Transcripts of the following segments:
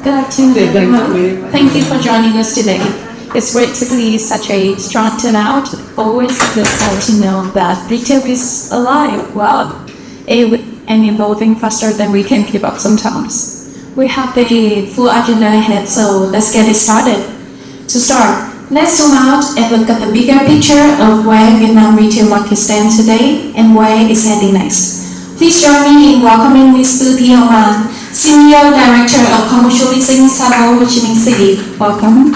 Good afternoon, everyone. Thank you for joining us today. It's great to see such a strong turnout. Always glad to know that retail is alive, well, and evolving faster than we can keep up sometimes. We have the full agenda ahead, so let's get it started. To start, let's zoom out and look at the bigger picture of where Vietnam retail market stands today and where it's heading next. Please join me in welcoming Ms. Tuan, Senior Director of Commercial Leasing, Savills HCMC. Welcome.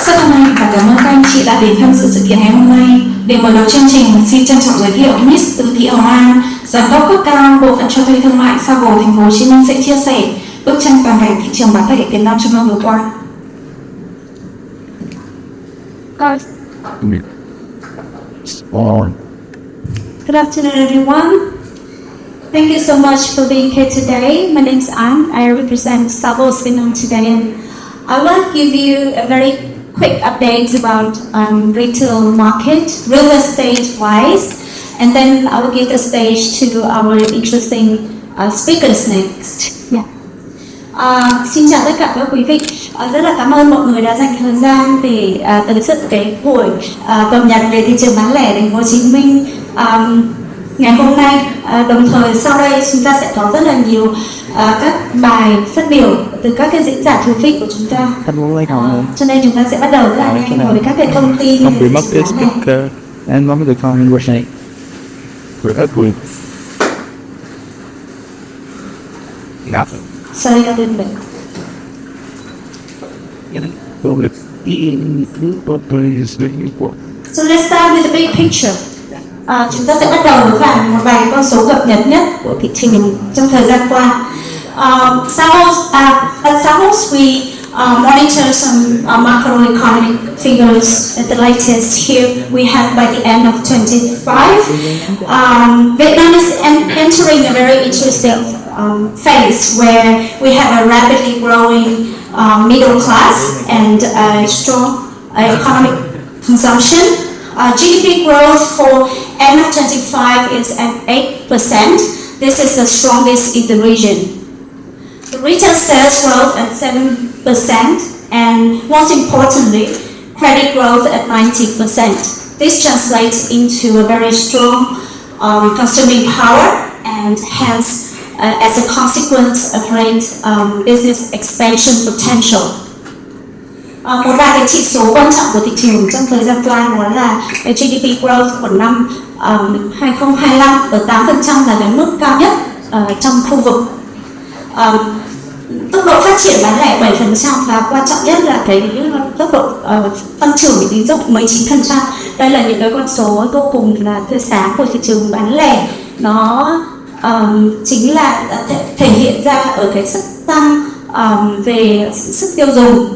Rất hân hạnh và cảm ơn các anh chị đã đến tham dự sự kiện ngày hôm nay. Để mở đầu chương trình, xin trân trọng giới thiệu Ms. Tuan, Giám đốc cấp cao Bộ phận cho thuê thương mại Savills Thành phố Hồ Chí Minh sẽ chia sẻ bức tranh toàn cảnh thị trường bán lẻ Việt Nam trong năm vừa qua. Good afternoon, everyone. Thank you so much for being here today. My name is Anne. I represent Savills Vietnam today, and I want to give you a very quick update about retail market, real estate-wise, and then I will give the stage to our interesting speakers next. Yeah. Xin chào tất cả các quý vị. Rất là cảm ơn mọi người đã dành thời gian để tới sự cái buổi cập nhật về thị trường bán lẻ Thành phố Hồ Chí Minh ngày hôm nay. Đồng thời sau đây chúng ta sẽ có rất là nhiều các bài phát biểu từ các cái diễn giả thú vị của chúng ta. Cho nên chúng ta sẽ bắt đầu rất là nhanh với các cái thông tin. Sorry, I didn't make. So let's start with the big picture. Chúng ta sẽ bắt đầu với một vài con số cập nhật nhất của thị trường trong thời gian qua. At Savills, we monitor some macroeconomic figures at the latest. Here we have by the end of 25. Vietnam is entering a very interesting phase where we have a rapidly growing middle class and strong economic consumption. GDP growth for end of 25 is at 8%. This is the strongest in the region. The retail sales growth at 7%, and most importantly, credit growth at 90%. This translates into a very strong consuming power, and hence, as a consequence, a great business expansion potential. Một vài cái chỉ số quan trọng của thị trường trong thời gian qua đó là cái GDP growth của năm 2025 ở 8% là cái mức cao nhất trong khu vực. Tốc độ phát triển bán lẻ 7% và quan trọng nhất là cái tốc độ tăng trưởng tín dụng 19%. Đây là những cái con số vô cùng là tươi sáng của thị trường bán lẻ. Nó chính là thể hiện ra ở cái sức tăng về sức tiêu dùng.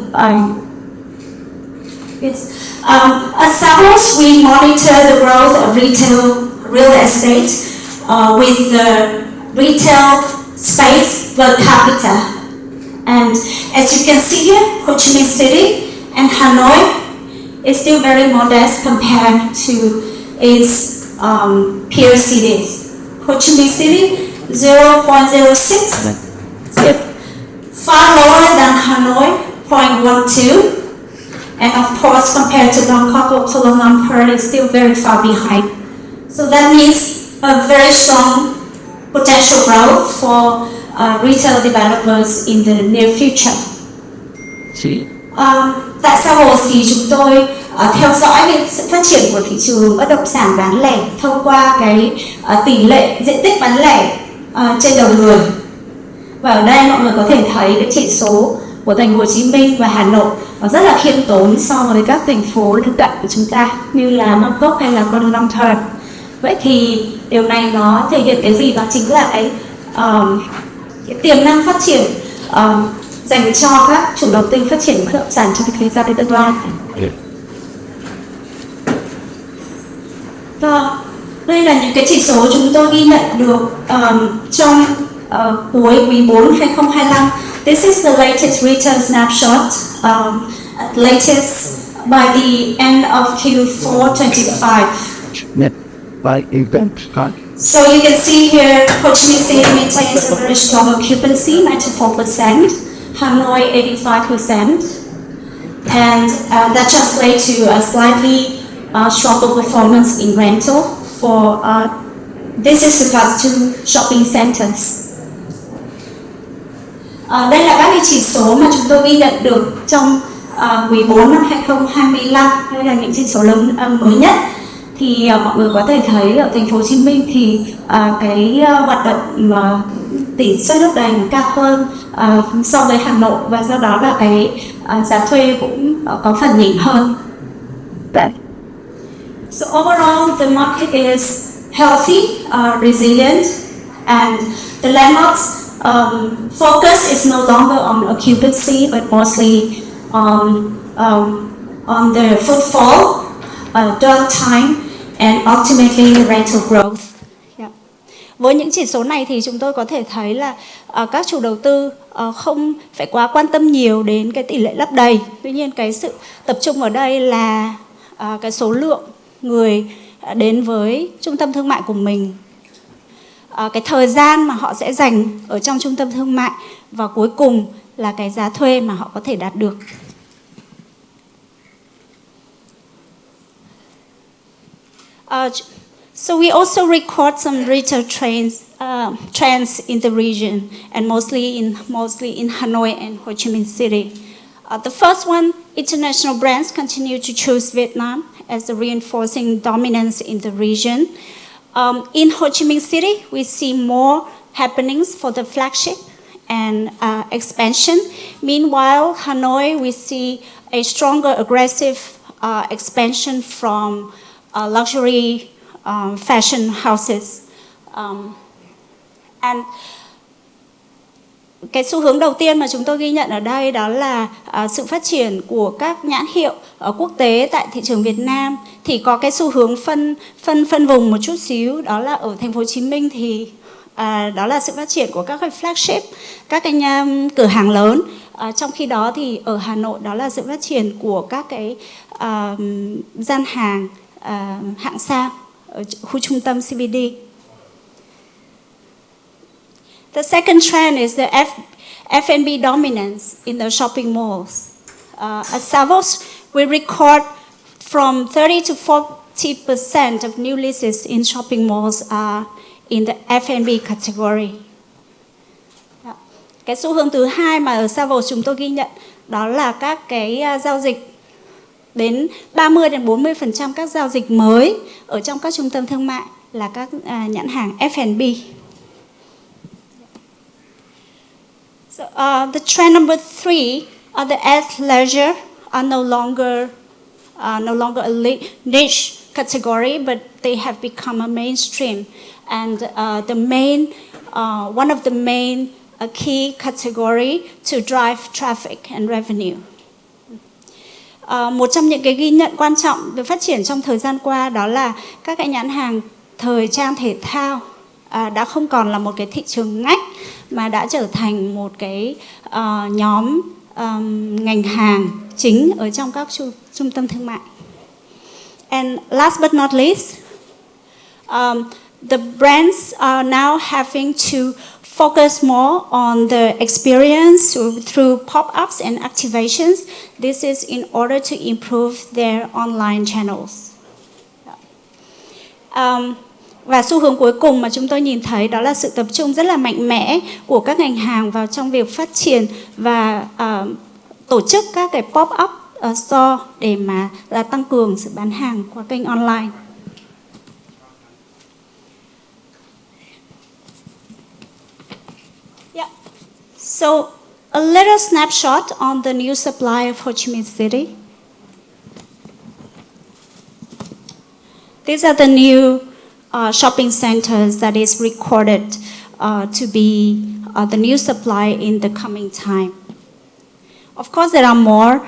Yes. At Savills, we monitor the growth of real estate with the retail space per capita. And as you can see here, Ho Chi Minh City and Hanoi is still very modest compared to its peer cities. Ho Chi Minh City 0.06, far lower than Hanoi 0.12. And of course, compared to Bangkok or Kuala Lumpur, it's still very far behind. So that means a very strong potential growth for retail developers in the near future. Tại Savills thì chúng tôi theo dõi cái sự phát triển của thị trường bất động sản bán lẻ thông qua cái tỷ lệ diện tích bán lẻ trên đầu người. Và ở đây mọi người có thể thấy cái chỉ số của Thành phố Hồ Chí Minh và Hà Nội nó rất là khiêm tốn so với các thành phố lân cận của chúng ta như là Bangkok hay là Kuala Lumpur. Vậy thì điều này nó thể hiện cái gì? Đó chính là cái tiềm năng phát triển dành cho các chủ đầu tư phát triển bất động sản trong thời gian tương lai. Và đây là những cái chỉ số chúng tôi ghi nhận được trong cuối quý 4 2025. This is the latest retail snapshot, latest by the end of Q4 25. So you can see here, Ho Chi Minh City maintains a very strong occupancy, 94%, Hanoi 85%, and that translates to a slightly stronger performance in rental for this is regards to shopping centers. Đây là các cái chỉ số mà chúng tôi ghi nhận được trong quý 4 năm 2025, đây là những chỉ số lớn mới nhất. Thì mọi người có thể thấy ở thành phố Hồ Chí Minh thì cái hoạt động tỷ suất lấp đầy cao hơn so với Hà Nội, và do đó là cái giá thuê cũng có phần nhỉnh hơn. So overall, the market is healthy, resilient, and the landlord's focus is no longer on occupancy, but mostly on the footfall, dwell time, and ultimately rental growth. Với những chỉ số này thì chúng tôi có thể thấy là các chủ đầu tư không phải quá quan tâm nhiều đến cái tỷ lệ lấp đầy. Tuy nhiên cái sự tập trung ở đây là cái số lượng người đến với trung tâm thương mại của mình, cái thời gian mà họ sẽ dành ở trong trung tâm thương mại, và cuối cùng là cái giá thuê mà họ có thể đạt được. So we also record some retail trends in the region, and mostly in Hanoi and Ho Chi Minh City. The first one, international brands continue to choose Vietnam as the reinforcing dominance in the region. In Ho Chi Minh City, we see more happenings for the flagship and expansion. Meanwhile, Hanoi, we see a stronger aggressive expansion from luxury fashion houses. And cái xu hướng đầu tiên mà chúng tôi ghi nhận ở đây đó là sự phát triển của các nhãn hiệu quốc tế tại thị trường Việt Nam. Thì có cái xu hướng phân vùng một chút xíu, đó là ở thành phố Hồ Chí Minh thì đó là sự phát triển của các cái flagship, các cái cửa hàng lớn. Trong khi đó thì ở Hà Nội đó là sự phát triển của các cái gian hàng hạng sang ở khu trung tâm CBD. The second trend is the F&B dominance in the shopping malls. At Savills, we record from 30 to 40% of new leases in shopping malls are in the F&B category. Cái xu hướng thứ hai mà ở Savills chúng tôi ghi nhận đó là các cái giao dịch đến 30 đến 40% các giao dịch mới ở trong các trung tâm thương mại là các nhãn hàng F&B. So, the trend number 3, the athleisure are no longer a niche category, but they have become a mainstream, and one of the main key category to drive traffic and revenue. Một trong những cái ghi nhận quan trọng về phát triển trong thời gian qua đó là các cái nhãn hàng thời trang thể thao đã không còn là một cái thị trường ngách, mà đã trở thành một cái nhóm ngành hàng chính ở trong các trung tâm thương mại. And last but not least, the brands are now having to focus more on the experience through pop-ups and activations. This is in order to improve their online channels. Và xu hướng cuối cùng mà chúng tôi nhìn thấy đó là sự tập trung rất là mạnh mẽ của các ngành hàng vào trong việc phát triển và tổ chức các cái pop-up store để mà tăng cường sự bán hàng qua kênh online. Yeah. So a little snapshot on the new supply of Ho Chi Minh City. These are the new shopping centers that is recorded to be the new supply in the coming time. Of course, there are more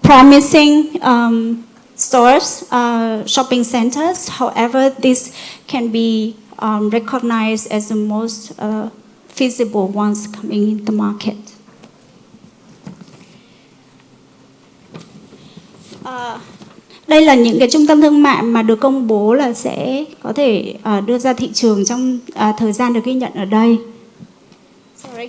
promising stores, shopping centers. However, this can be recognized as the most feasible ones coming in the market. Đây là những cái trung tâm thương mại mà được công bố là sẽ có thể đưa ra thị trường trong thời gian được ghi nhận ở đây. Sorry.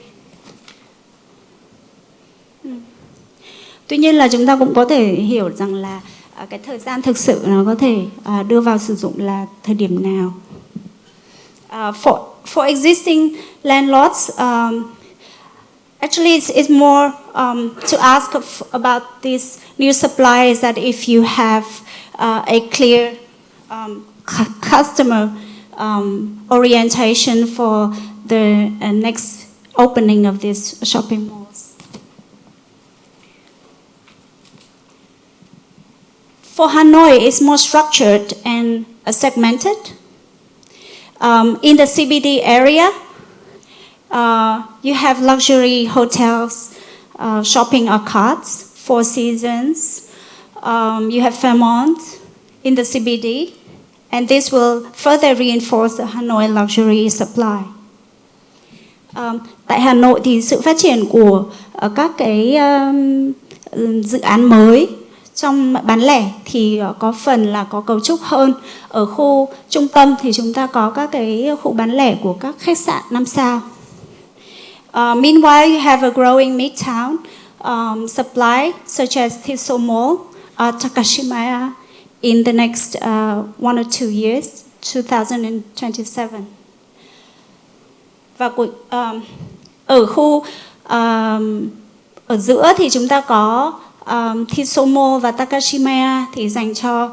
Tuy nhiên là chúng ta cũng có thể hiểu rằng là cái thời gian thực sự nó có thể đưa vào sử dụng là thời điểm nào. For existing landlords, actually it's more to ask about this new supply is that if you have a clear customer orientation for the next opening of these shopping malls. For Hanoi, it's more structured and segmented. In the CBD area, you have luxury hotels, shopping arcades, Four Seasons. You have Fairmont in the CBD, and this will further reinforce the Hanoi luxury supply. Tại Hà Nội thì sự phát triển của các cái dự án mới trong bán lẻ thì có phần là có cấu trúc hơn. Ở khu trung tâm thì chúng ta có các cái khu bán lẻ của các khách sạn 5 sao. Meanwhile, you have a growing midtown supply such as Tissot Mall, Takashimaya in the next 1 or 2 years, 2027. Và ở khu ở giữa thì chúng ta có Tissot Mall và Takashimaya thì dành cho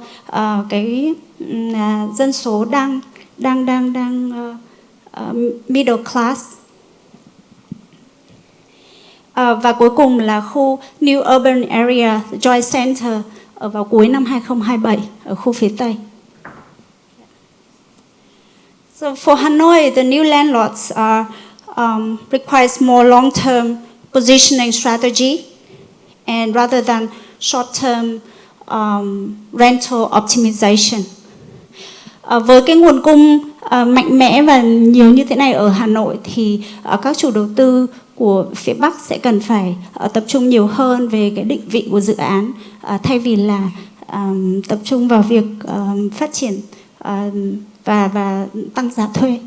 cái dân số đang middle class. Và cuối cùng là khu New Urban Area Joy Center ở vào cuối năm 2027 ở khu phía Tây. So for Hanoi, the new landlords requires more long-term positioning strategy, and rather than short-term rental optimization. Với cái nguồn cung mạnh mẽ và nhiều như thế này ở Hà Nội thì các chủ đầu tư của phía Bắc sẽ cần phải tập trung nhiều hơn về cái định vị của dự án thay vì là tập trung vào việc phát triển và tăng giá thuê.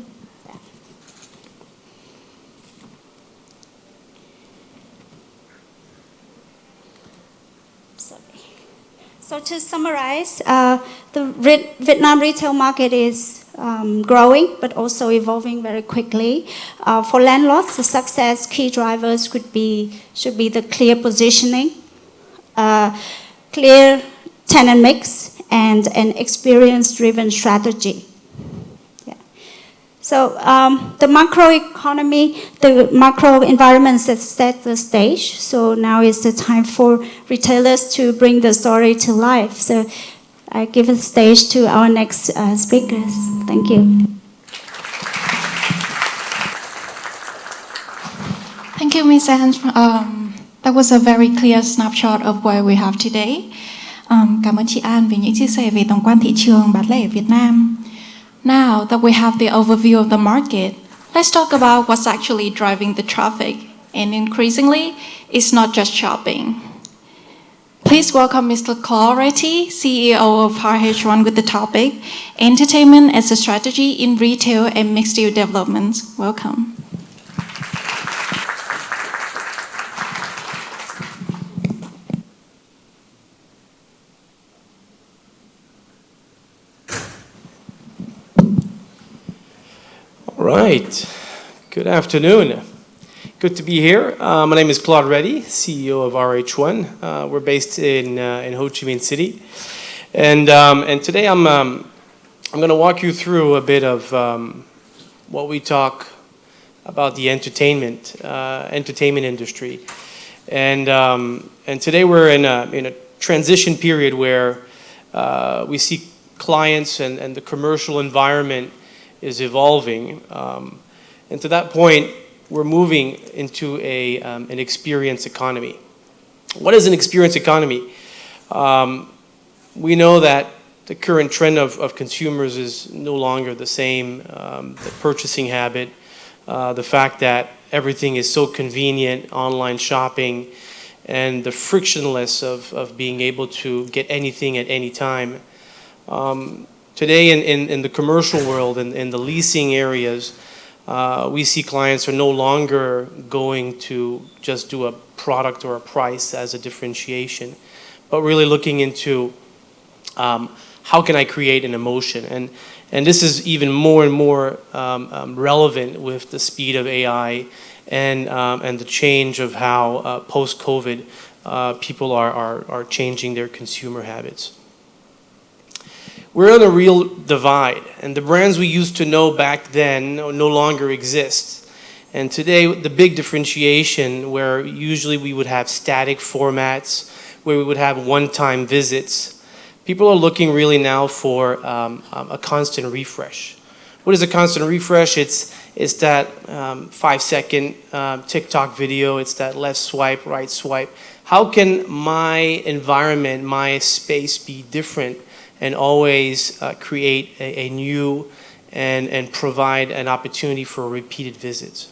So to summarize, the Vietnam retail market is growing but also evolving very quickly. For landlords, the success key drivers should be the clear positioning, clear tenant mix, and an experience-driven strategy. Yeah. So the macroeconomy, the macro environment set the stage. So now is the time for retailers to bring the story to life. So I give the stage to our next speakers. Thank you. Thank you, Ms. Anne. That was a very clear snapshot of what we have today. Cảm ơn chị An vì những chia sẻ về tổng quan thị trường bán lẻ Việt Nam. Now that we have the overview of the market, let's talk about what's actually driving the traffic. And increasingly, it's not just shopping. Please welcome Mr. Claude Rety, CEO of RH1 with the topic, Entertainment as a Strategy in Retail and Mixed-Use Developments. Welcome. All right. Good afternoon. Good to be here. My name is Claude Rety, CEO of RH1. We're based in Ho Chi Minh City, and today I'm going to walk you through a bit of what we talk about the entertainment industry, and today we're in a transition period where we see clients and the commercial environment is evolving, and to that point, we're moving into an experience economy. What is an experience economy? We know that the current trend of consumers is no longer the same. The purchasing habit, the fact that everything is so convenient, online shopping, and the frictionless of being able to get anything at any time. Today in the commercial world, in the leasing areas, we see clients are no longer going to just do a product or a price as a differentiation, but really looking into how can I create an emotion? And this is even more and more relevant with the speed of AI and the change of how post-COVID people are changing their consumer habits. We're on a real divide, and the brands we used to know back then no longer exist. And today, the big differentiation where usually we would have static formats, where we would have one-time visits, people are looking really now for a constant refresh. What is a constant refresh? It's that 5-second TikTok video, it's that left swipe, right swipe. How can my environment, my space be different and always create a new and provide an opportunity for repeated visits?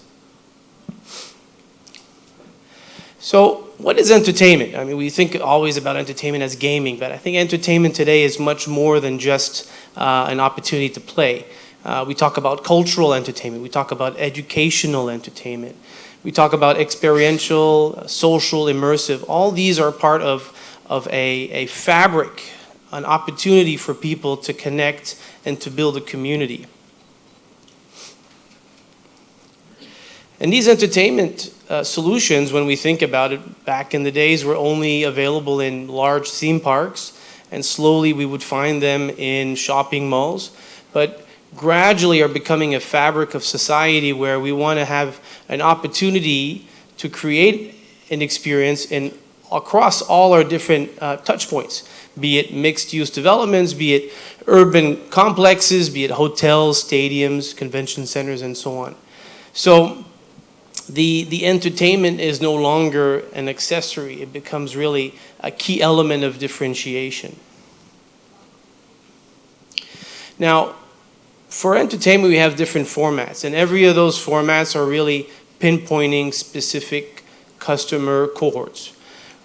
So what is entertainment? I mean, we think always about entertainment as gaming, but I think entertainment today is much more than just an opportunity to play. We talk about cultural entertainment. We talk about educational entertainment. We talk about experiential, social, immersive. All these are part of a fabric, an opportunity for people to connect and to build a community. And these entertainment solutions, when we think about it, back in the days were only available in large theme parks, and slowly we would find them in shopping malls, but gradually are becoming a fabric of society where we want to have an opportunity to create an experience across all our different touch points, be it mixed-use developments, be it urban complexes, be it hotels, stadiums, convention centers, and so on. So the entertainment is no longer an accessory. It becomes really a key element of differentiation. Now, for entertainment, we have different formats, and every of those formats are really pinpointing specific customer cohorts.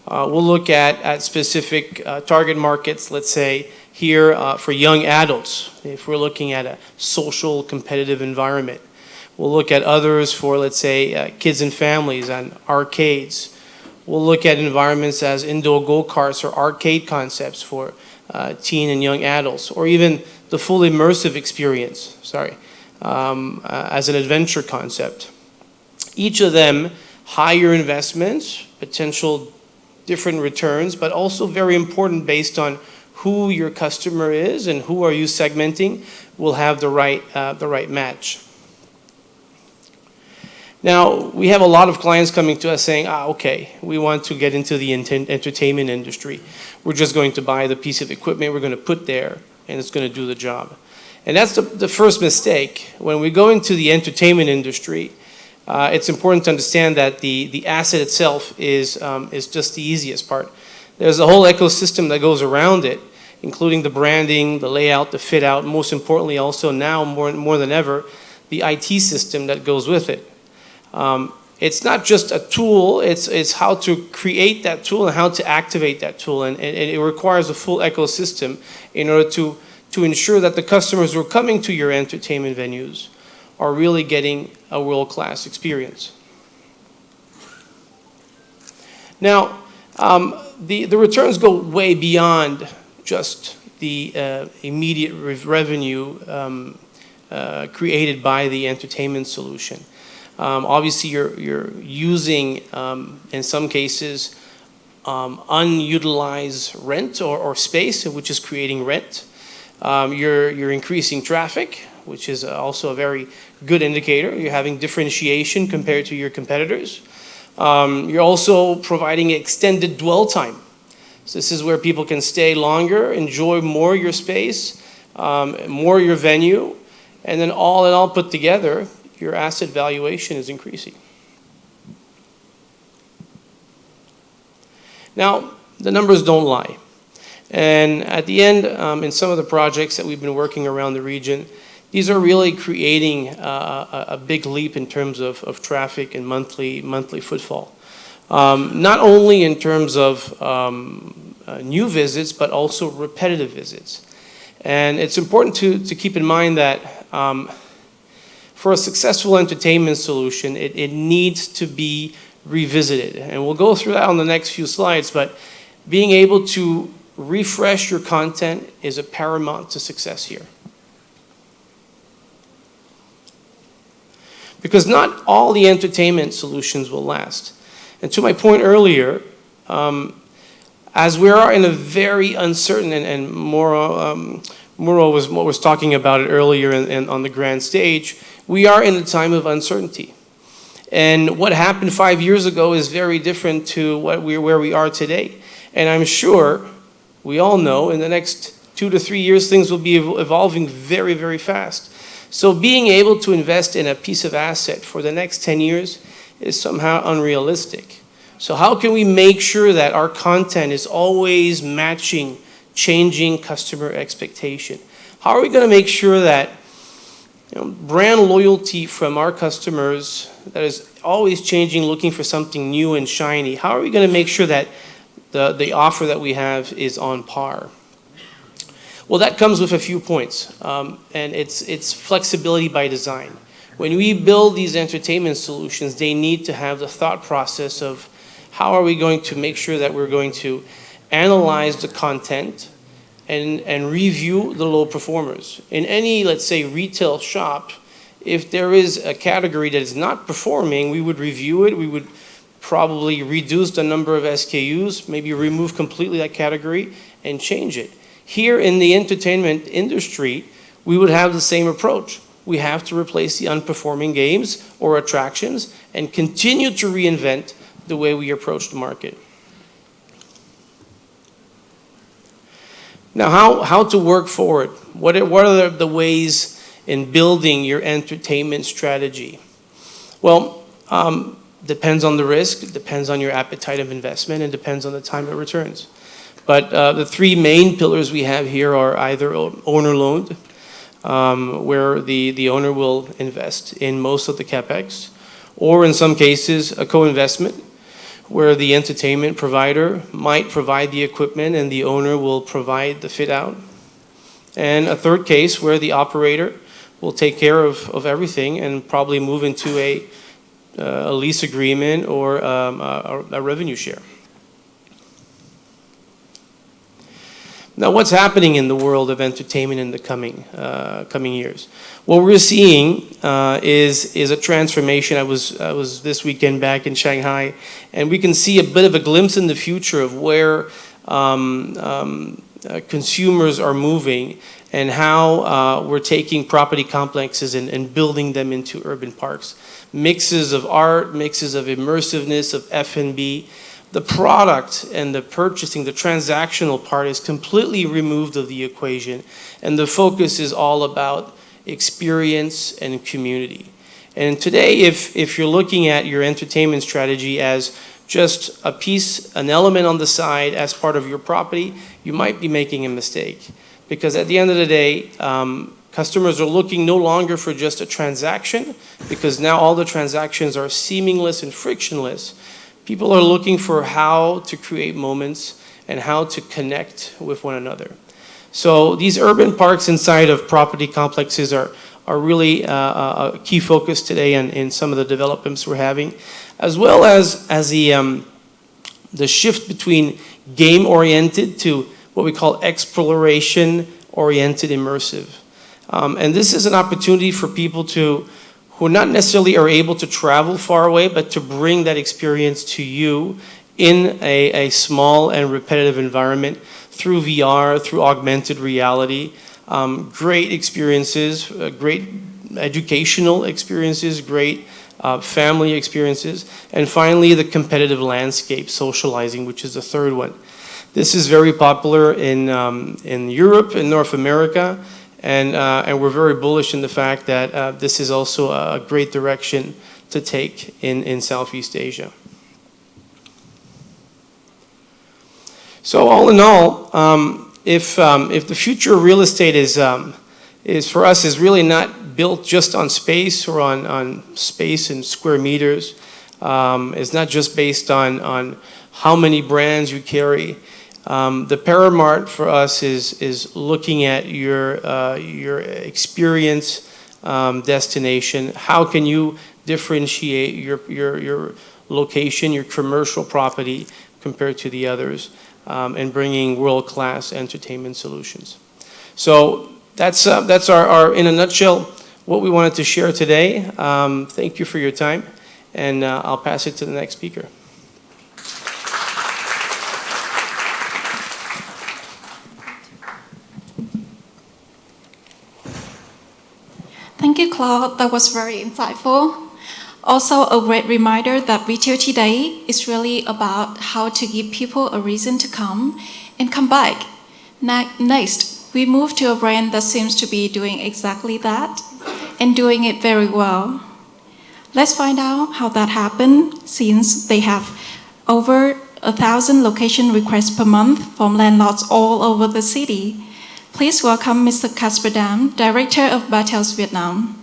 We'll look at specific target markets, let's say here for young adults, if we're looking at a social competitive environment. We'll look at others for, let's say, kids and families and arcades. We'll look at environments as indoor go-karts or arcade concepts for teen and young adults, or even the full immersive experience, as an adventure concept. Each of them higher investments, potential different returns, but also very important based on who your customer is and who are you segmenting will have the right match. Now, we have a lot of clients coming to us saying, okay, we want to get into the entertainment industry. We're just going to buy the piece of equipment we're going to put there, and it's going to do the job. And that's the first mistake. When we go into the entertainment industry, it's important to understand that the asset itself is just the easiest part. There's a whole ecosystem that goes around it, including the branding, the layout, the fit out, most importantly also now more than ever, the IT system that goes with it. It's not just a tool, it's how to create that tool and how to activate that tool, and it requires a full ecosystem in order to ensure that the customers who are coming to your entertainment venues are really getting a world-class experience. Now, the returns go way beyond just the immediate revenue created by the entertainment solution. Obviously, you're using, in some cases, unutilized rent or space, which is creating rent. You're increasing traffic, which is also a very good indicator. You're having differentiation compared to your competitors. You're also providing extended dwell time. So this is where people can stay longer, enjoy more your space, more your venue, and then all in all put together, your asset valuation is increasing. Now, the numbers don't lie. And at the end, in some of the projects that we've been working around the region, these are really creating a big leap in terms of traffic and monthly footfall. not only in terms of new visits, but also repetitive visits. And it's important to keep in mind that for a successful entertainment solution, it needs to be revisited. And we'll go through that on the next few slides, but being able to refresh your content is a paramount to success here. Because not all the entertainment solutions will last. And to my point earlier, as we are in a very uncertain, and Muro was talking about it earlier on the grand stage, we are in a time of uncertainty. And what happened 5 years ago is very different to where we are today. And I'm sure, we all know, in the next 2 to 3 years, things will be evolving very, very fast. So being able to invest in a piece of asset for the next 10 years is somehow unrealistic. So how can we make sure that our content is always matching changing customer expectation? How are we going to make sure that brand loyalty from our customers that is always changing, looking for something new and shiny, how are we going to make sure that the offer that we have is on par? Well, that comes with a few points, and it's flexibility by design. When we build these entertainment solutions, they need to have the thought process of how are we going to make sure that we're going to analyze the content and review the low performers. In any, let's say, retail shop, if there is a category that is not performing, we would review it. We would probably reduce the number of SKUs, maybe remove completely that category and change it. Here in the entertainment industry, we would have the same approach. We have to replace the unperforming games or attractions and continue to reinvent the way we approach the market. Now, how to work forward? What are the ways in building your entertainment strategy? Well, depends on the risk, it depends on your appetite of investment, and depends on the time it returns. But the three main pillars we have here are either owner-loaned, where the owner will invest in most of the CapEx, or in some cases, a co-investment, where the entertainment provider might provide the equipment and the owner will provide the fit out. And a third case where the operator will take care of everything and probably move into a lease agreement or a revenue share. Now, what's happening in the world of entertainment in the coming years? What we're seeing is a transformation. I was this weekend back in Shanghai, and we can see a bit of a glimpse in the future of where consumers are moving and how we're taking property complexes and building them into urban parks. Mixes of art, mixes of immersiveness, of F&B. The product and the purchasing, the transactional part is completely removed of the equation, and the focus is all about experience and community. And today, if you're looking at your entertainment strategy as just a piece, an element on the side as part of your property, you might be making a mistake. Because at the end of the day, customers are looking no longer for just a transaction, because now all the transactions are seamless and frictionless. People are looking for how to create moments and how to connect with one another. So these urban parks inside of property complexes are really a key focus today in some of the developments we're having, as well as the shift between game-oriented to what we call exploration-oriented immersive. And this is an opportunity for people who not necessarily are able to travel far away, but to bring that experience to you in a small and repetitive environment through VR, through augmented reality. Great experiences, great educational experiences, great family experiences. And finally, the competitive landscape socializing, which is the third one. This is very popular in Europe and North America. And we're very bullish in the fact that this is also a great direction to take in Southeast Asia. So all in all, if the future of real estate is for us is really not built just on space or on space and square meters, is not just based on how many brands you carry. The Paramart for us is looking at your experience destination. How can you differentiate your location, your commercial property compared to the others, and bringing world-class entertainment solutions. So that's our, in a nutshell, what we wanted to share today. Thank you for your time, and I'll pass it to the next speaker. Thank you, Claude. That was very insightful. Also, a great reminder that retail today is really about how to give people a reason to come and come back. Next, we move to a brand that seems to be doing exactly that and doing it very well. Let's find out how that happened, since they have over 1,000 location requests per month from landlords all over the city. Please welcome Mr. Kasper, Director of BARTELS Vietnam.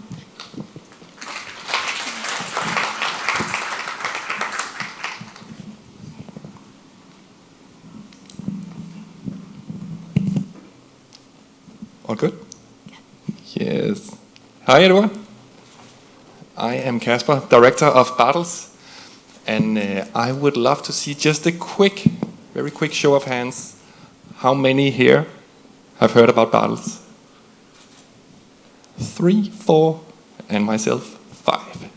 All good? Yes. Hi everyone. I am Kasper, Director of BARTELS, and I would love to see just a very quick show of hands. How many here have heard about BARTELS? 3, 4, and myself 5.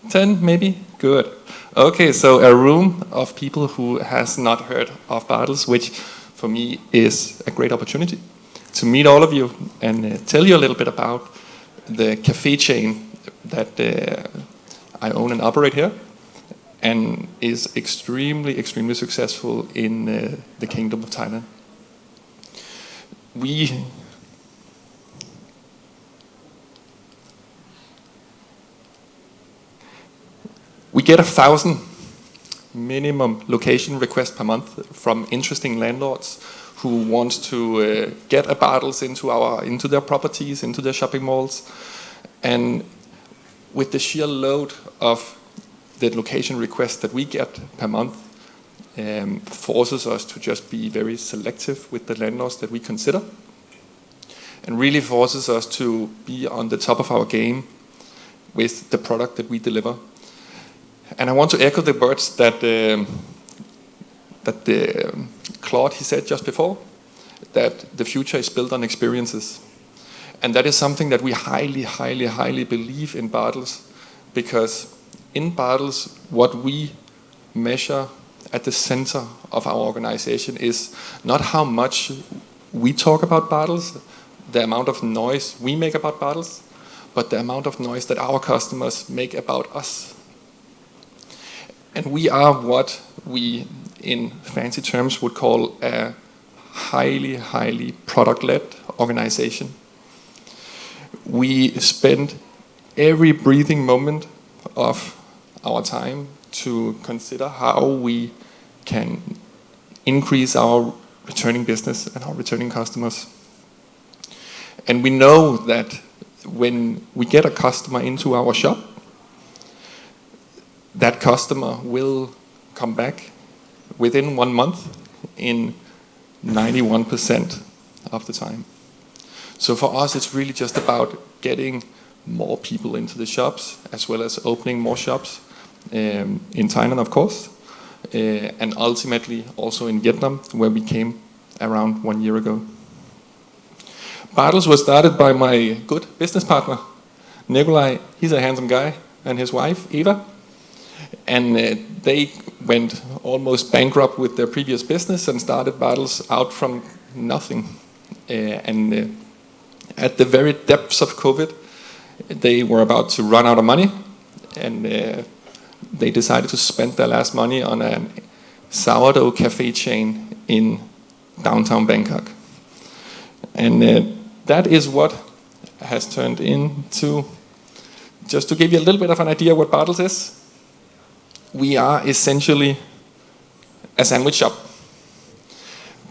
10 maybe? Good. Okay, so a room of people who has not heard of BARTELS, which for me is a great opportunity to meet all of you and tell you a little bit about the cafe chain that I own and operate here, and is extremely, extremely successful in the Kingdom of Thailand. We get 1,000 minimum location requests per month from interesting landlords who want to get a BARTELS into their properties, into their shopping malls. And with the sheer load of the location requests that we get per month, forces us to just be very selective with the landlords that we consider, and really forces us to be on the top of our game with the product that we deliver. And I want to echo the words that Claude, he said just before, that the future is built on experiences. And that is something that we highly, highly, highly believe in BARTELS, because in BARTELS, what we measure at the center of our organization is not how much we talk about BARTELS, the amount of noise we make about BARTELS, but the amount of noise that our customers make about us. And we are what we, in fancy terms, would call a highly, highly product-led organization. We spend every breathing moment of our time to consider how we can increase our returning business and our returning customers. And we know that when we get a customer into our shop, that customer will come back within 1 month in 91% of the time. So for us, it's really just about getting more people into the shops, as well as opening more shops in Thailand, of course, and ultimately also in Vietnam, where we came around 1 year ago. BARTELS was started by my good business partner, Nikolai. He's a handsome guy, and his wife, Eva. And they went almost bankrupt with their previous business and started BARTELS out from nothing. At the very depths of COVID, they were about to run out of money, and they decided to spend their last money on a sourdough cafe chain in downtown Bangkok. And that is what has turned into, just to give you a little bit of an idea what BARTELS is, we are essentially a sandwich shop.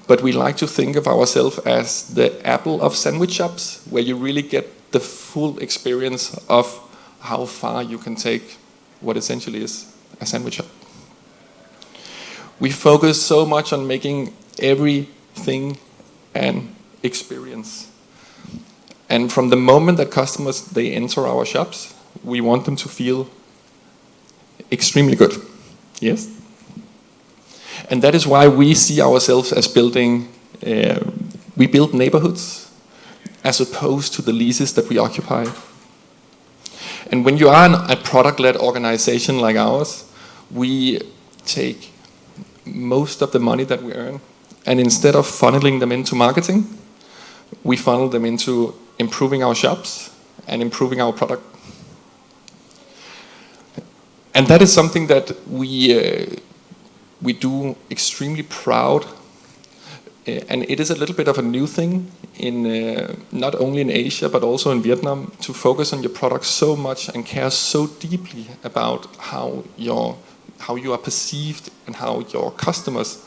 But we like to think of ourselves as the Apple of sandwich shops, where you really get the full experience of how far you can take what essentially is a sandwich shop. We focus so much on making everything an experience. And from the moment that customers, they enter our shops, we want them to feel extremely good. Yes? And that is why we see ourselves as building, we build neighborhoods as opposed to the leases that we occupy. And when you are a product-led organization like ours, we take most of the money that we earn, and instead of funneling them into marketing, we funnel them into improving our shops and improving our product. And that is something that we do extremely proud, and it is a little bit of a new thing in not only in Asia but also in Vietnam, to focus on your product so much and care so deeply about how you are perceived and how your customers,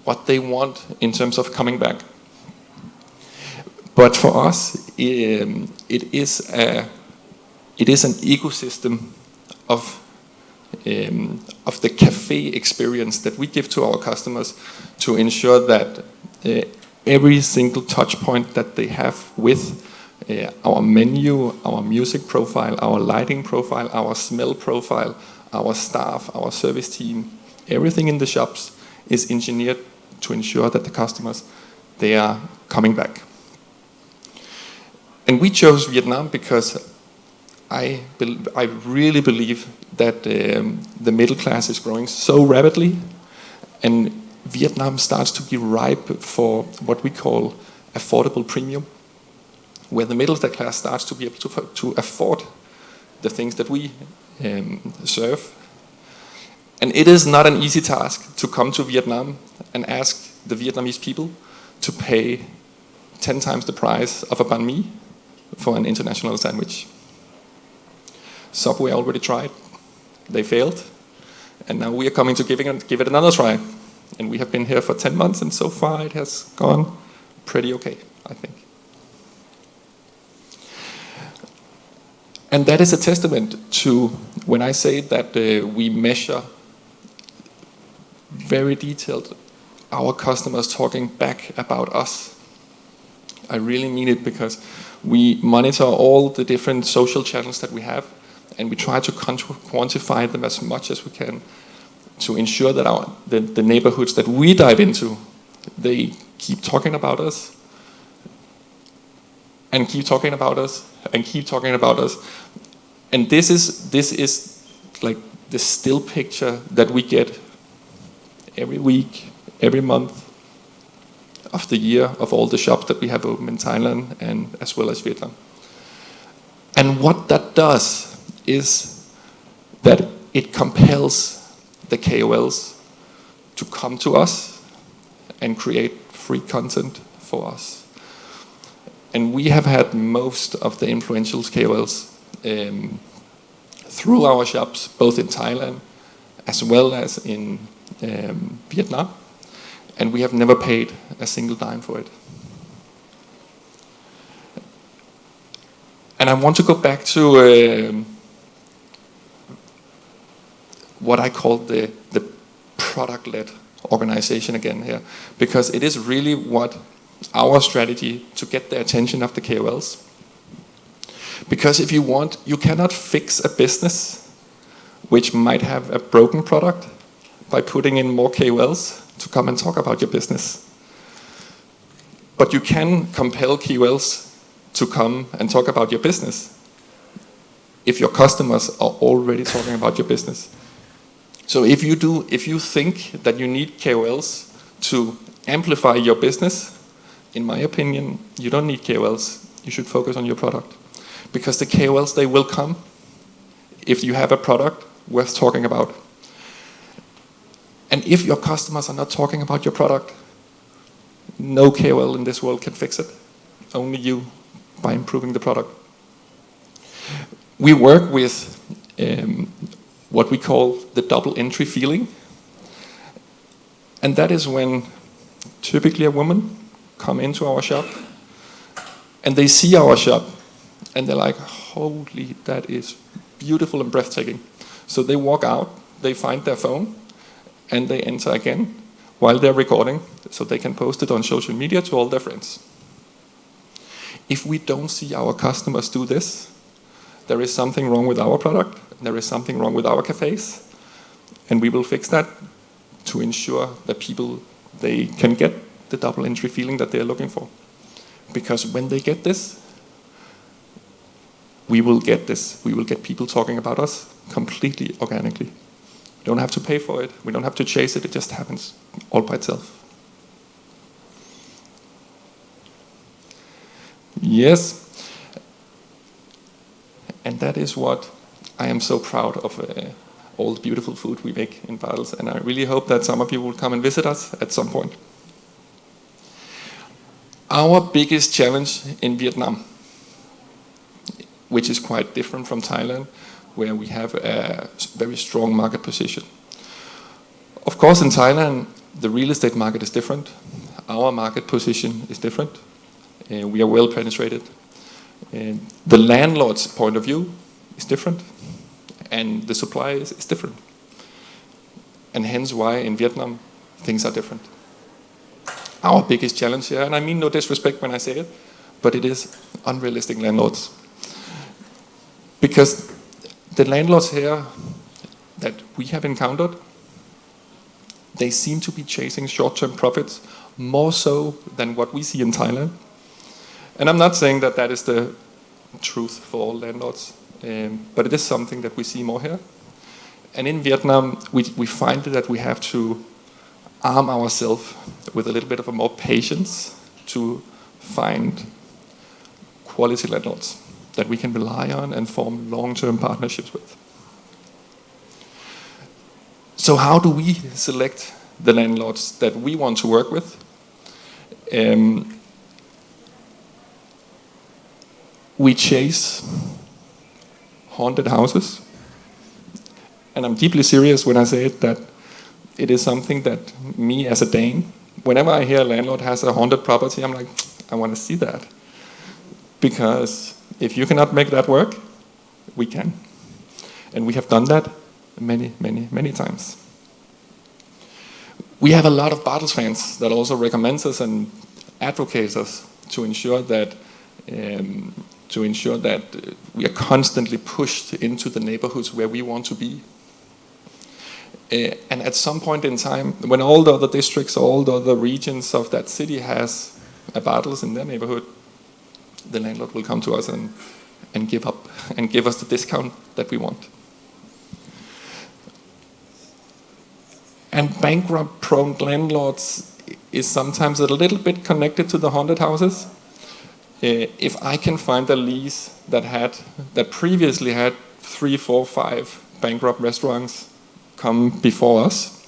what they want in terms of coming back. But for us, it is an ecosystem of the cafe experience that we give to our customers to ensure that every single touch point that they have with our menu, our music profile, our lighting profile, our smell profile, our staff, our service team, everything in the shops is engineered to ensure that the customers, they are coming back. And we chose Vietnam because I really believe that the middle class is growing so rapidly, and Vietnam starts to be ripe for what we call affordable premium, where the middle class starts to be able to afford the things that we serve. And it is not an easy task to come to Vietnam and ask the Vietnamese people to pay 10 times the price of a banh mi for an international sandwich. Subway already tried, they failed, and now we are coming to give it another try. And we have been here for 10 months, and so far it has gone pretty okay, I think. And that is a testament to when I say that we measure very detailed our customers talking back about us. I really mean it, because we monitor all the different social channels that we have, and we try to quantify them as much as we can to ensure that the neighborhoods that we dive into, they keep talking about us, and keep talking about us, and keep talking about us. And this is like the still picture that we get every week, every month of the year, of all the shops that we have open in Thailand and as well as Vietnam. And what that does is that it compels the KOLs to come to us and create free content for us. And we have had most of the influential KOLs through our shops, both in Thailand as well as in Vietnam, and we have never paid a single dime for it. And I want to go back to what I call the product-led organization again here, because it is really what our strategy to get the attention of the KOLs. Because if you want, you cannot fix a business which might have a broken product by putting in more KOLs to come and talk about your business. But you can compel KOLs to come and talk about your business if your customers are already talking about your business. So if you think that you need KOLs to amplify your business, in my opinion, you don't need KOLs. You should focus on your product. Because the KOLs, they will come if you have a product worth talking about. And if your customers are not talking about your product, no KOL in this world can fix it. Only you, by improving the product. We work with what we call the double entry feeling. And that is when typically a woman come into our shop and they see our shop and they're like, holy, that is beautiful and breathtaking. So they walk out, they find their phone, and they enter again while they're recording, so they can post it on social media to all their friends. If we don't see our customers do this, there is something wrong with our product, there is something wrong with our cafes, and we will fix that to ensure that people, they can get the double entry feeling that they're looking for. Because when they get this, we will get people talking about us completely organically. We don't have to pay for it, we don't have to chase it, it just happens all by itself. Yes, and that is what I am so proud of, all the beautiful food we make in BARTELS, and I really hope that some of you will come and visit us at some point. Our biggest challenge in Vietnam, which is quite different from Thailand, where we have a very strong market position. Of course, in Thailand, the real estate market is different. Our market position is different. We are well penetrated. The landlord's point of view is different, and the supply is different. And hence why in Vietnam, things are different. Our biggest challenge here, and I mean no disrespect when I say it, but it is unrealistic landlords. Because the landlords here that we have encountered, they seem to be chasing short-term profits more so than what we see in Thailand. And I'm not saying that that is the truth for all landlords, but it is something that we see more here. And in Vietnam, we find that we have to arm ourselves with a little bit of a more patience to find quality landlords that we can rely on and form long-term partnerships with. So how do we select the landlords that we want to work with? We chase haunted houses. And I'm deeply serious when I say it, that it is something that me as a Dane, whenever I hear a landlord has a haunted property, I'm like, I want to see that. Because if you cannot make that work, we can. And we have done that many, many, many times. We have a lot of BARTELS fans that also recommend us and advocates us to ensure that we are constantly pushed into the neighborhoods where we want to be. And at some point in time, when all the other districts, all the other regions of that city has a BARTELS in their neighborhood, the landlord will come to us and give up and give us the discount that we want. And bankrupt-prone landlords is sometimes a little bit connected to the haunted houses. If I can find a lease that previously had 3, 4, 5 bankrupt restaurants come before us,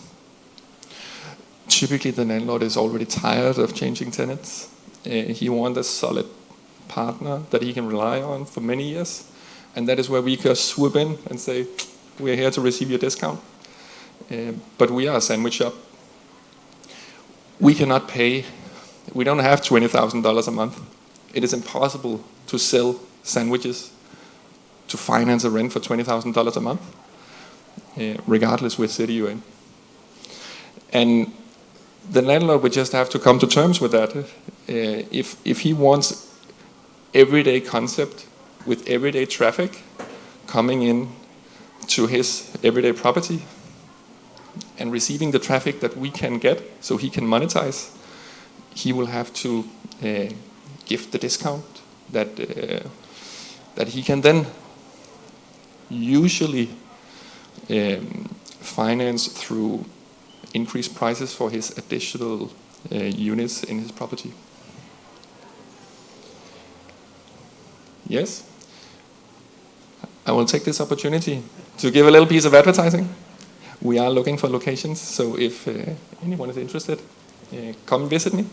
typically the landlord is already tired of changing tenants. He wants a solid partner that he can rely on for many years, and that is where we can swoop in and say, we're here to receive your discount. But we are a sandwich shop. We cannot pay, we don't have $20,000 a month. It is impossible to sell sandwiches to finance a rent for $20,000 a month, regardless which city you're in. And the landlord would just have to come to terms with that. If he wants everyday concept with everyday traffic coming in to his everyday property and receiving the traffic that we can get so he can monetize, he will have to give the discount that he can then usually finance through increased prices for his additional units in his property. Yes? I will take this opportunity to give a little piece of advertising. We are looking for locations, so if anyone is interested, come visit me.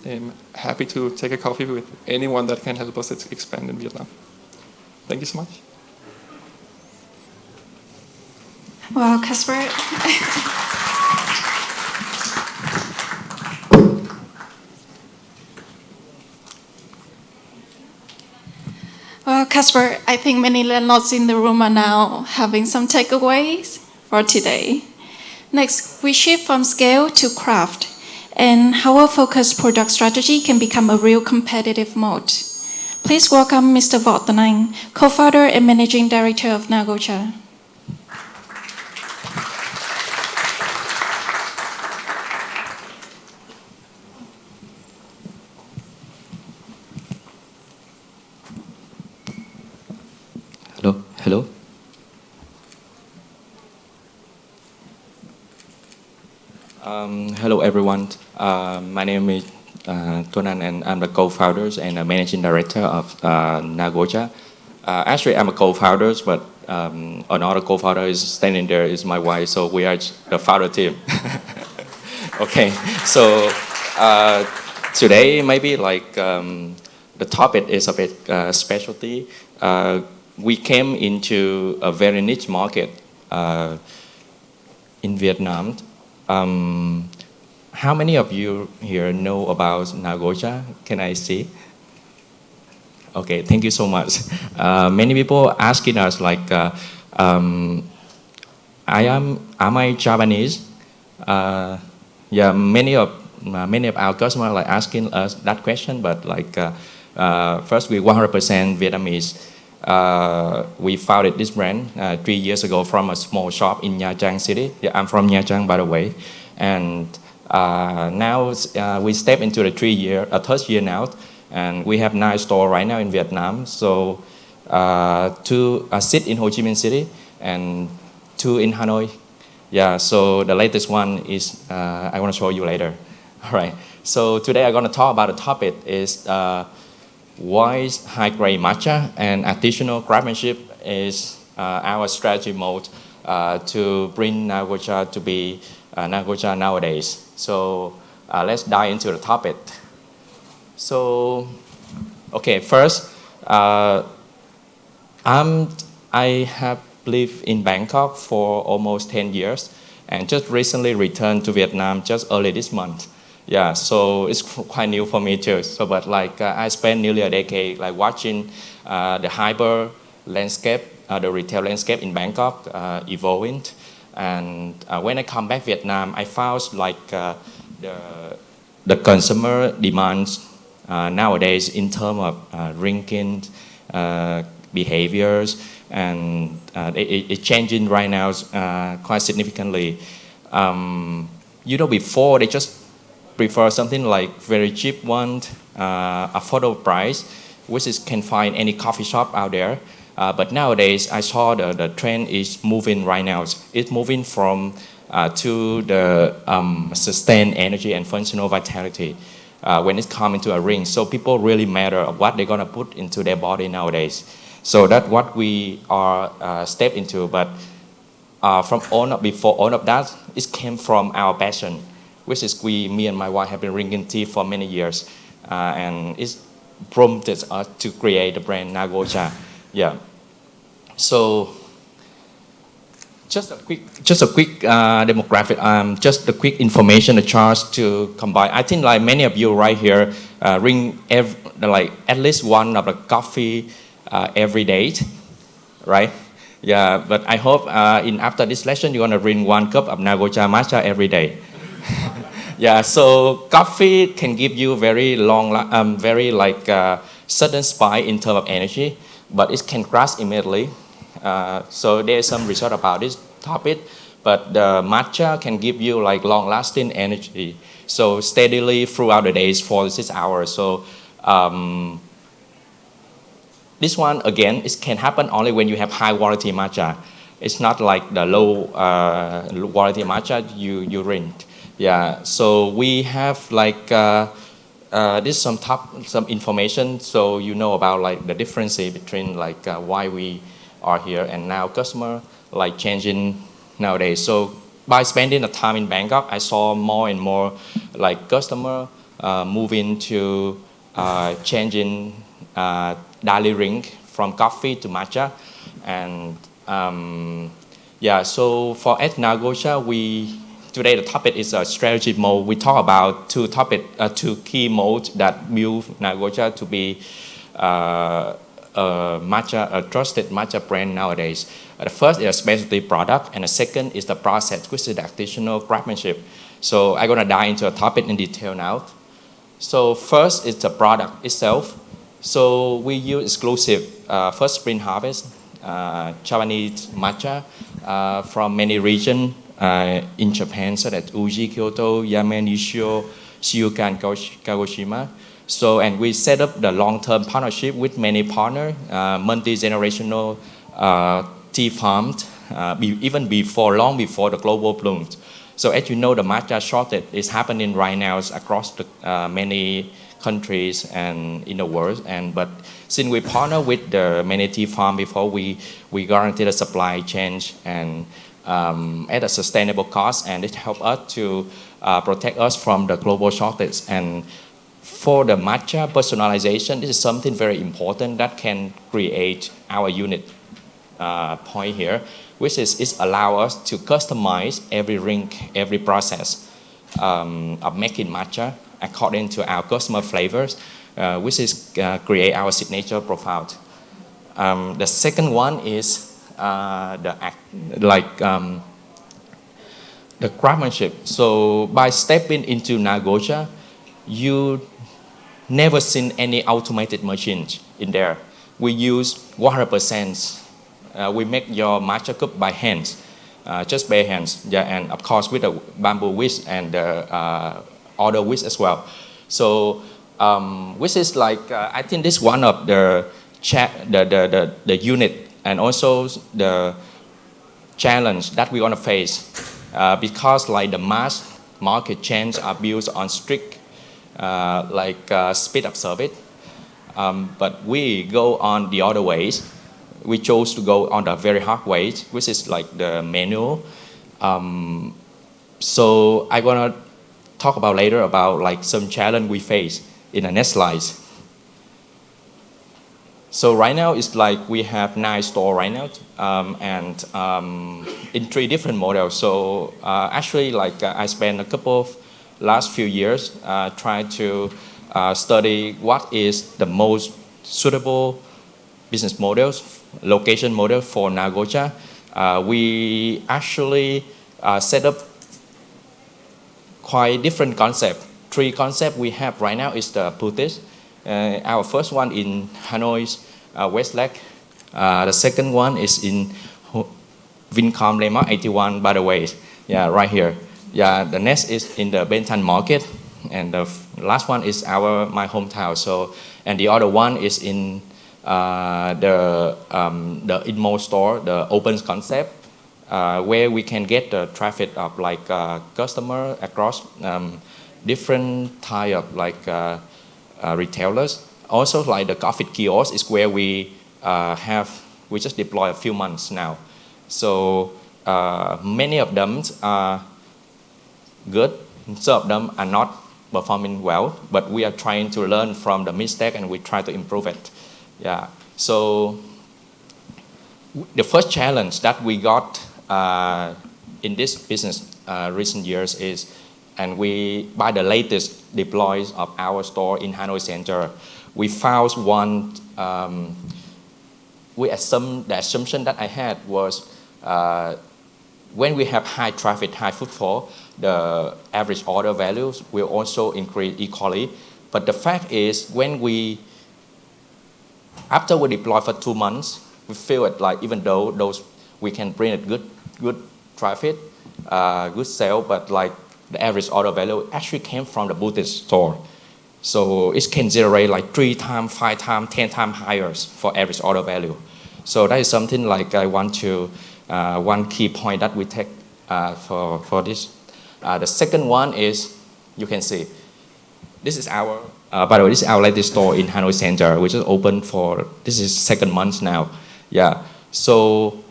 I'm happy to take a coffee with anyone that can help us expand in Vietnam. Thank you so much. Well, Kasper. Well, Kasper, I think many landlords in the room are now having some takeaways for today. Next, we shift from scale to craft, and how a focused product strategy can become a real competitive moat. Please welcome Mr. Vortanang, co-founder and managing director of NAGOCHA. Hello. Hello everyone. My name is Tuan, and I'm the co-founders and managing director of NAGOCHA. Actually, I'm a co-founder, but another co-founder is standing there is my wife, so we are the founder team. Okay, so today maybe like the topic is a bit specialty. We came into a very niche market in Vietnam. How many of you here know about NAGOCHA? Can I see? Okay, thank you so much. Many people asking us like, am I Japanese? Yeah, many of our customers like asking us that question, but like first we 100% Vietnamese. We founded this brand 3 years ago from a small shop in Nha Trang city. Yeah, I'm from Nha Trang, by the way. And now we step into the third year now, and we have 9 stores right now in Vietnam. So 2 sit in Ho Chi Minh City and 2 in Hanoi. Yeah, so the latest one is I want to show you later. All right. So today I'm going to talk about the topic is why high-grade matcha and artisanal craftsmanship is our strategy mode to bring NAGOCHA to be NAGOCHA nowadays. So let's dive into the topic. So, okay, first, I have lived in Bangkok for almost 10 years and just recently returned to Vietnam just early this month. Yeah, so it's quite new for me too. So, but like I spent nearly a decade like watching the hyper landscape, the retail landscape in Bangkok evolving. And when I come back Vietnam, I found like the consumer demands nowadays in terms of drinking behaviors, and it's changing right now quite significantly. Before they just prefer something like very cheap one, affordable price, which is can find any coffee shop out there. But nowadays, I saw the trend is moving right now. It's moving from to the sustained energy and functional vitality when it's coming to a ring. So people really matter of what they're gonna put into their body nowadays. So that's what we are step into. But before all of that, it came from our passion, which is me and my wife have been drinking tea for many years, and it's prompted us to create the brand NAGOCHA. Yeah. So just a quick demographic, just a quick information, a chart to combine. I think like many of you right here drink like at least one of the coffee every day, right? Yeah, but I hope after this lesson you're gonna drink 1 cup of NAGOCHA matcha every day. Yeah, so coffee can give you very long, very like sudden spike in terms of energy, but it can crash immediately. So there's some research about this topic, but the matcha can give you like long-lasting energy, so steadily throughout the days, 4 to 6 hours. So this one again, it can happen only when you have high-quality matcha. It's not like the low-quality matcha you drink. Yeah, so we have like this some information, so you know about like the difference between like why we are here and now customer like changing nowadays. So by spending the time in Bangkok, I saw more and more like customer moving to changing daily drink from coffee to matcha, and yeah. So for at NAGOCHA, today the topic is a strategy mode. We talk about two key modes that build NAGOCHA to be a trusted matcha brand nowadays. The first is a specialty product, and the second is the process, which is the additional craftsmanship. So I'm gonna dive into a topic in detail now. So first is the product itself. So we use exclusive first spring harvest Japanese matcha from many regions in Japan, such as Uji, Kyoto, Yamaneshi, Shizuoka, and Kagoshima. So, and we set up the long-term partnership with many partners, multi-generational tea farms, even long before the global blooms. So as you know, the matcha shortage is happening right now across the, many countries and in the world. But since we partner with the many tea farms before, we guarantee the supply chain and at a sustainable cost, and it helps us to protect us from the global shortage. And for the matcha personalization, this is something very important that can create our unique point here, which is allow us to customize every ring, every process of making matcha according to our customer flavors, which is create our signature profile. The second one is the craftsmanship. So by stepping into NAGOCHA, you never seen any automated machines in there. We use 100%. We make your matcha cup by hands, just bare hands. Yeah, and of course with a bamboo whisk and the other whisk as well. So which is like I think this is one of the unit and also the challenge that we're gonna face because like the mass market chains are built on strict speed of service, but we go on the other ways. We chose to go on the very hard ways, which is like the manual. So I'm gonna talk about later about like some challenge we face in the next slides. So right now it's like we have 9 stores right now, and in 3 different models. So actually, like I spent a couple of last few years trying to study what is the most suitable business models, location model for NAGOCHA. We actually set up quite different concept. 3 concepts we have right now is the boutique. Our first one in Hanoi's West Lake. The second one is in Vincom Landmark 81, by the way. Yeah, right here. Yeah, the next is in the Benton Market, and the last one is my hometown. So, and the other one is in the Inmo store, the open concept, where we can get the traffic of like customer across different type of like retailers. Also like the coffee kiosk is where we just deploy a few months now. So many of them are good, some of them are not performing well, but we are trying to learn from the mistake and we try to improve it. Yeah. So the first challenge that we got in this business recent years is, and we by the latest deploys of our store in Hanoi Center, we found one. The assumption that I had was when we have high traffic, high footfall, the average order values will also increase equally. But the fact is, after we deploy for 2 months, we feel it like even though we can bring it good traffic, good sale, but like the average order value actually came from the boutique store. So it can generate like 3 times, 5 times, 10 times higher for average order value. So that is something like I want to, one key point that we take for this. The second one is, you can see, this is our, by the way, this is our latest store in Hanoi Center, which is open for, this is 2nd month now. Yeah, so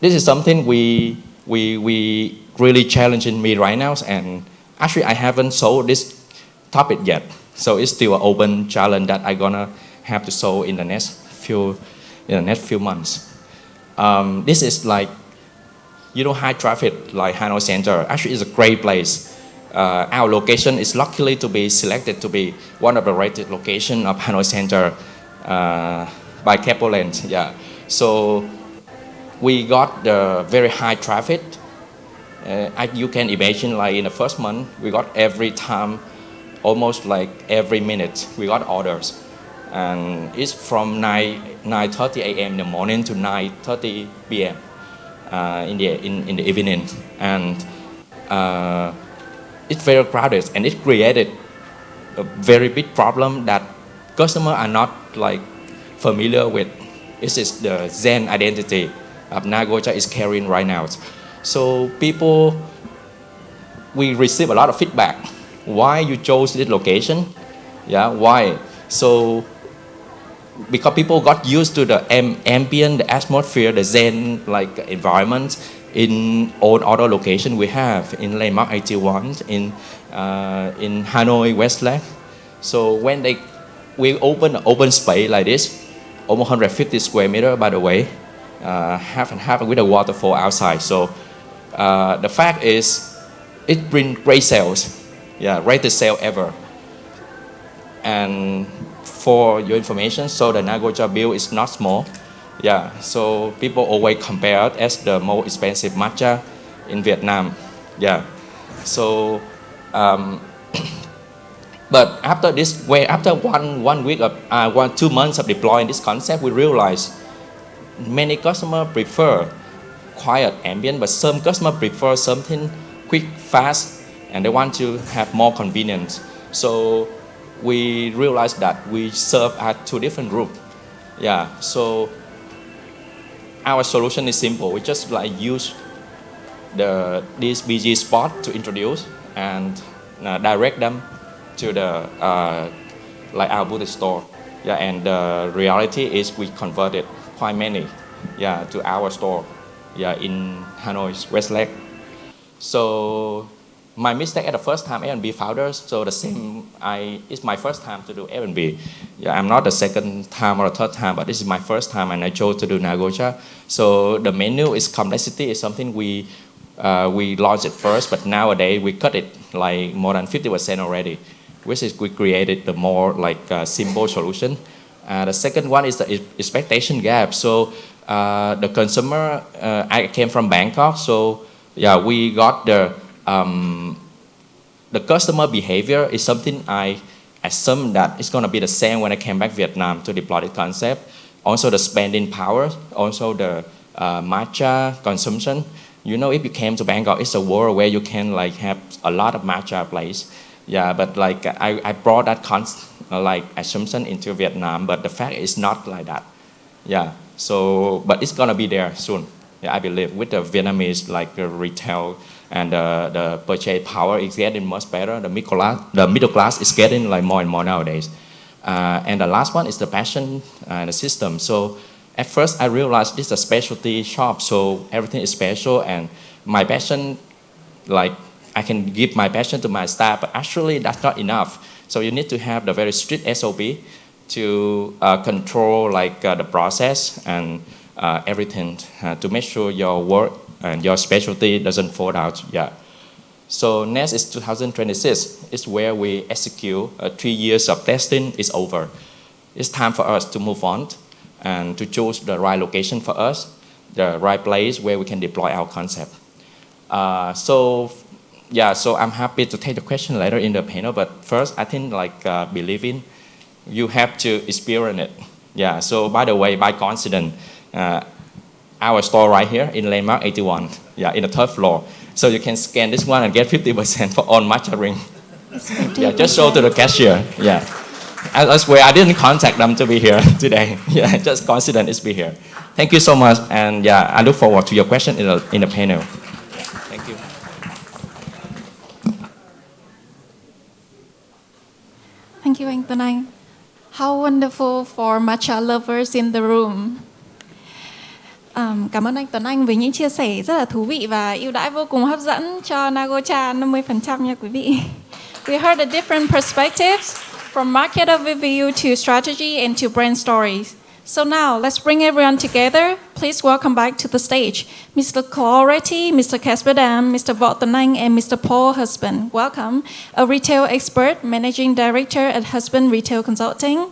this is something we really challenging me right now, and actually I haven't solved this topic yet. So it's still an open challenge that I'm gonna have to solve in the next few months. This is like, high traffic like Hanoi Center. Actually, it's a great place. Our location is luckily to be selected to be one of the rated locations of Hanoi Center by Capoland. Yeah. So we got the very high traffic. You can imagine, like in the first month, we got every time, almost like every minute, we got orders, and it's from 9:30 a.m. in the morning to 9:30 p.m. In the evening, and it's very crowded, and it created a very big problem that customers are not like familiar with. This is the Zen identity of NAGOCHA is carrying right now. So we receive a lot of feedback. Why you chose this location? Yeah, why? So because people got used to the ambient, the atmosphere, the Zen like environment in all other location we have in Landmark 81, in Hanoi, West Lake. So when we open an open space like this, almost 150 square meter, by the way, half and half with a waterfall outside. So the fact is, it brings great sales. Yeah, greatest sale ever. And for your information, so the NAGOCHA bill is not small. Yeah, so people always compare it as the most expensive matcha in Vietnam. Yeah, so but after one week of 2 months of deploying this concept, we realized many customers prefer quiet ambient, but some customers prefer something quick, fast, and they want to have more convenience. So we realized that we serve at 2 different groups. Yeah, so our solution is simple. We just like use this BG spot to introduce and direct them to the like our boutique store. Yeah, and the reality is we converted quite many, yeah, to our store, yeah, in Hanoi's West Lake. So my mistake at the first time F&B founders, so the same, it's my first time to do F&B. Yeah, I'm not the second time or the third time, but this is my first time, and I chose to do NAGOCHA. So the menu is complexity is something we launched it first, but nowadays we cut it like more than 50% already, which is we created the more like simple solution. The second one is the expectation gap. So the consumer, I came from Bangkok, so yeah, we got the customer behavior is something I assume that it's going to be the same when I came back Vietnam to deploy the concept. Also the spending power, also the matcha consumption. You know, if you came to Bangkok, it's a world where you can like have a lot of matcha place. Yeah, but like I brought that like assumption into Vietnam, but the fact is not like that. Yeah, so but it's going to be there soon. Yeah, I believe with the Vietnamese like retail and the purchase power is getting much better. The middle class is getting like more and more nowadays. And the last one is the passion and the system. So at first I realized this is a specialty shop, so everything is special, and my passion, like I can give my passion to my staff, but actually that's not enough. So you need to have the very strict SOP to control like the process and everything to make sure your work and your specialty doesn't fall out. Yeah. So next is 2026. It's where we execute 3 years of testing is over. It's time for us to move on and to choose the right location for us, the right place where we can deploy our concept. So I'm happy to take the question later in the panel, but first I think like believing, you have to experience it. Yeah, so by the way, by coincidence, our store right here in Landmark 81, yeah, in the 3rd floor. So you can scan this one and get 50% for all matcha ring. Yeah, just show to the cashier. Yeah, I swear I didn't contact them to be here today. Yeah, just coincidence is be here. Thank you so much, and yeah, I look forward to your question in the panel. Thank you. Thank you, anh Tuan Anh. How wonderful for matcha lovers in the room. Cảm ơn anh Tuấn Anh với những chia sẻ rất là thú vị và ưu đãi vô cùng hấp dẫn cho NAGOCHA 50% nha quý vị. We heard the different perspectives from market overview to strategy and to brand stories. So now let's bring everyone together. Please welcome back to the stage Mr. Claude Rety, Mr. Kasper, Mr. Võ Tuấn Anh, and Mr. Paul Husband. Welcome, a retail expert, managing director at Husband Retail Consulting.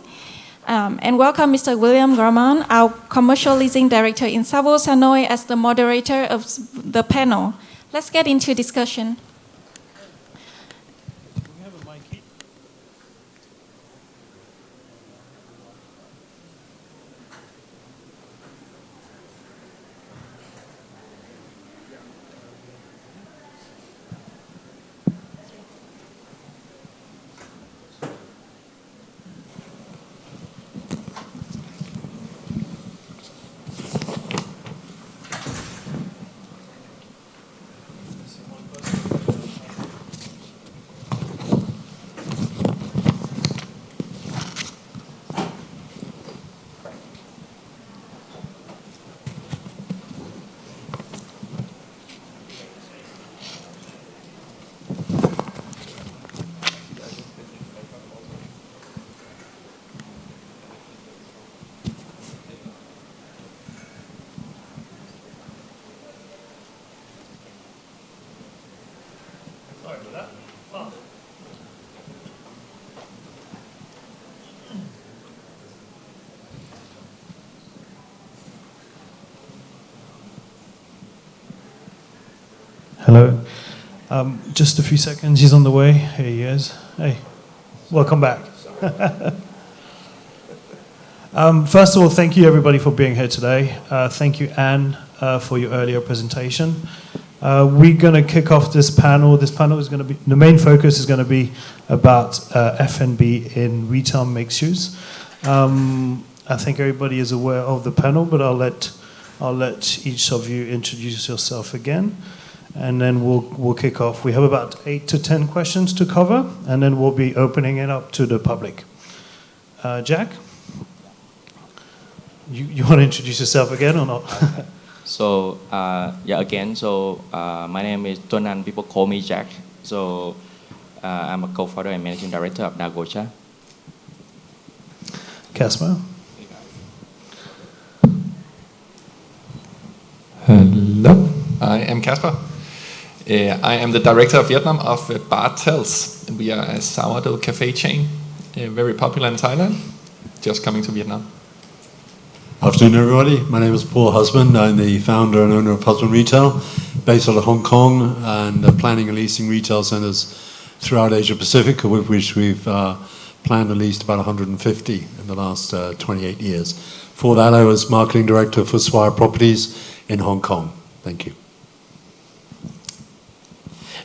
And welcome Mr. William Gramond, our Commercial Leasing Director in Savills Hanoi, as the moderator of the panel. Let's get into discussion. Hello. Just a few seconds. He's on the way. Here he is. Hey, welcome back. First of all, thank you everybody for being here today. Thank you, Anne, for your earlier presentation. We're going to kick off this panel. This panel is going to be, the main focus is going to be about F&B in retail mixed use. I think everybody is aware of the panel, but I'll let each of you introduce yourself again. And then we'll kick off. We have about 8 to 10 questions to cover, and then we'll be opening it up to the public. Jack, you want to introduce yourself again or not? So again. So my name is Tuan. People call me Jack. So I'm a co-founder and managing director of NAGOCHA. Kasper. Hello, I am Kasper. I am the director of Vietnam of BARTELS. We are a sourdough cafe chain, very popular in Thailand, just coming to Vietnam. Afternoon, everybody. My name is Paul Husband. I'm the founder and owner of Husband Retail, based out of Hong Kong, and planning and leasing retail centers throughout Asia Pacific, of which we've planned and leased about 150 in the last 28 years. For that, I was marketing director for Swire Properties in Hong Kong. Thank you.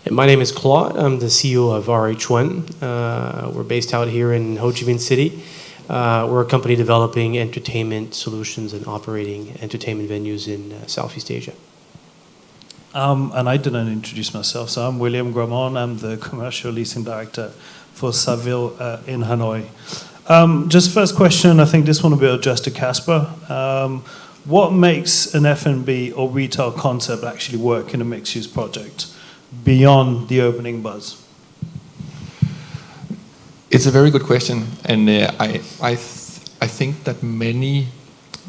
And my name is Claude. I'm the CEO of Tuan. We're based out here in Ho Chi Minh City. We're a company developing entertainment solutions and operating entertainment venues in Southeast Asia. And I didn't introduce myself, so I'm William Gramond. I'm the Commercial Leasing Director for Savills in Hanoi. Just first question, I think this one will be addressed to Kasper. What makes an F&B or retail concept actually work in a mixed-use project beyond the opening buzz? It's a very good question, and I think that many,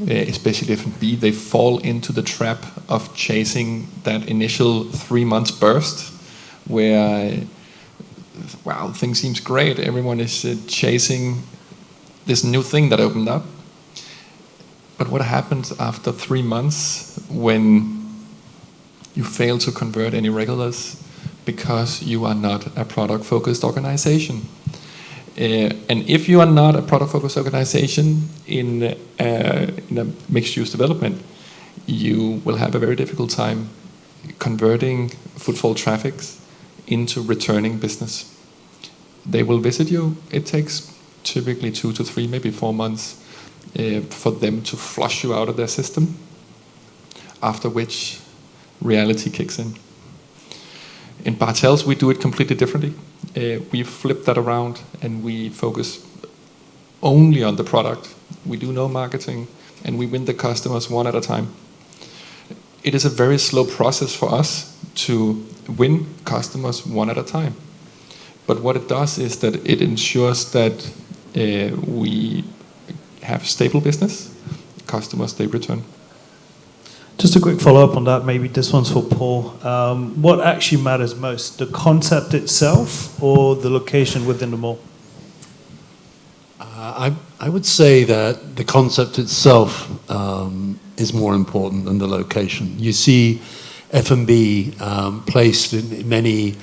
especially F&B, they fall into the trap of chasing that initial 3 months burst, where wow, things seems great. Everyone is chasing this new thing that opened up. But what happens after 3 months when you fail to convert any regulars because you are not a product-focused organization? And if you are not a product-focused organization in a mixed-use development, you will have a very difficult time converting footfall traffic into returning business. They will visit you. It takes typically 2 to 3, maybe 4 months for them to flush you out of their system, after which reality kicks in. In BARTELS, we do it completely differently. We flip that around and we focus only on the product. We do no marketing and we win the customers one at a time. It is a very slow process for us to win customers one at a time. But what it does is that it ensures that we have stable business, customers, they return. Just a quick follow-up on that, maybe this one's for Paul. What actually matters most, the concept itself or the location within the mall? I would say that the concept itself is more important than the location. You see F&B placed in many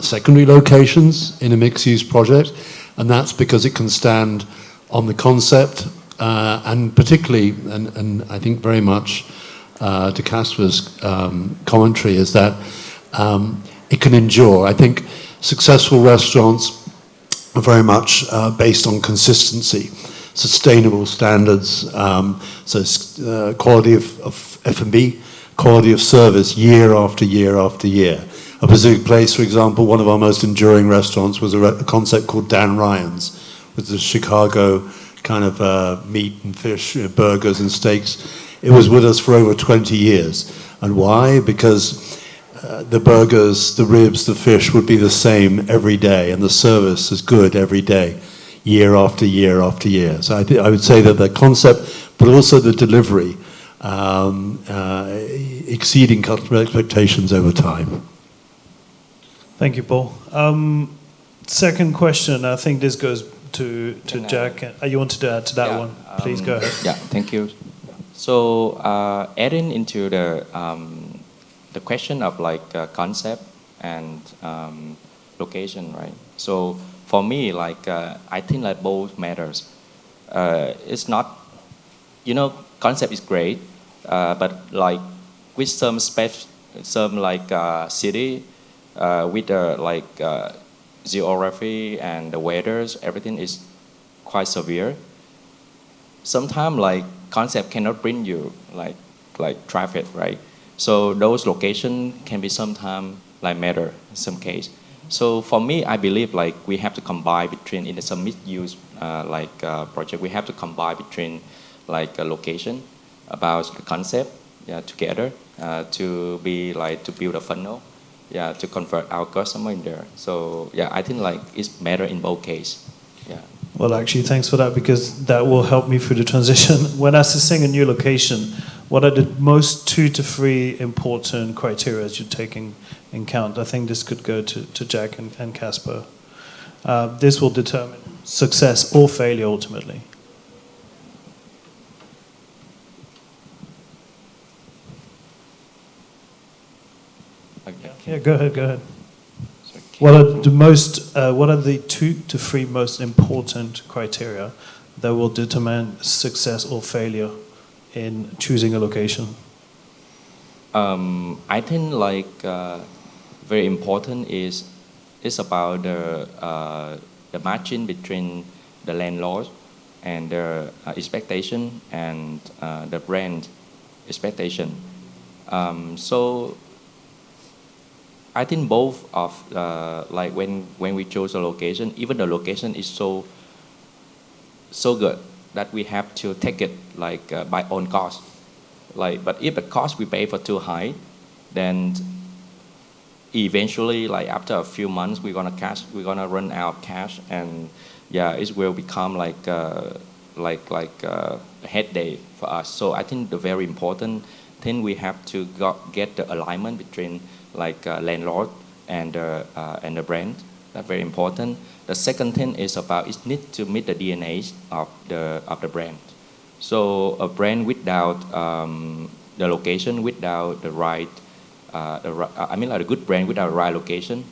secondary locations in a mixed-use project, and that's because it can stand on the concept, and particularly, and I think very much to Kasper's commentary, is that it can endure. I think successful restaurants are very much based on consistency, sustainable standards, so quality of F&B, quality of service year after year after year. A Pacific Place, for example, one of our most enduring restaurants was a concept called Dan Ryan's, with the Chicago kind of meat and fish, burgers and steaks. It was with us for over 20 years. And why? Because the burgers, the ribs, the fish would be the same every day, and the service is good every day, year after year after year. So I would say that the concept, but also the delivery, exceeding customer expectations over time. Thank you, Paul. Second question, I think this goes to Jack. You wanted to add to that one? Please go ahead. Yeah, thank you. So adding into the question of like concept and location, right? So for me, like I think like both matters. It's not, concept is great, but like with some city with the geography and the weathers, everything is quite severe. Sometimes like concept cannot bring you like traffic, right? So those locations can be sometimes like matter in some case. So for me, I believe like we have to combine between in some mixed-use project. We have to combine between like a location about the concept, together to be like to build a funnel, to convert our customer in there. So I think like it's matter in both cases. Well, actually, thanks for that, because that will help me through the transition. When assessing a new location, what are the most 2 to 3 important criteria you're taking in count? I think this could go to Jack and Kasper. This will determine success or failure ultimately. Yeah, go ahead. What are the 2 to 3 most important criteria that will determine success or failure in choosing a location? I think like very important is about the margin between the landlord and the expectation and the brand expectation. So I think both of like when we chose a location, even the location is so good that we have to take it like by own cost. Like, but if the cost we pay for too high, then eventually, like after a few months, we're gonna run out of cash, and it will become like a headache for us. So I think the very important thing we have to get the alignment between like landlord and the brand. That's very important. The second thing is about it needs to meet the DNA of the brand. So a brand without the location, without the right, a good brand without the right location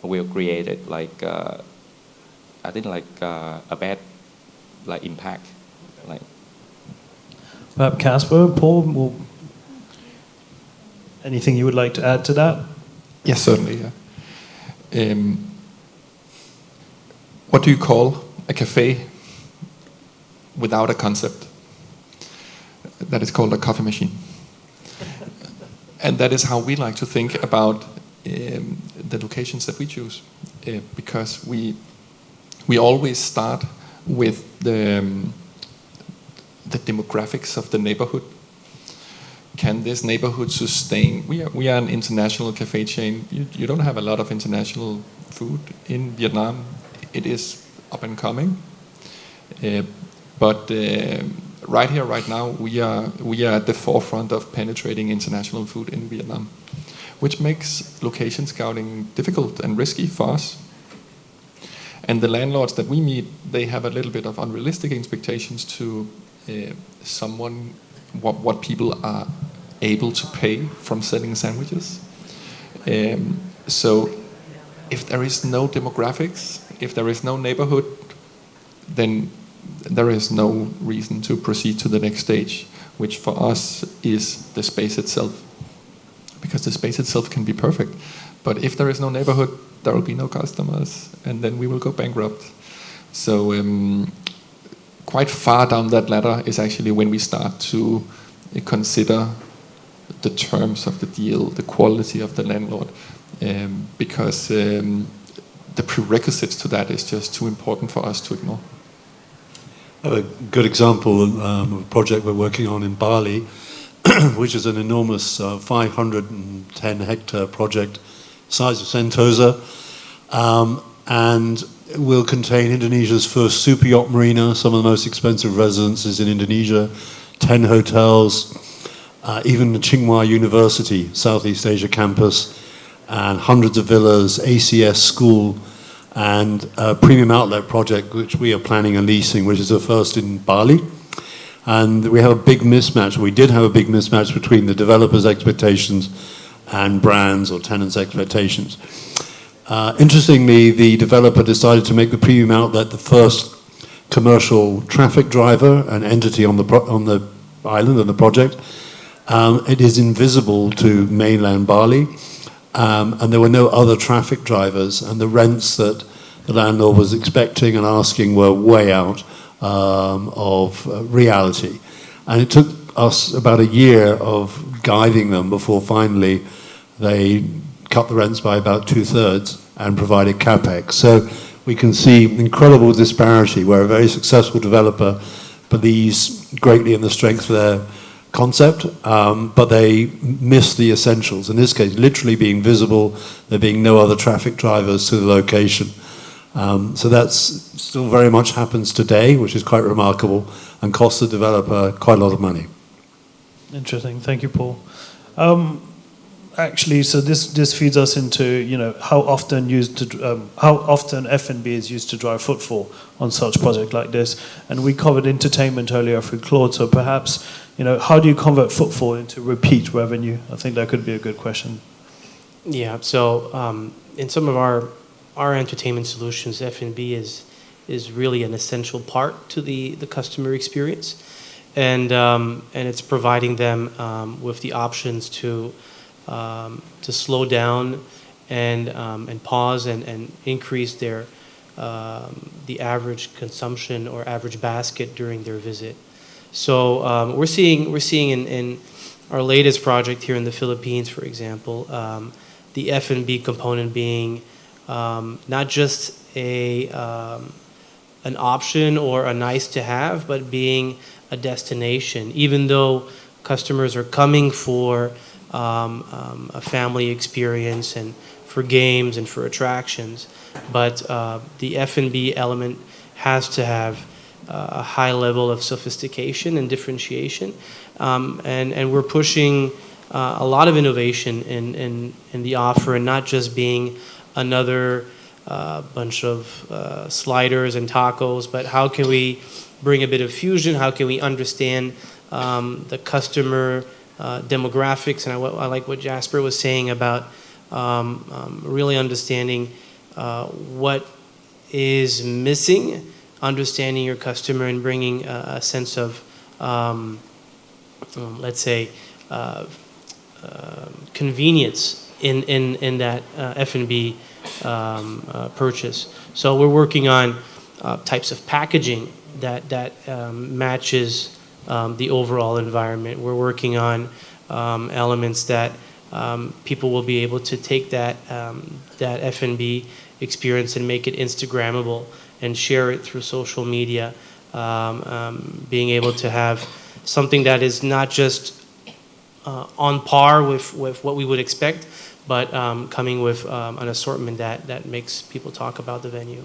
will create it like I think like a bad like impact. Like perhaps Kasper, Paul, anything you would like to add to that? Yes, certainly. What do you call a cafe without a concept? That is called a coffee machine. And that is how we like to think about the locations that we choose, because we always start with the demographics of the neighborhood. Can this neighborhood sustain? We are an international cafe chain. You don't have a lot of international food in Vietnam. It is up and coming, but right here, right now, we are at the forefront of penetrating international food in Vietnam, which makes location scouting difficult and risky for us. And the landlords that we meet, they have a little bit of unrealistic expectations to what people are able to pay from selling sandwiches. So if there is no demographics, if there is no neighborhood, then there is no reason to proceed to the next stage, which for us is the space itself. Because the space itself can be perfect. But if there is no neighborhood, there will be no customers, and then we will go bankrupt. So quite far down that ladder is actually when we start to consider the terms of the deal, the quality of the landlord, because the prerequisites to that is just too important for us to ignore. A good example of a project we're working on in Bali, which is an enormous 510 hectare project, size of Sentosa, and will contain Indonesia's first super yacht marina, some of the most expensive residences in Indonesia, 10 hotels, even the Tsinghua University, Southeast Asia campus, and hundreds of villas, ACS school, and a premium outlet project which we are planning and leasing, which is the first in Bali. And we have a big mismatch, we did have a big mismatch between the developers' expectations and brands or tenants' expectations. Interestingly, the developer decided to make the premium outlet the first commercial traffic driver, an entity on the island of the project. It is invisible to mainland Bali, and there were no other traffic drivers, and the rents that the landlord was expecting and asking were way out of reality. And it took us about a year of guiding them before finally they cut the rents by about 2/3 and provided capex. So we can see incredible disparity where a very successful developer believes greatly in the strength of their concept, but they miss the essentials. In this case, literally being visible, there being no other traffic drivers to the location. So that's still very much happens today, which is quite remarkable, and costs the developer quite a lot of money. Interesting. Thank you, Paul. Actually, so this feeds us into how often F&B is used to drive footfall on such project like this, and we covered entertainment earlier through Claude. So perhaps how do you convert footfall into repeat revenue? I think that could be a good question. Yeah. So in some of our entertainment solutions, F&B is really an essential part to the customer experience, and it's providing them with the options to slow down and pause and increase their the average consumption or average basket during their visit. So we're seeing in our latest project here in the Philippines, for example, the F&B component being not just an option or a nice to have, but being a destination. Even though customers are coming for a family experience and for games and for attractions, but the F&B element has to have a high level of sophistication and differentiation, and we're pushing a lot of innovation in the offer, and not just being another bunch of sliders and tacos, but how can we bring a bit of fusion? How can we understand the customer demographics? And I like what Jasper was saying about really understanding what is missing, understanding your customer, and bringing a sense of, let's say, convenience in that F&B purchase. So we're working on types of packaging that matches the overall environment. We're working on elements that people will be able to take that F&B experience and make it Instagrammable and share it through social media, being able to have something that is not just on par with what we would expect, but coming with an assortment that makes people talk about the venue.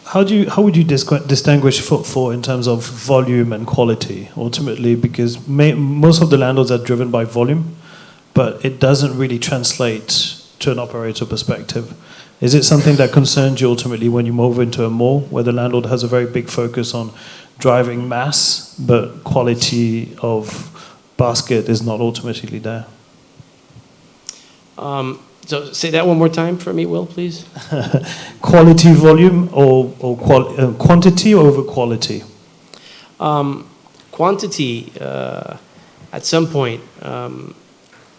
How would you distinguish footfall in terms of volume and quality, ultimately? Because most of the landlords are driven by volume, but it doesn't really translate to an operator perspective. Is it something that concerns you ultimately when you move into a mall where the landlord has a very big focus on driving mass, but quality of basket is not ultimately there? So say that one more time for me, Will, please. Quality volume or quantity over quality? Quantity, at some point,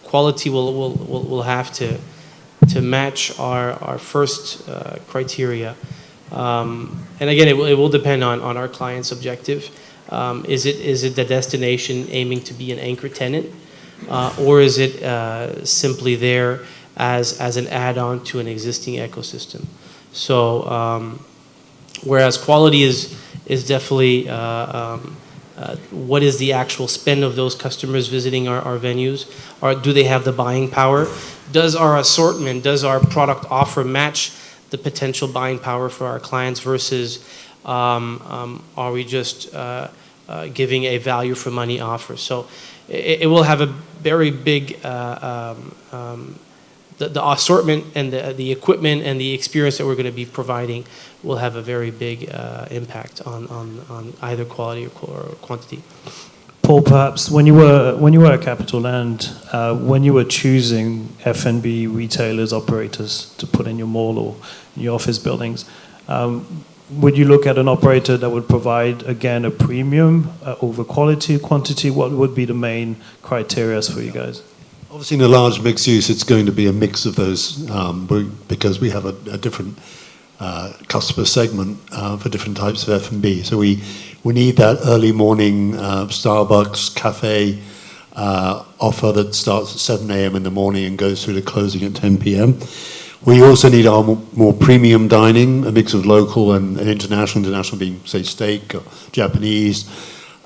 quality will have to match our first criteria. And again, it will depend on our client's objective. Is it the destination aiming to be an anchor tenant, or is it simply there as an add-on to an existing ecosystem? So, whereas quality is definitely what is the actual spend of those customers visiting our venues, or do they have the buying power? Does our assortment, does our product offer match the potential buying power for our clients versus are we just giving a value for money offer? So it will have a very big, the assortment and the equipment and the experience that we're going to be providing will have a very big impact on either quality or quantity. Paul, perhaps when you were at Capital Land, when you were choosing F&B retailers, operators to put in your mall or in your office buildings, would you look at an operator that would provide, again, a premium over quality, quantity? What would be the main criteria for you guys? Obviously, in a large mixed use, it's going to be a mix of those because we have a different customer segment for different types of F&B. So we need that early morning Starbucks cafe offer that starts at 7 a.m. in the morning and goes through to closing at 10 p.m. We also need our more premium dining, a mix of local and international being, say, steak or Japanese,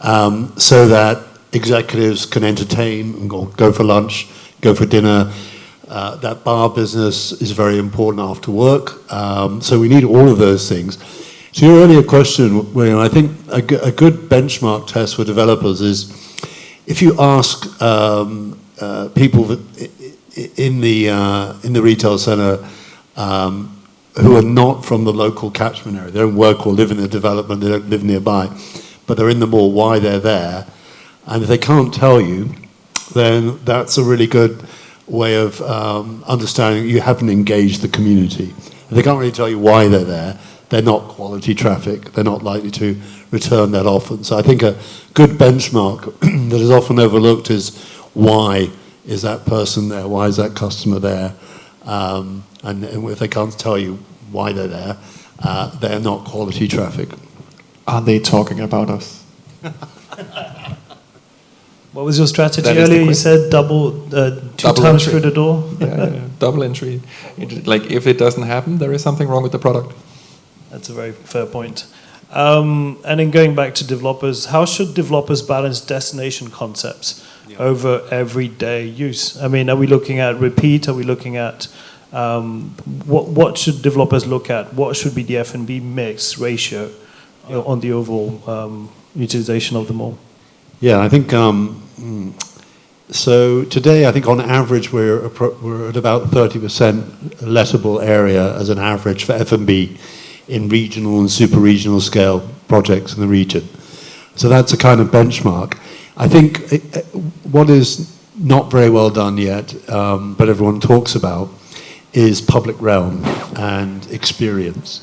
so that executives can entertain and go for lunch, go for dinner. That bar business is very important after work. So we need all of those things. So your earlier question, William, I think a good benchmark test for developers is if you ask people in the retail center who are not from the local catchment area, they don't work or live in the development, they don't live nearby, but they're in the mall, why they're there, and if they can't tell you, then that's a really good way of understanding you haven't engaged the community. If they can't really tell you why they're there, they're not quality traffic, they're not likely to return that often. So I think a good benchmark that is often overlooked is why is that person there, why is that customer there, and if they can't tell you why they're there, they're not quality traffic. Are they talking about us? What was your strategy earlier? You said double times through the door? Yeah, double entry. Like if it doesn't happen, there is something wrong with the product. That's a very fair point. And then going back to developers, how should developers balance destination concepts over everyday use? I mean, are we looking at repeat? Are we looking at what should developers look at? What should be the F&B mix ratio on the overall utilization of the mall? Yeah, I think so. Today, I think on average we're at about 30% lettable area as an average for F&B in regional and super regional scale projects in the region. So that's a kind of benchmark. I think what is not very well done yet, but everyone talks about, is public realm and experience.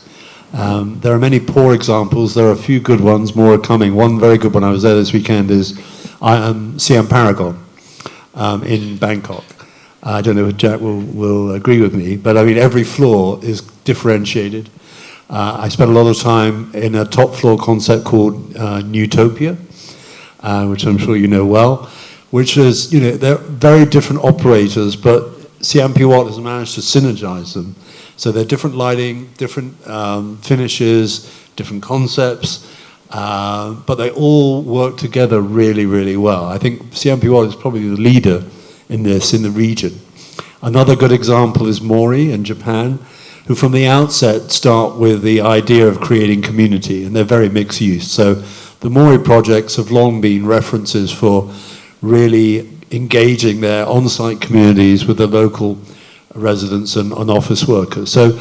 There are many poor examples. There are a few good ones. More are coming. One very good one, I was there this weekend, is Siam Paragon in Bangkok. I don't know if Jack will agree with me, but I mean every floor is differentiated. I spent a lot of time in a top floor concept called Newtopia, which I'm sure you know well, which is, they're very different operators, but Siam Paragon has managed to synergize them. So they're different lighting, different finishes, different concepts, but they all work together really, really well. I think Siam Paragon is probably the leader in this in the region. Another good example is Mori in Japan, who from the outset start with the idea of creating community, and they're very mixed use. So the Mori projects have long been references for really engaging their on-site communities with the local residents and office workers. So,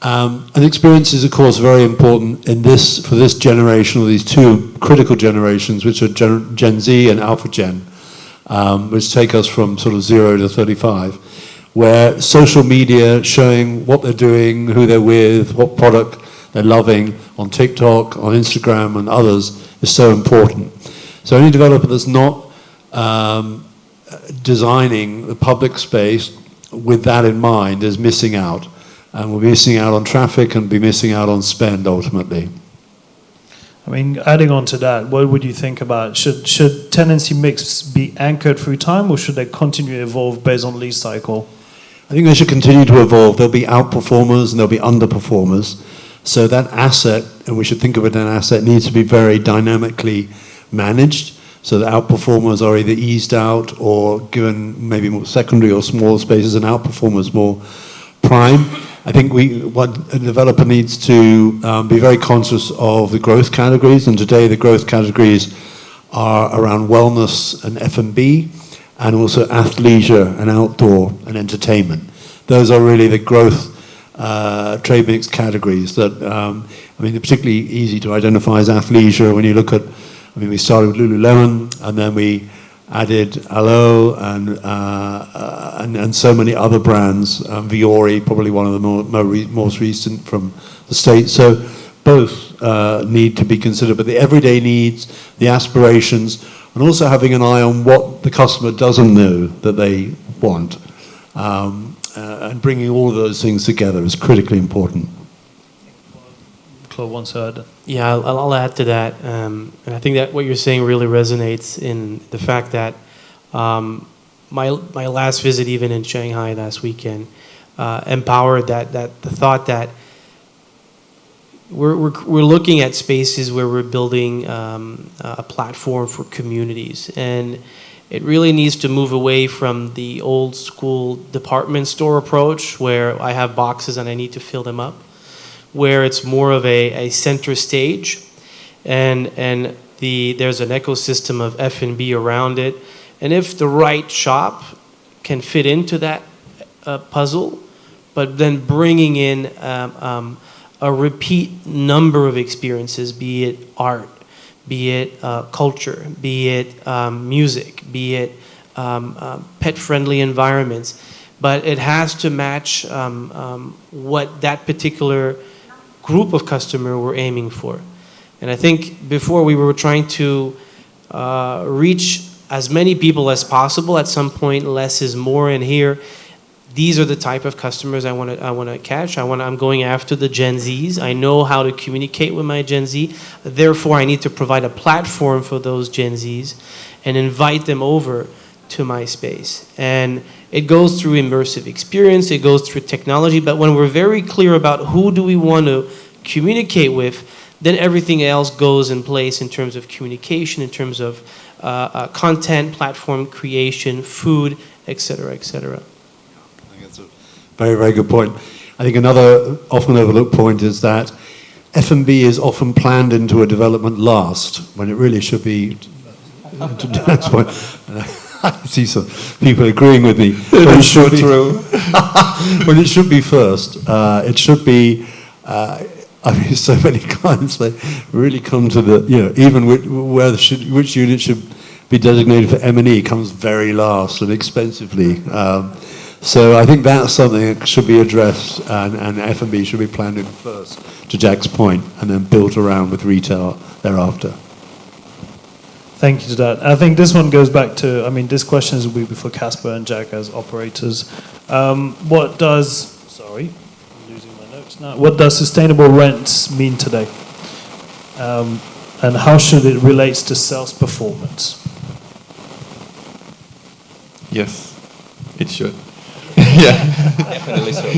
and experience is, of course, very important in for this generation, or these two critical generations, which are Gen Z and Alpha Gen, which take us from sort of 0 to 35, where social media showing what they're doing, who they're with, what product they're loving on TikTok, on Instagram and others is so important. So any developer that's not designing the public space with that in mind is missing out. And we'll be missing out on traffic and be missing out on spend ultimately. I mean, adding on to that, what would you think about, should tenancy mix be anchored through time, or should they continue to evolve based on lease cycle? I think they should continue to evolve. There'll be outperformers and there'll be underperformers. So that asset, and we should think of it as an asset, needs to be very dynamically managed. So the outperformers are either eased out or given maybe more secondary or smaller spaces, and outperformers more prime. I think what a developer needs to be very conscious of the growth categories, and today the growth categories are around wellness and F&B, and also athleisure and outdoor and entertainment. Those are really the growth trade mix categories that, I mean, they're particularly easy to identify as athleisure when you look at, I mean, we started with Lululemon, and then we added Alo and so many other brands, Viore, probably one of the most recent from the States. So both need to be considered, but the everyday needs, the aspirations, and also having an eye on what the customer doesn't know that they want. And bringing all of those things together is critically important. Claude wants to add. Yeah, I'll add to that. And I think that what you're saying really resonates in the fact that my last visit, even in Shanghai last weekend, empowered that the thought that we're looking at spaces where we're building a platform for communities, and it really needs to move away from the old school department store approach where I have boxes and I need to fill them up, where it's more of a center stage, and there's an ecosystem of F&B around it, and if the right shop can fit into that puzzle, but then bringing in a repeat number of experiences, be it art, be it culture, be it music, be it pet-friendly environments, but it has to match what that particular group of customer we're aiming for. And I think before we were trying to reach as many people as possible. At some point, less is more, and here these are the type of customers I want to catch. I'm going after the Gen Zs. I know how to communicate with my Gen Z. Therefore, I need to provide a platform for those Gen Zs and invite them over to my space. And it goes through immersive experience. It goes through technology. But when we're very clear about who do we want to communicate with, then everything else goes in place in terms of communication, in terms of content, platform creation, food, etc., etc. Very, very good point. I think another often overlooked point is that F&B is often planned into a development last, when it really should be, to Dan's point, I see some people agreeing with me. It is so true. When it should be first. It should be, I mean, so many clients, they really come to the, you know, even which unit should be designated for M&E comes very last and expensively. So I think that's something that should be addressed, and F&B should be planned in first, to Jack's point, and then built around with retail thereafter. Thank you to that. I think this one goes back to, I mean, this question will be for Kasper and Jack as operators. What does sustainable rents mean today? And how should it relate to sales performance? Yes, it should. Yeah, definitely so.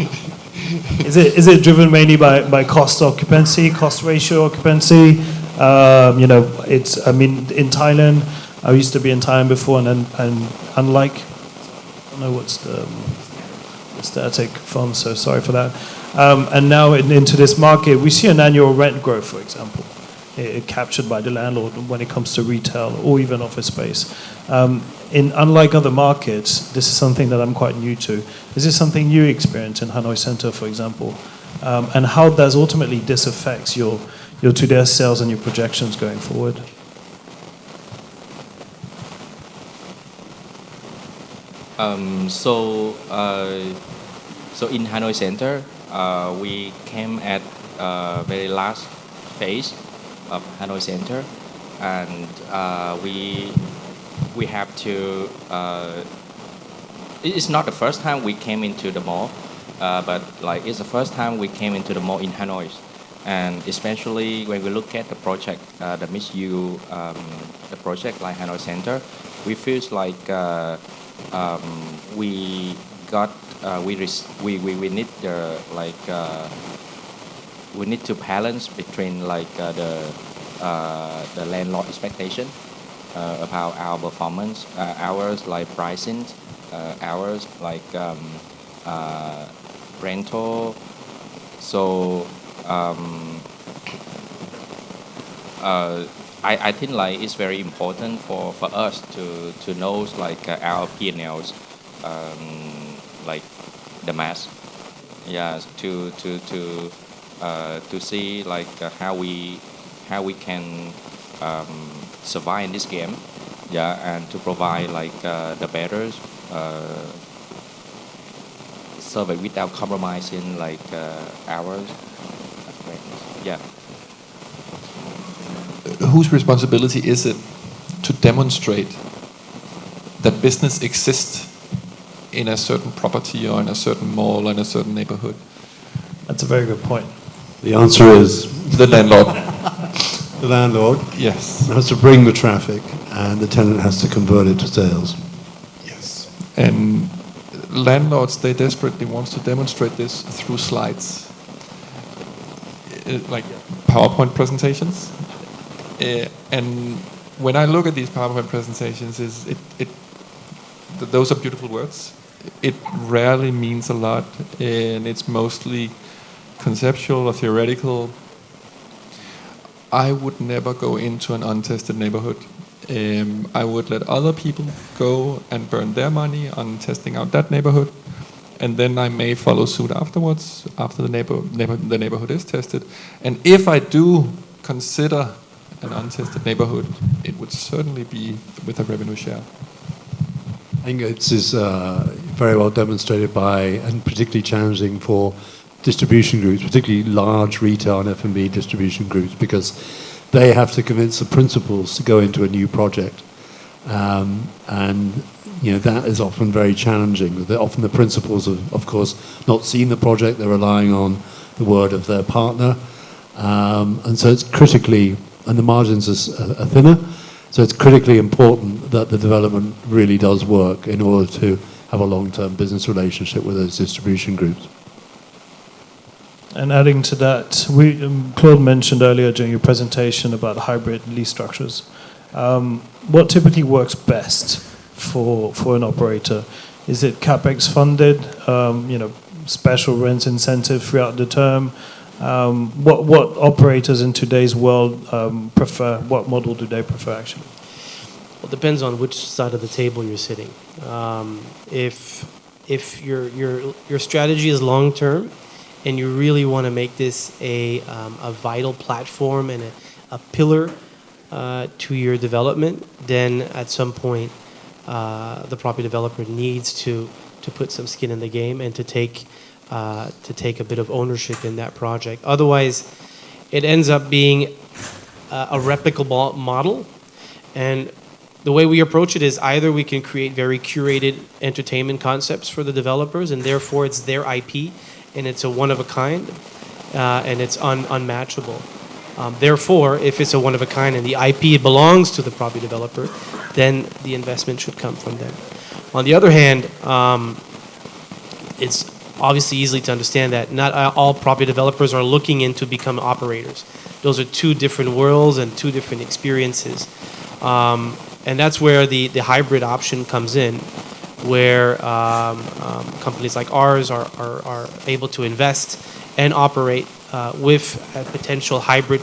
Is it driven mainly by cost occupancy, cost ratio occupancy? You know, it's, I mean, in Thailand, I used to be in Thailand before, and unlike, I don't know what's the static font, so sorry for that. And now into this market, we see an annual rent growth, for example. captured by the landlord when it comes to retail or even office space. Unlike other markets, this is something that I'm quite new to. Is this something you experience in Hanoi Center, for example? And how does ultimately this affect your to-day sales and your projections going forward? So in Hanoi Center, we came at very last phase of Hanoi Center, and we have to. It's not the first time we came into the mall, but like it's the first time we came into the mall in Hanoi, and especially when we look at the project, the mixed-use, the project like Hanoi Center, we feel like we got we need the we need to balance between like the landlord expectation about our performance, ours like pricing, ours like rental. So I think like it's very important for us to know like our P&Ls, like the mass, yeah, to see like how we can survive in this game, yeah, and to provide like the better service without compromising like ours, yeah. Whose responsibility is it to demonstrate that business exists in a certain property or in a certain mall or in a certain neighborhood? That's a very good point. The answer is The landlord. the landlord Yes. has to bring the traffic and the tenant has to convert it to sales. Yes. And landlords, they desperately want to demonstrate this through slides, like PowerPoint presentations. And when I look at these PowerPoint presentations, those are beautiful words. It rarely means a lot, and it's mostly conceptual or theoretical. I would never go into an untested neighborhood. I would let other people go and burn their money on testing out that neighborhood, and then I may follow suit afterwards, after the neighborhood is tested. And if I do consider an untested neighborhood, it would certainly be with a revenue share. I think this is very well demonstrated by, and particularly challenging for distribution groups, particularly large retail and F&B distribution groups, because they have to convince the principals to go into a new project. And that is often very challenging. Often the principals have, of course, not seen the project. They're relying on the word of their partner. And so it's critically, and the margins are thinner, so it's critically important that the development really does work in order to have a long-term business relationship with those distribution groups. And adding to that, Claude mentioned earlier during your presentation about hybrid lease structures. What typically works best for an operator? Is it capex funded? Special rent incentive throughout the term? What operators in today's world prefer? What model do they prefer actually? Well, it depends on which side of the table you're sitting. If your strategy is long term, and you really want to make this a vital platform and a pillar to your development, then at some point the property developer needs to put some skin in the game and to take a bit of ownership in that project. Otherwise, it ends up being a replicable model. And the way we approach it is either we can create very curated entertainment concepts for the developers, and therefore it's their IP, and it's a one-of-a-kind, and it's unmatchable. Therefore, if it's a one-of-a-kind and the IP belongs to the property developer, then the investment should come from them. On the other hand, it's obviously easy to understand that not all property developers are looking in to become operators. Those are two different worlds and two different experiences. And that's where the hybrid option comes in, where companies like ours are able to invest and operate with a potential hybrid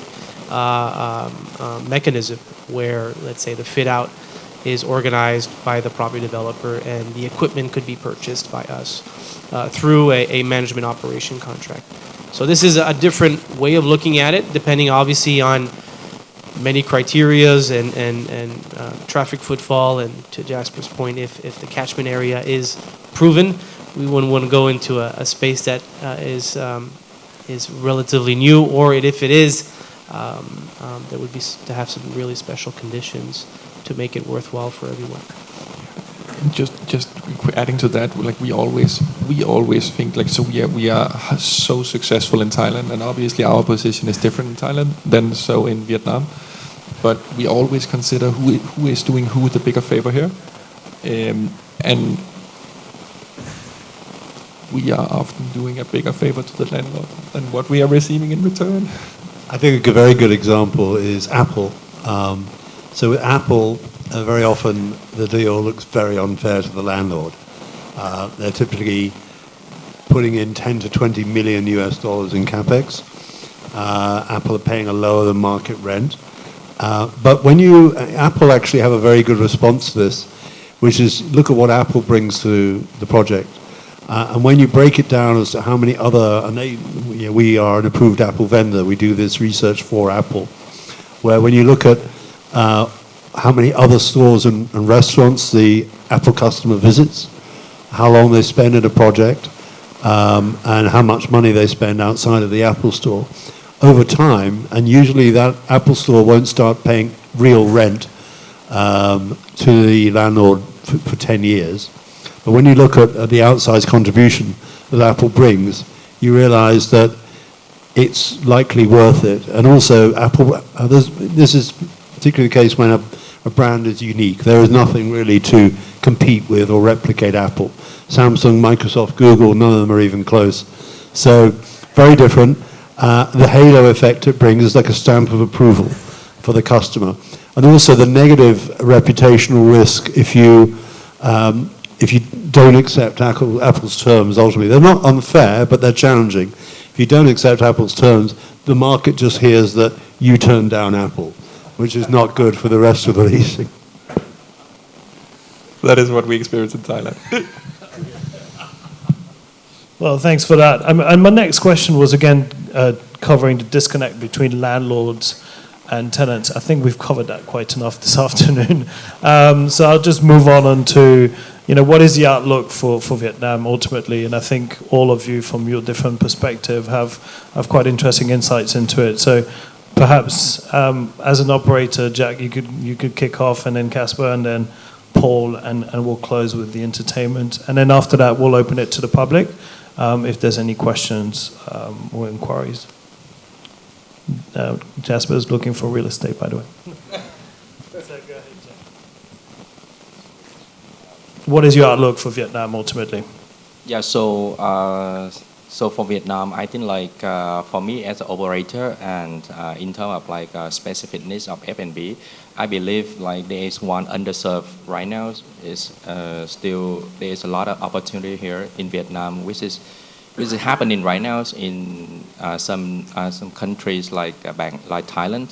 mechanism where, let's say, the fit out is organized by the property developer and the equipment could be purchased by us through a management operation contract. So this is a different way of looking at it, depending obviously on many criterias and traffic footfall, and to Jasper's point, if the catchment area is proven, we wouldn't want to go into a space that is relatively new, or if it is, there would be to have some really special conditions to make it worthwhile for everyone. Just adding to that, like we always think like, so we are so successful in Thailand, and obviously our position is different in Thailand than so in Vietnam, but we always consider who is doing who the bigger favor here, and we are often doing a bigger favor to the landlord than what we are receiving in return. I think a very good example is Apple. So with Apple, very often the deal looks very unfair to the landlord. They're typically putting in 10 to 20 million US dollars in capex. Apple are paying a lower than market rent. But when Apple actually have a very good response to this, which is look at what Apple brings to the project. And when you break it down as to how many other, and we are an approved Apple vendor, we do this research for Apple, where when you look at how many other stores and restaurants the Apple customer visits, how long they spend at a project, and how much money they spend outside of the Apple store, over time, and usually that Apple store won't start paying real rent to the landlord for 10 years. But when you look at the outsized contribution that Apple brings, you realize that it's likely worth it. And also, Apple, this is particularly the case when a brand is unique. There is nothing really to compete with or replicate Apple. Samsung, Microsoft, Google, none of them are even close. So, very different. The halo effect it brings is like a stamp of approval for the customer. And also the negative reputational risk if you don't accept Apple's terms, ultimately. They're not unfair, but they're challenging. If you don't accept Apple's terms, the market just hears that you turned down Apple, which is not good for the rest of the leasing. That is what we experience in Thailand. Well, thanks for that. And my next question was, again, covering the disconnect between landlords and tenants. I think we've covered that quite enough this afternoon. So I'll just move on to, what is the outlook for Vietnam ultimately? And I think all of you, from your different perspective, have quite interesting insights into it. So perhaps as an operator, Jack, you could kick off, and then Kasper, and then Paul, and we'll close with the entertainment. And then after that, we'll open it to the public if there's any questions or inquiries. Jasper's looking for real estate, by the way. What is your outlook for Vietnam ultimately? Yeah, so for Vietnam, I think for me as an operator, and in terms of specific needs of F&B, I believe there is one underserved right now. Is still there is a lot of opportunity here in Vietnam, which is happening right now in some countries like Thailand,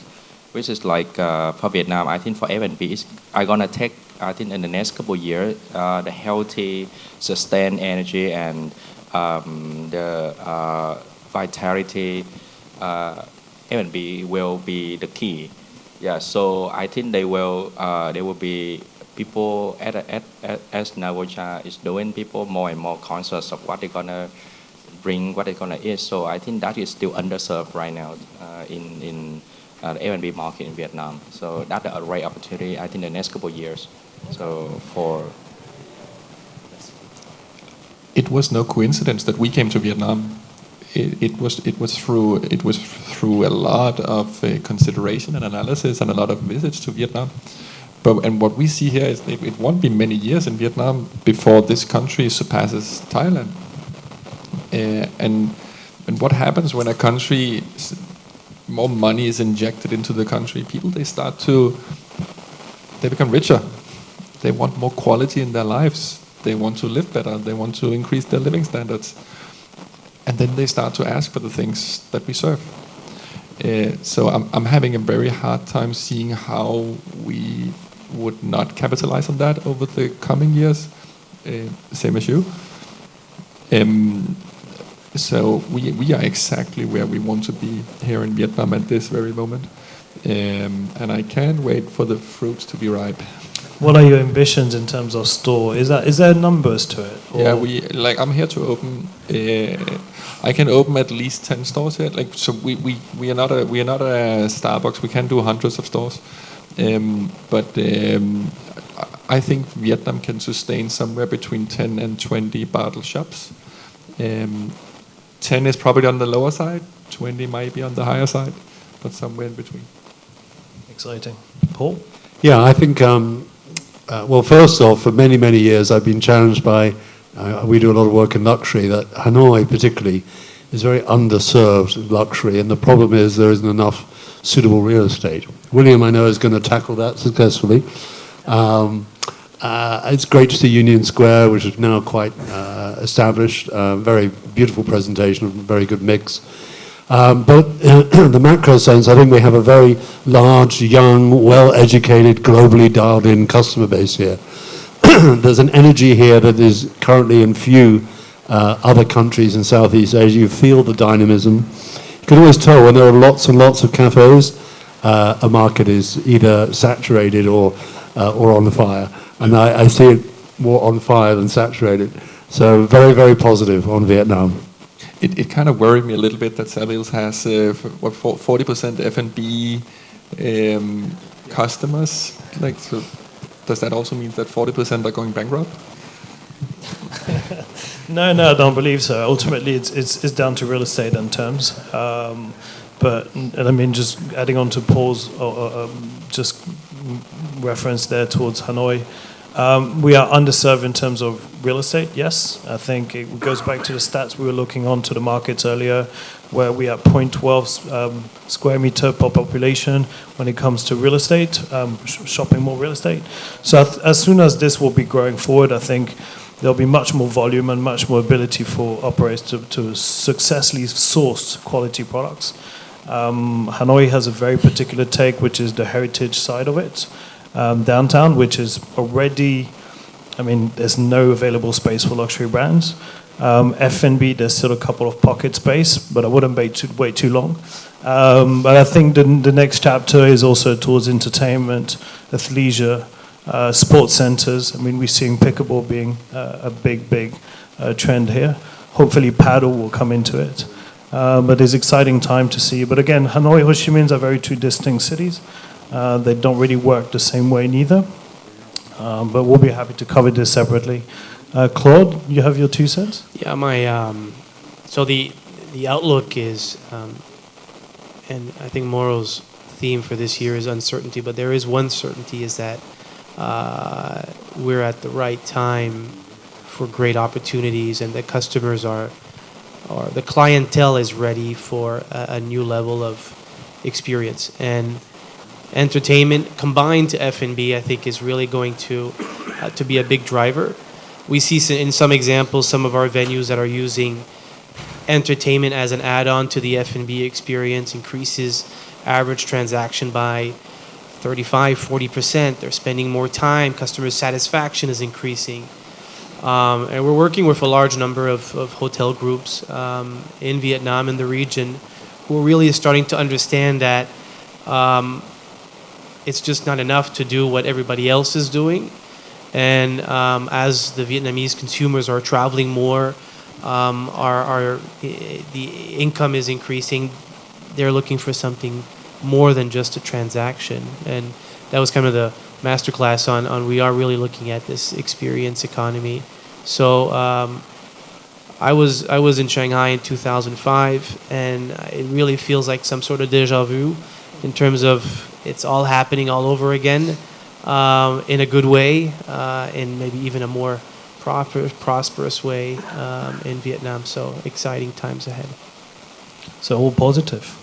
which is for Vietnam. I think for F&B, I'm gonna take, I think in the next couple of years, the healthy, sustained energy and the vitality F&B will be the key. Yeah, so I think there will be people as NAGOCHA is doing, people more and more conscious of what they're gonna bring, what they're gonna eat. So I think that is still underserved right now in the F&B market in Vietnam. So that's a great opportunity, I think, in the next couple of years. So it was no coincidence that we came to Vietnam. It was through a lot of consideration and analysis and a lot of visits to Vietnam. And what we see here is it won't be many years in Vietnam before this country surpasses Thailand. And what happens when a country, more money is injected into the country? People, they become richer. They want more quality in their lives. They want to live better. They want to increase their living standards. And then they start to ask for the things that we serve. So I'm having a very hard time seeing how we would not capitalize on that over the coming years, same as you. So we are exactly where we want to be here in Vietnam at this very moment. And I can't wait for the fruits to be ripe. What are your ambitions in terms of store? Is there numbers to it? Or? Yeah, I'm here to open. I can open at least 10 stores here. So we are not a Starbucks. We can do hundreds of stores. But I think Vietnam can sustain somewhere between 10 and 20 BARTELS shops. 10 is probably on the lower side. 20 might be on the higher side, but somewhere in between. Exciting. Paul? Yeah, I think, well, first off, for many, many years, I've been challenged by, we do a lot of work in luxury, that Hanoi particularly is very underserved in luxury, and the problem is there isn't enough suitable real estate. William, I know, is going to tackle that successfully. It's great to see Union Square, which is now quite established, very beautiful presentation, very good mix. But in the macro sense, I think we have a very large, young, well-educated, globally dialed-in customer base here. There's an energy here that is currently in few other countries in Southeast Asia. You feel the dynamism. You can always tell when there are lots and lots of cafes, a market is either saturated or on fire. And I see it more on fire than saturated. So very, very positive on Vietnam. It kind of worried me a little bit that Savills has 40% F&B customers. So does that also mean that 40% are going bankrupt? No, I don't believe so. Ultimately, it's down to real estate and terms. But I mean, just adding on to Paul's just reference there towards Hanoi. We are underserved in terms of real estate, yes. I think it goes back to the stats we were looking on to the markets earlier, where we are 0.12 square meter per population when it comes to real estate, shopping mall real estate. So as soon as this will be growing forward, I think there'll be much more volume and much more ability for operators to successfully source quality products. Hanoi has a very particular take, which is the heritage side of it. Downtown, which is already, I mean, there's no available space for luxury brands. F&B, there's still a couple of pocket space, but I wouldn't wait too long. But I think the next chapter is also towards entertainment, athleisure, sports centers. I mean, we're seeing pickleball being a big trend here. Hopefully paddle will come into it. But it's exciting time to see. But again, Hanoi, Ho Chi Minh are very two distinct cities. They don't really work the same way neither. But we'll be happy to cover this separately. Claude, you have your 2 cents? Yeah, so the outlook is, and I think Moro's theme for this year is uncertainty, but there is one certainty, is that we're at the right time for great opportunities, and the customers or the clientele is ready for a new level of experience. And entertainment combined to F&B, I think, is really going to be a big driver. We see in some examples some of our venues that are using entertainment as an add-on to the F&B experience, increases average transaction by 35-40%. They're spending more time. Customer satisfaction is increasing. And we're working with a large number of hotel groups in Vietnam and the region who are really starting to understand that it's just not enough to do what everybody else is doing. And as the Vietnamese consumers are traveling more, the income is increasing, they're looking for something more than just a transaction. And that was kind of the masterclass on we are really looking at this experience economy. So I was in Shanghai in 2005, and it really feels like some sort of deja vu in terms of it's all happening all over again in a good way, in maybe even a more prosperous way in Vietnam. So exciting times ahead. So all positive.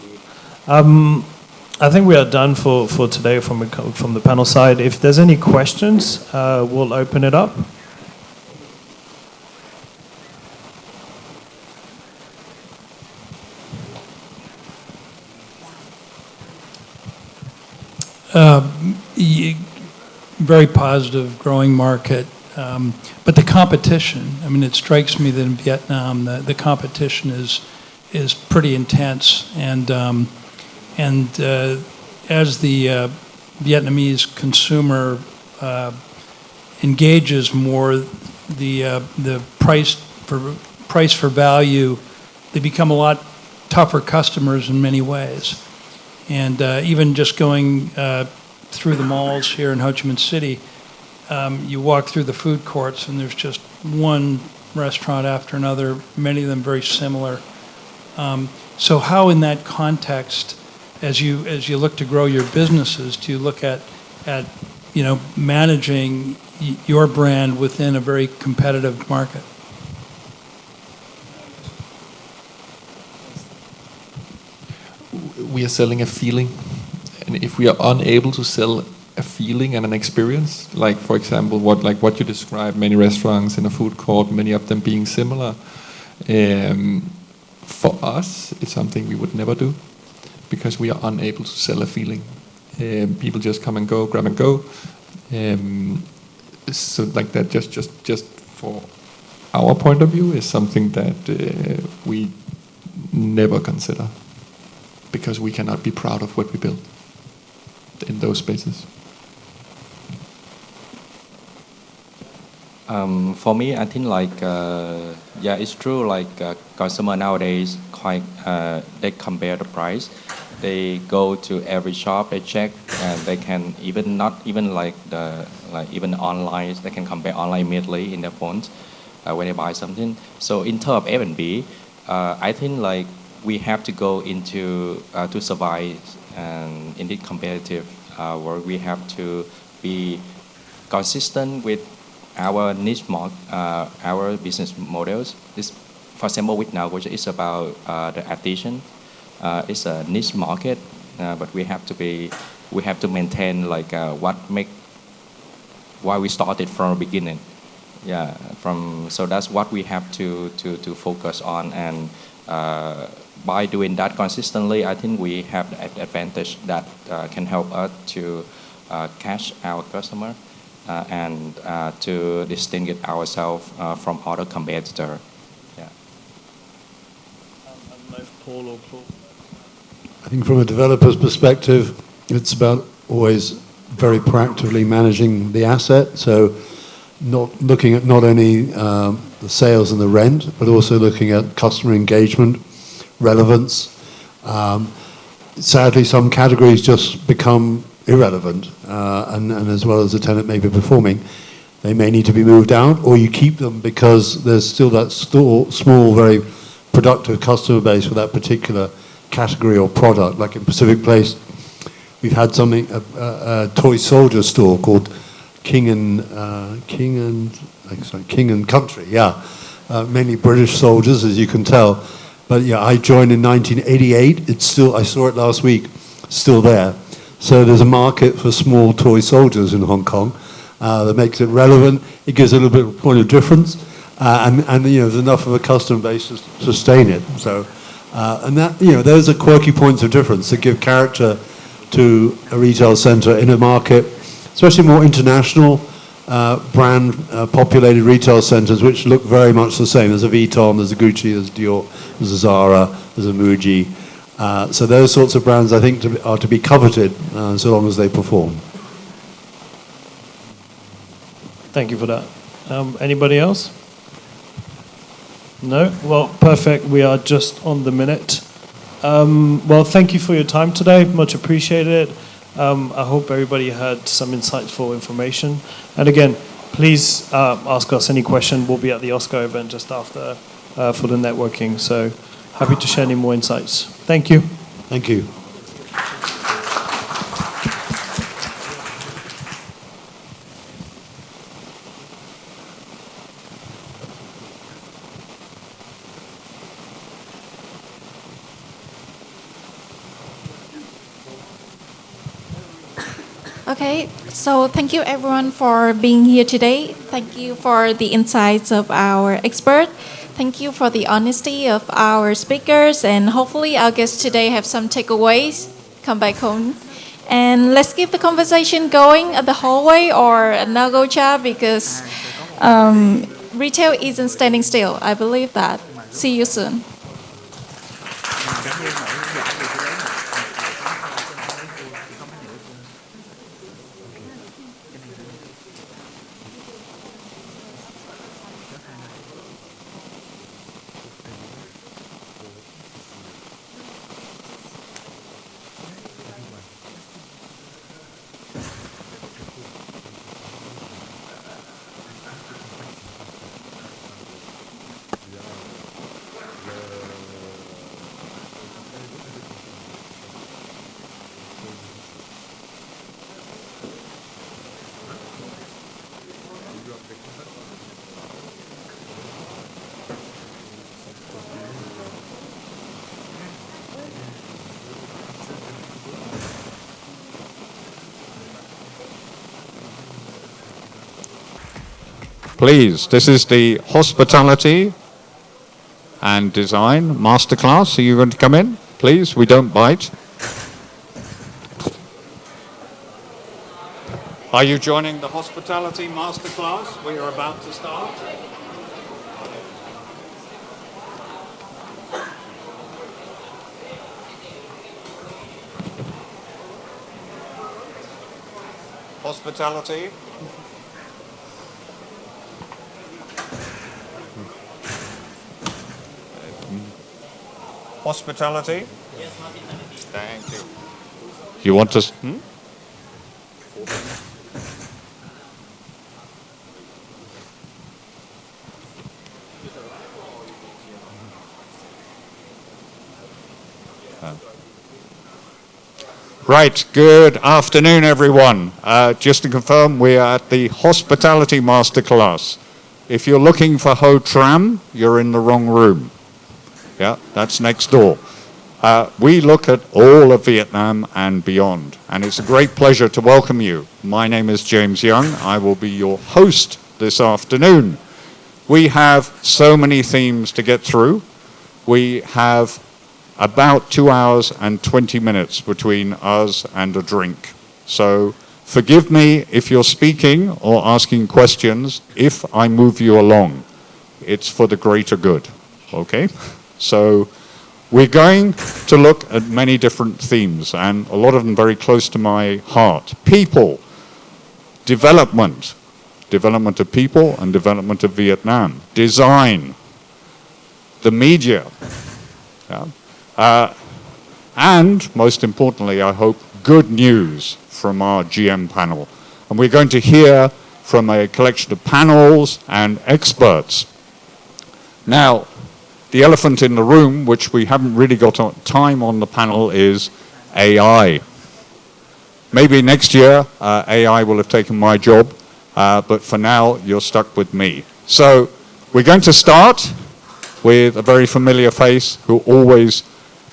I think we are done for today from the panel side. If there's any questions, we'll open it up. Very positive, growing market. But the competition, I mean, it strikes me that in Vietnam, the competition is pretty intense. And as the Vietnamese consumer engages more, the price for value, they become a lot tougher customers in many ways. And even just going through the malls here in Ho Chi Minh City, you walk through the food courts and there's just one restaurant after another, many of them very similar. So how in that context, as you look to grow your businesses, do you look at managing your brand within a very competitive market? We are selling a feeling, and if we are unable to sell a feeling and an experience, like for example, what you described, many restaurants in a food court, many of them being similar, for us, it's something we would never do, because we are unable to sell a feeling. People just come and go, grab and go. So like that, just for our point of view, is something that we never consider, because we cannot be proud of what we built in those spaces. For me, I think it's true. Consumer nowadays they compare the price. They go to every shop, they check, and they can even online. They can compare online immediately in their phones when they buy something. So in terms of F&B, I think we have to go into to survive and in this competitive world. We have to be consistent with our niche our business models. For example, with NAGOCHA, it's about the artisan. It's a niche market, but we have to maintain why we started from the beginning. So that's what we have to focus on, and by doing that consistently, I think we have the advantage that can help us to catch our customer and to distinguish ourselves from other competitors. Paul or Claude? I think from a developer's perspective, it's about always very proactively managing the asset. So not looking at not only the sales and the rent, but also looking at customer engagement, relevance. Sadly, some categories just become irrelevant, and as well as the tenant may be performing, they may need to be moved out, or you keep them because there's still that small, very productive customer base for that particular category or product. Like in Pacific Place, we've had a toy soldier store called King and Country. Mainly British soldiers, as you can tell. But I joined in 1988. It's still, I saw it last week, still there. So there's a market for small toy soldiers in Hong Kong that makes it relevant. It gives a little bit of point of difference, and there's enough of a customer base to sustain it. So, and that those are quirky points of difference that give character to a retail centre in a market, especially more international brand populated retail centres, which look very much the same. There's a Vuitton, there's a Gucci, there's Dior, there's a Zara, there's a Muji. So those sorts of brands, I think, are to be coveted so long as they perform. Thank you for that. Anybody else? No? Well, perfect. We are just on the minute. Well, thank you for your time today. Much appreciated. I hope everybody had some insightful information. And again, please ask us any question. We'll be at the Oscar event just after for the networking. So happy to share any more insights. Thank you. Thank you. Okay, so thank you everyone for being here today. Thank you for the insights of our expert. Thank you for the honesty of our speakers, and hopefully our guests today have some takeaways, come back home. And let's keep the conversation going at the hallway or at NAGOCHA because retail isn't standing still. I believe that. See you soon. Please, this is the Hospitality and Design Masterclass. Are you going to come in? Please, we don't bite. Are you joining the Hospitality Masterclass? We are about to start. Hospitality. Hospitality? Yes, hospitality. Thank you. You want to... Right, good afternoon everyone. Just to confirm, we are at the Hospitality Masterclass. If you're looking for Ho Tram, you're in the wrong room. Yeah, that's next door. We look at all of Vietnam and beyond, and it's a great pleasure to welcome you. My name is James Young. I will be your host this afternoon. We have so many themes to get through. We have about 2 hours and 20 minutes between us and a drink. So forgive me if you're speaking or asking questions if I move you along. It's for the greater good, okay? So we're going to look at many different themes, and a lot of them very close to my heart. People, development of people and development of Vietnam. Design, the media, yeah. And most importantly, I hope, good news from our GM panel. And we're going to hear from a collection of panels and experts. Now, the elephant in the room, which we haven't really got time on the panel, is AI. Maybe next year, AI will have taken my job, but for now, you're stuck with me. So we're going to start with a very familiar face who always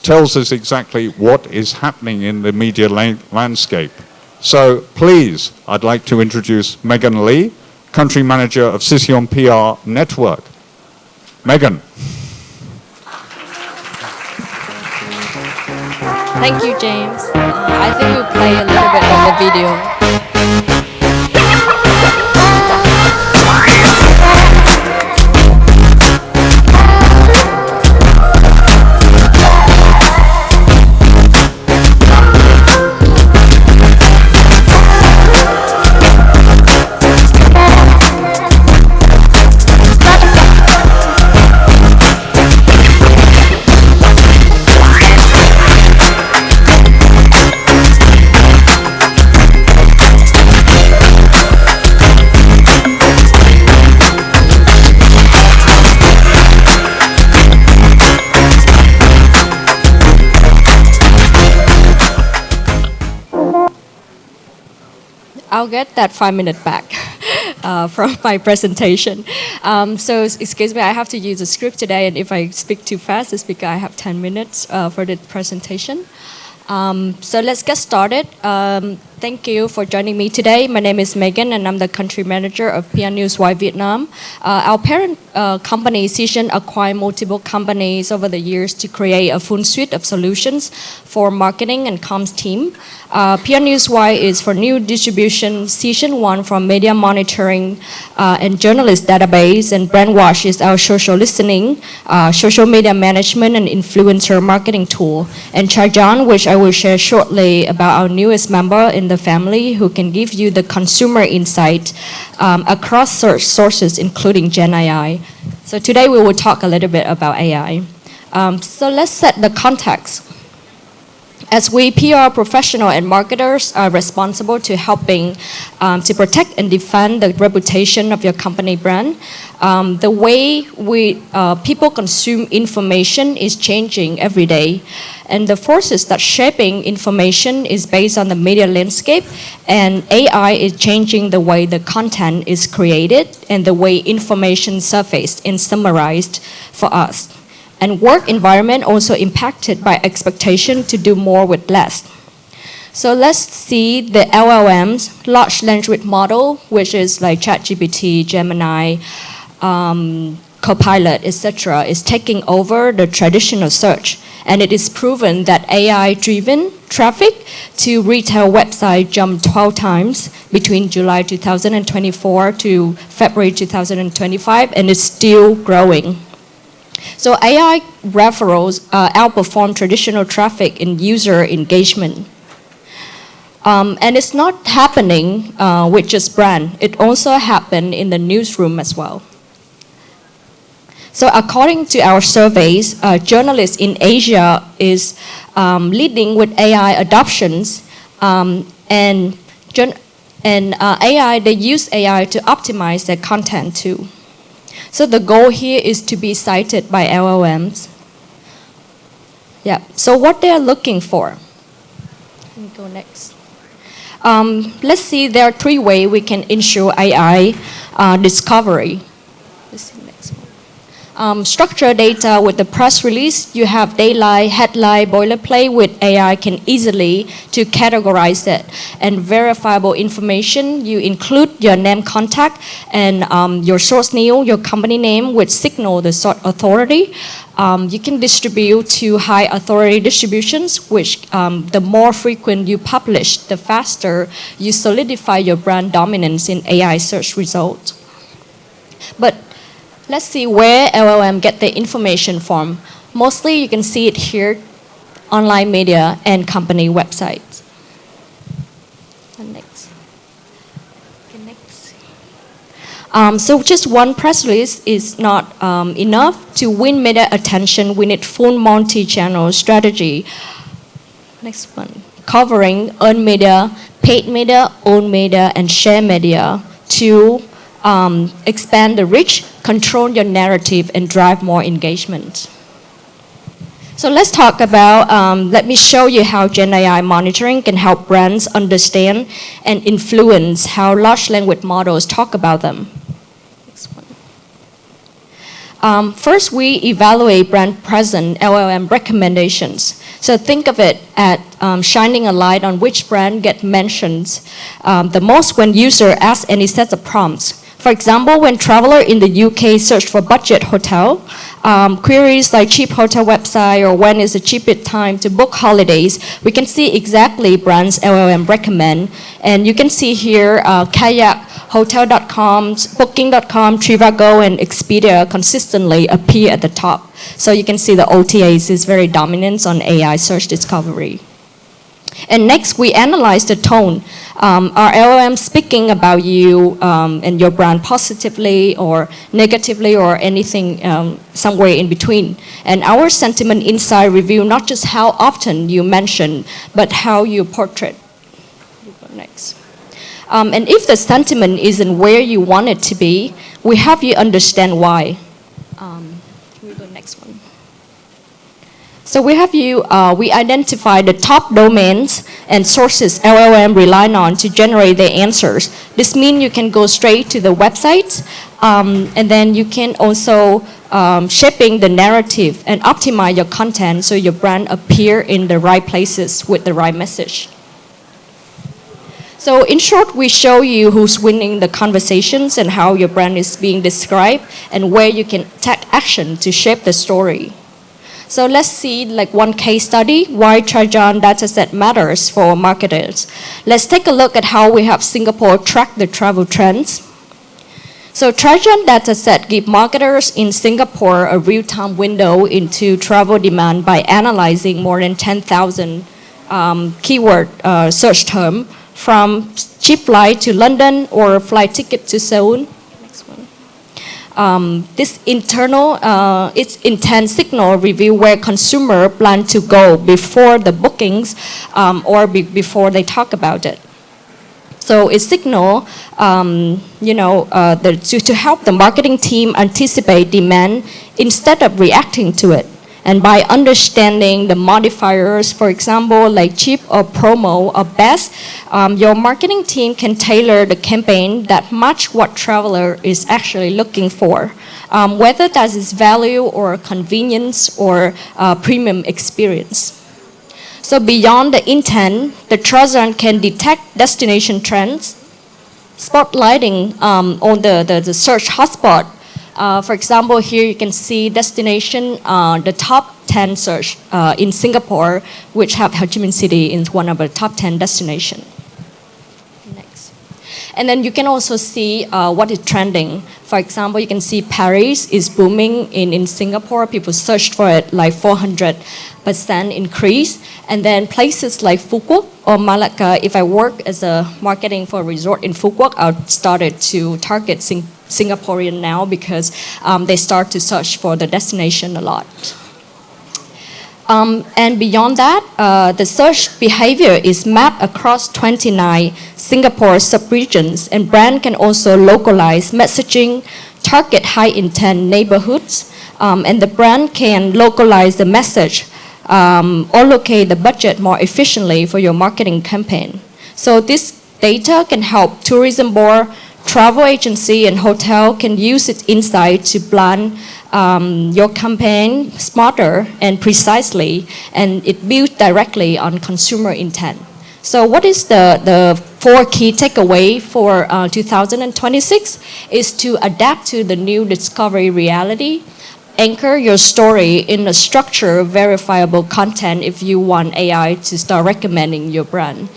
tells us exactly what is happening in the media landscape. So please, I'd like to introduce Megan Lee, Country Manager of Sission PR Network. Megan. Thank you, James. I think we'll play a little bit of the video. I'll get that 5 minutes back from my presentation. So excuse me, I have to use a script today, and if I speak too fast, it's because I have 10 minutes for the presentation. So let's get started. Thank you for joining me today. My name is Megan and I'm the country manager of PR Newswire Vietnam. Our parent company, Cision, acquired multiple companies over the years to create a full suite of solutions for marketing and comms team. PR Newswire is for new distribution, Cision one for media monitoring and journalist database, and Brandwatch is our social listening, social media management and influencer marketing tool. And Charjan, which I will share shortly about our newest member in the family who can give you the consumer insight across search sources, including Gen AI. So today we will talk a little bit about AI. So let's set the context. As we PR professional and marketers are responsible to helping to protect and defend the reputation of your company brand, the way people consume information is changing every day. And the forces that shaping information is based on the media landscape, and AI is changing the way the content is created and the way information surfaced and summarized for us. And work environment also impacted by expectation to do more with less. So let's see the LLMs, large language model, which is like ChatGPT, Gemini, Copilot, etc., is taking over the traditional search. And it is proven that AI-driven traffic to retail website jumped 12 times between July 2024 to February 2025, and is still growing. So AI referrals outperform traditional traffic in user engagement. And it's not happening with just brand. It also happened in the newsroom as well. So according to our surveys, journalists in Asia is leading with AI adoptions, and AI, they use AI to optimize their content too. So the goal here is to be cited by LLMs. Yeah, so what they're looking for. Let me go next. Let's see, there are 3 ways we can ensure AI discovery. Let's see next one. Structure data with the press release, you have daylight, headline, boilerplate with AI can easily to categorize it. And verifiable information, you include your name, contact, and your source name, your company name, which signal the sort authority. You can distribute to high authority distributions, which the more frequent you publish, the faster you solidify your brand dominance in AI search results. But let's see where LLM get the information from. Mostly you can see it here, online media and company websites. And next. Okay, next. So just one press release is not enough to win media attention. We need full multi-channel strategy. Next one. Covering earned media, paid media, owned media, and share media to expand the reach, control your narrative, and drive more engagement. So let's talk about, let me show you how Gen AI monitoring can help brands understand and influence how large language models talk about them. Next one. First, we evaluate brand present LLM recommendations. So think of it at shining a light on which brand get mentioned the most when user asks any set of prompts. For example, when traveler in the UK search for budget hotel, queries like cheap hotel website or when is the cheapest time to book holidays, we can see exactly brands LLM recommend. And you can see here, Kayak, Hotel.com, Booking.com, Trivago, and Expedia consistently appear at the top. So you can see the OTAs is very dominant on AI search discovery. And next, we analyze the tone. Are LLM speaking about you and your brand positively or negatively or anything somewhere in between? And our sentiment insight review not just how often you mention, but how you portray. We'll go next. And if the sentiment isn't where you want it to be, we have you understand why. We'll go next one. So we have you, we identify the top domains and sources LLM rely on to generate their answers. This means you can go straight to the website, and then you can also shaping the narrative and optimize your content so your brand appear in the right places with the right message. So in short, we show you who's winning the conversations and how your brand is being described and where you can take action to shape the story. So let's see like one case study, why Trajan dataset matters for marketers. Let's take a look at how we have Singapore track the travel trends. So Trajan dataset give marketers in Singapore a real-time window into travel demand by analyzing more than 10,000 keyword search term from cheap flight to London or flight ticket to Seoul. Next one. This internal, its intent signal reveal where consumer plan to go before the bookings or before they talk about it. So it signal, to help the marketing team anticipate demand instead of reacting to it. And by understanding the modifiers, for example, like cheap or promo or best, your marketing team can tailor the campaign that match what traveler is actually looking for, whether that is value or convenience or premium experience. So beyond the intent, the Trajan can detect destination trends, spotlighting on the search hotspot. For example, here you can see destination, the top 10 search in Singapore, which have Ho Chi Minh City in one of the top 10 destinations. Next. And then you can also see what is trending. For example, you can see Paris is booming in Singapore. People searched for it like 400% increase. And then places like Phu Quoc or Malacca, if I work as a marketing for a resort in Phu Quoc, I started to target Singaporean now because they start to search for the destination a lot. And beyond that, the search behavior is mapped across 29 Singapore sub-regions, and brand can also localize messaging, target high-intent neighborhoods, and the brand can localize the message or locate the budget more efficiently for your marketing campaign. So this data can help tourism board, travel agency, and hotel can use its insight to plan your campaign smarter and precisely, and it builds directly on consumer intent. So what is the 4 key takeaway for 2026 is to adapt to the new discovery reality, anchor your story in a structured, verifiable content if you want AI to start recommending your brand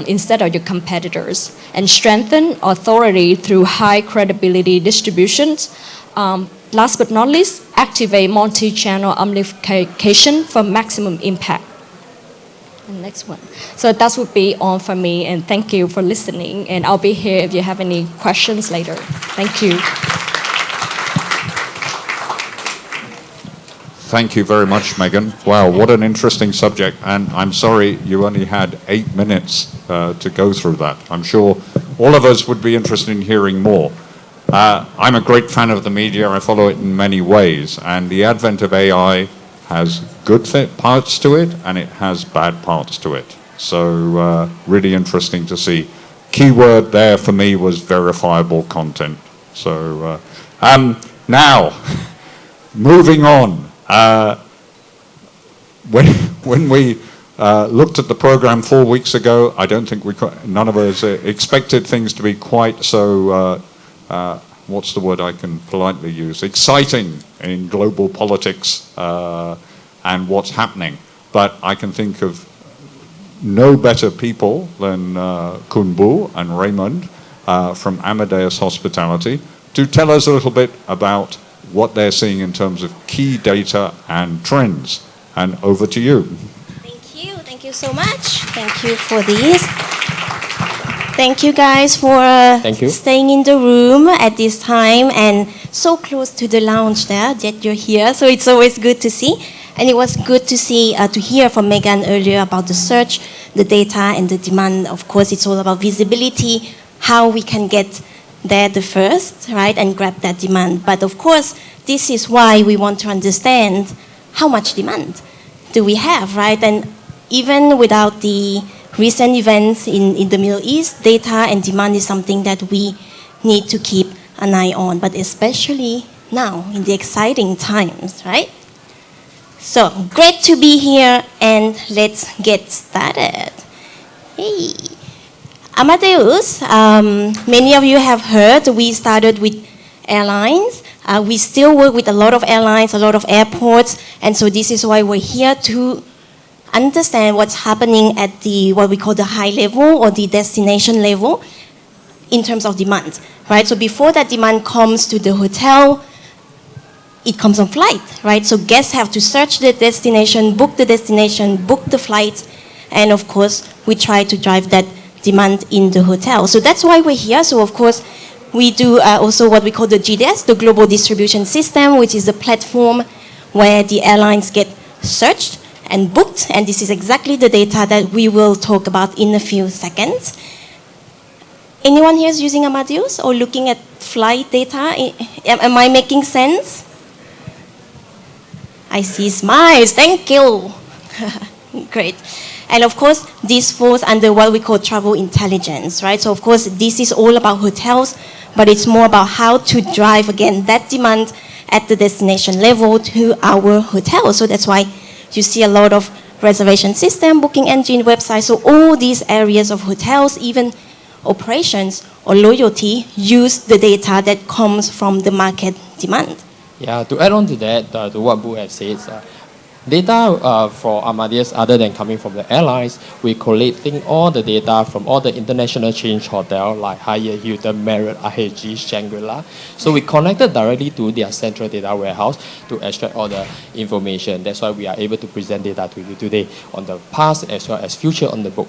instead of your competitors, and strengthen authority through high credibility distributions. Last but not least, activate multi-channel amplification for maximum impact. And next one. So that would be all for me, and thank you for listening, and I'll be here if you have any questions later. Thank you. Thank you very much, Megan. Wow, what an interesting subject. And I'm sorry you only had 8 minutes to go through that. I'm sure all of us would be interested in hearing more. I'm a great fan of the media. I follow it in many ways. And the advent of AI has good parts to it, and it has bad parts to it. So really interesting to see. Keyword there for me was verifiable content. So now, moving on. When we looked at the program 4 weeks ago, I don't think none of us expected things to be quite so, what's the word I can politely use, exciting in global politics and what's happening. But I can think of no better people than Kun Bu and Raymond from Amadeus Hospitality to tell us a little bit about what they're seeing in terms of key data and trends. And over to you. Thank you so much. Thank you for this. Thank you guys for staying in the room at this time and so close to the lounge there that you're here. So it's always good to see. And it was good to see, to hear from Megan earlier about the search, the data and the demand. Of course, it's all about visibility, how we can get there the first, right, and grab that demand. But of course, this is why we want to understand how much demand do we have, right? And even without the recent events in the Middle East, data and demand is something that we need to keep an eye on, but especially now in the exciting times, right? So great to be here, and let's get started. Hey, Amadeus, many of you have heard we started with airlines. We still work with a lot of airlines, a lot of airports, and so this is why we're here to understand what's happening at the what we call the high level or the destination level in terms of demand, right? So before that demand comes to the hotel, it comes on flight, right? So guests have to search the destination, book the flight, and of course, we try to drive that demand in the hotel. So that's why we're here. So of course, we do also what we call the GDS, the Global Distribution System, which is the platform where the airlines get searched and booked, and this is exactly the data that we will talk about in a few seconds. Anyone here is using Amadeus or looking at flight data? Am I making sense? I see smiles, thank you. Great. And of course, this falls under what we call travel intelligence, right? So of course, this is all about hotels, but it's more about how to drive, again, that demand at the destination level to our hotel. So that's why you see a lot of reservation system, booking engine, websites. So all these areas of hotels, even operations or loyalty, use the data that comes from the market demand. Yeah, to add on to that, to what Bu has said, data for Amadeus, other than coming from the airlines, we're collecting all the data from all the international chain hotels like Hyatt, Hilton, Marriott, IHG, Shangri-La. So we connected directly to their central data warehouse to extract all the information. That's why we are able to present data to you today on the past as well as future on the book.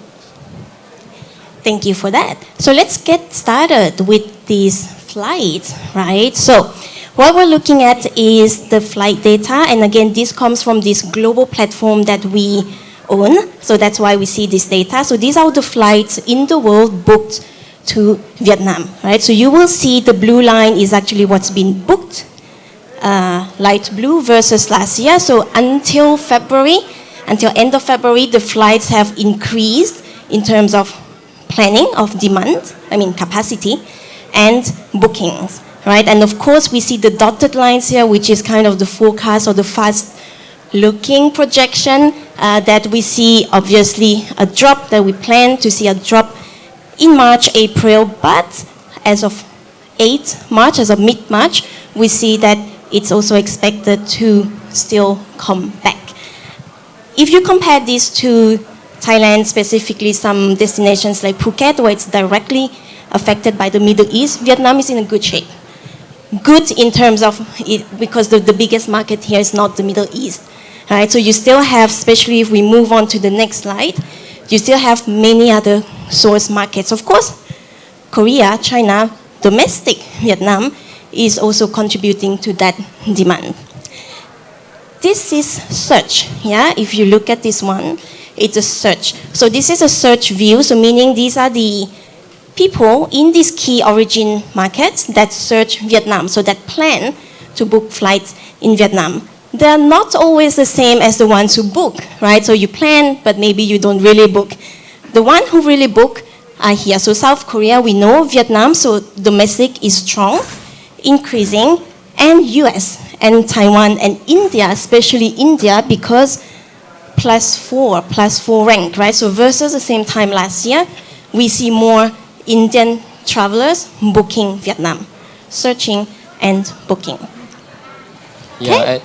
Thank you for that. So let's get started with these flights, right? So what we're looking at is the flight data, and again, this comes from this global platform that we own, so that's why we see this data. So these are the flights in the world booked to Vietnam, right? So you will see the blue line is actually what's been booked, light blue versus last year. So until end of February, the flights have increased in terms of planning of demand, capacity, and bookings. Right? And of course, we see the dotted lines here, which is kind of the forecast or the fast-looking projection that we see, obviously, a drop, that we plan to see a drop in March, April, but as of March, as of mid-March, we see that it's also expected to still come back. If you compare this to Thailand, specifically some destinations like Phuket, where it's directly affected by the Middle East, Vietnam is in a good shape. Good in terms of it, because the biggest market here is not the Middle East, right? So you still have, especially if we move on to the next slide, you still have many other source markets. Of course, Korea, China, domestic Vietnam is also contributing to that demand. This is search, yeah? If you look at this one, it's a search. So this is a search view, so meaning these are the people in these key origin markets that search Vietnam, so that plan to book flights in Vietnam. They are not always the same as the ones who book, right? So you plan, but maybe you don't really book. The one who really book are here. So South Korea, we know, Vietnam, so domestic is strong, increasing, and US, and Taiwan, and India, especially India, because +4 rank, right? So versus the same time last year, we see more Indian travelers booking Vietnam, searching and booking. Yeah.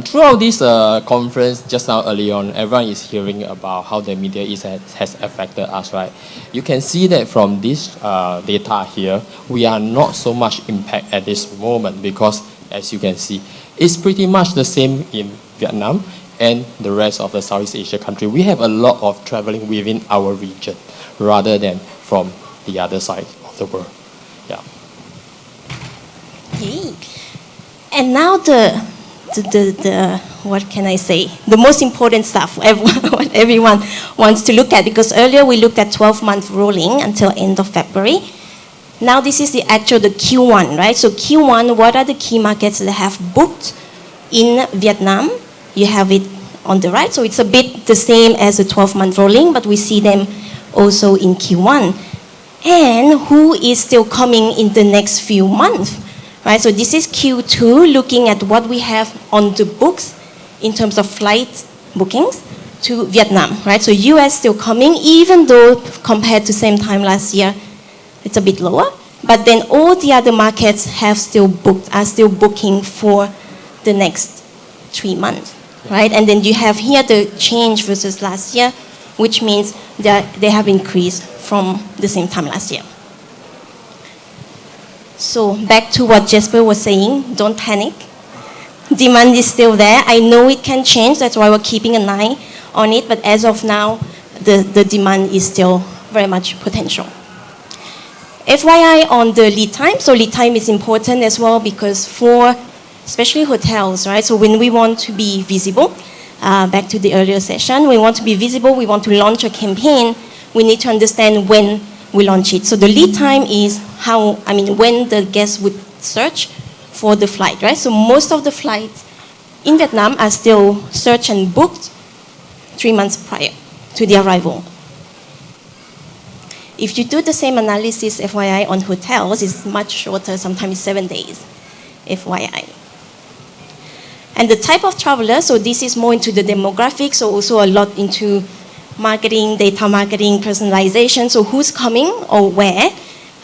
Throughout this conference just now early on, everyone is hearing about how the Middle East has affected us, right? You can see that from this data here, we are not so much impact at this moment because, as you can see, it's pretty much the same in Vietnam and the rest of the Southeast Asia country. We have a lot of traveling within our region, rather than from the other side of the world. Yeah. Okay. And now the what can I say? The most important stuff, what everyone wants to look at, because earlier we looked at 12-month rolling until end of February. Now this is the Q1, right? So Q1, what are the key markets that have booked in Vietnam? You have it on the right, so it's a bit the same as the 12-month rolling, but we see them also in Q1. And who is still coming in the next few months, right? So this is Q2, looking at what we have on the books in terms of flight bookings to Vietnam, right? So US still coming, even though compared to same time last year, it's a bit lower. But then all the other markets are still booking for the next 3 months, right? And then you have here the change versus last year, which means that they have increased from the same time last year. So back to what Jasper was saying, don't panic. Demand is still there. I know it can change, that's why we're keeping an eye on it, but as of now, the demand is still very much potential. FYI on the lead time, so lead time is important as well because for especially hotels, right? So when we want to be visible, back to the earlier session, we want to be visible, we want to launch a campaign, we need to understand when we launch it. So the lead time is when the guests would search for the flight, right? So most of the flights in Vietnam are still searched and booked 3 months prior to the arrival. If you do the same analysis, FYI, on hotels, it's much shorter, sometimes 7 days, FYI. And the type of traveler, so this is more into the demographics, so also a lot into marketing, data marketing, personalization, so who's coming or where,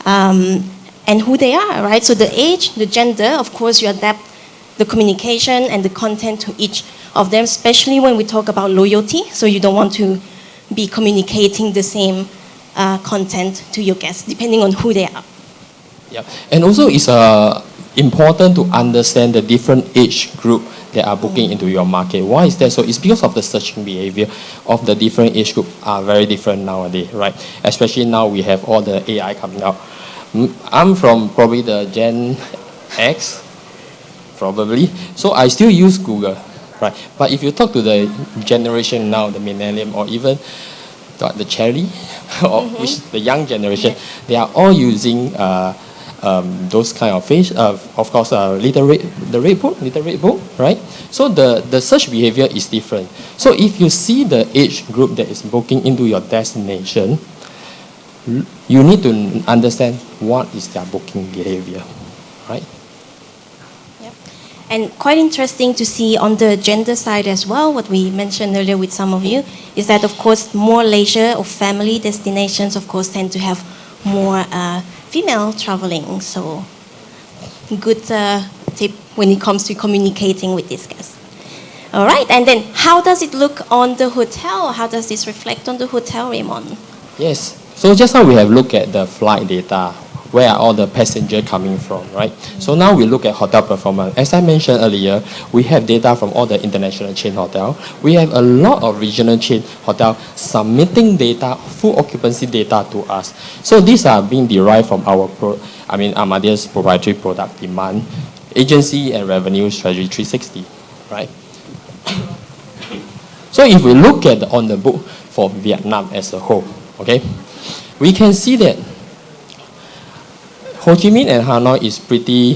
and who they are, right? So the age, the gender, of course, you adapt the communication and the content to each of them, especially when we talk about loyalty, so you don't want to be communicating the same content to your guests, depending on who they are. Yeah, and also it's important to understand the different age group that are booking into your market. Why is that? So it's because of the searching behavior of the different age group are very different nowadays, right? Especially now we have all the AI coming out. I'm from probably the Gen X, probably. So I still use Google, right? But if you talk to the generation now, the millennium or even the cherry, or which the young generation, they are all using those kind of fish. Of course, little red book, right? So the search behavior is different. So if you see the age group that is booking into your destination, you need to understand what is their booking behavior, right? And quite interesting to see on the gender side as well, what we mentioned earlier with some of you, is that of course more leisure or family destinations of course tend to have more female traveling. So good tip when it comes to communicating with these guests. All right, and then how does it look on the hotel? How does this reflect on the hotel, Raymond? Yes, so just now we have looked at the flight data. Where are all the passengers coming from, right? So now we look at hotel performance. As I mentioned earlier, we have data from all the international chain hotel. We have a lot of regional chain hotel submitting data, full occupancy data to us. So these are being derived from our, Amadeus proprietary product demand, agency and revenue strategy 360, right? So if we look at on the book for Vietnam as a whole, okay, we can see that Ho Chi Minh and Hanoi is pretty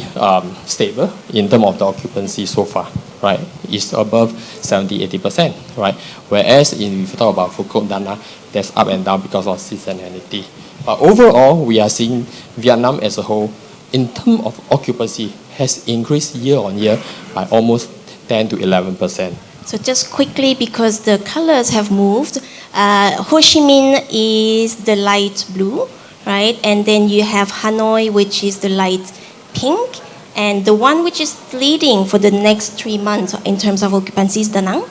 stable in terms of the occupancy so far, right? It's above 70-80%, right? Whereas if you talk about Phu Quoc, Da Nang, that's up and down because of seasonality. But overall, we are seeing Vietnam as a whole, in terms of occupancy, has increased year on year by almost 10-11%. So just quickly, because the colors have moved, Ho Chi Minh is the light blue, right? And then you have Hanoi, which is the light pink. And the one which is leading for the next 3 months in terms of occupancy is Da Nang.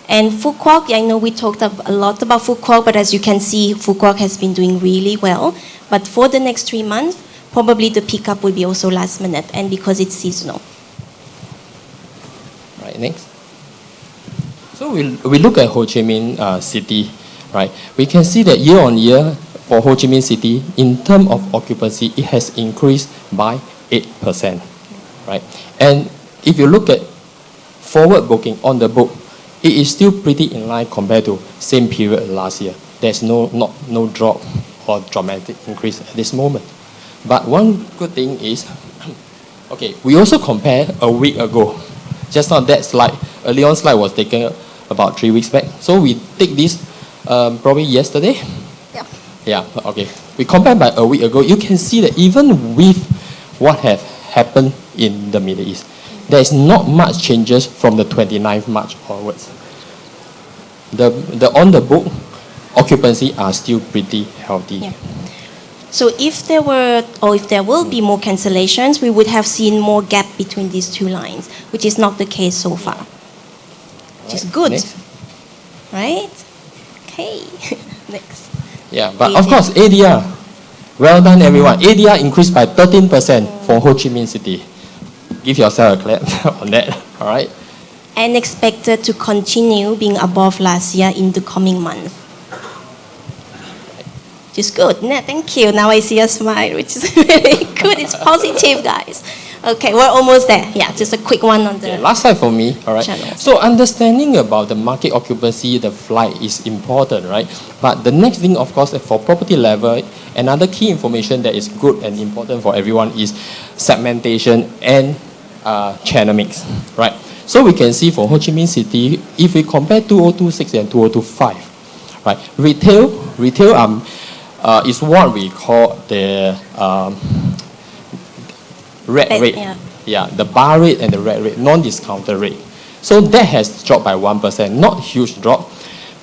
And Phu Quoc, I know we talked a lot about Phu Quoc, but as you can see, Phu Quoc has been doing really well. But for the next 3 months, probably the pickup will be also last minute, and because it's seasonal. Right, next. So we look at Ho Chi Minh City, right? We can see that year on year, for Ho Chi Minh City, in terms of occupancy, it has increased by 8%, right? And if you look at forward booking on the book, it is still pretty in line compared to same period last year. There's no drop or dramatic increase at this moment. But one good thing is, okay, we also compare a week ago. Just now that slide, early on slide was taken about 3 weeks back. So we take this probably yesterday. Yeah, okay. We compare by a week ago. You can see that even with what have happened in the Middle East. There is not much changes from the 29th March onwards. The on the book occupancy are still pretty healthy. Yeah. So if there were, or if there will be more cancellations, we would have seen more gap between these two lines, which is not the case so far. Which is good. Next. Right? Okay. Next. Yeah, but of course, ADR. Well done, everyone. ADR increased by 13% for Ho Chi Minh City. Give yourself a clap on that, all right? And expected to continue being above last year in the coming month. Which is good. No, thank you. Now I see a smile, which is very good. It's positive, guys. Okay, we're almost there. Yeah, just a quick one on the last slide for me, all right? channels. So understanding about the market occupancy, the flight is important, right? But the next thing, of course, for property level, another key information that is good and important for everyone is segmentation and channel mix, right? So we can see for Ho Chi Minh City, if we compare 2026 and 2025, right? Retail is what we call the red rate. Yeah, the bar rate and the red rate, non-discounted rate. So that has dropped by 1%, not huge drop.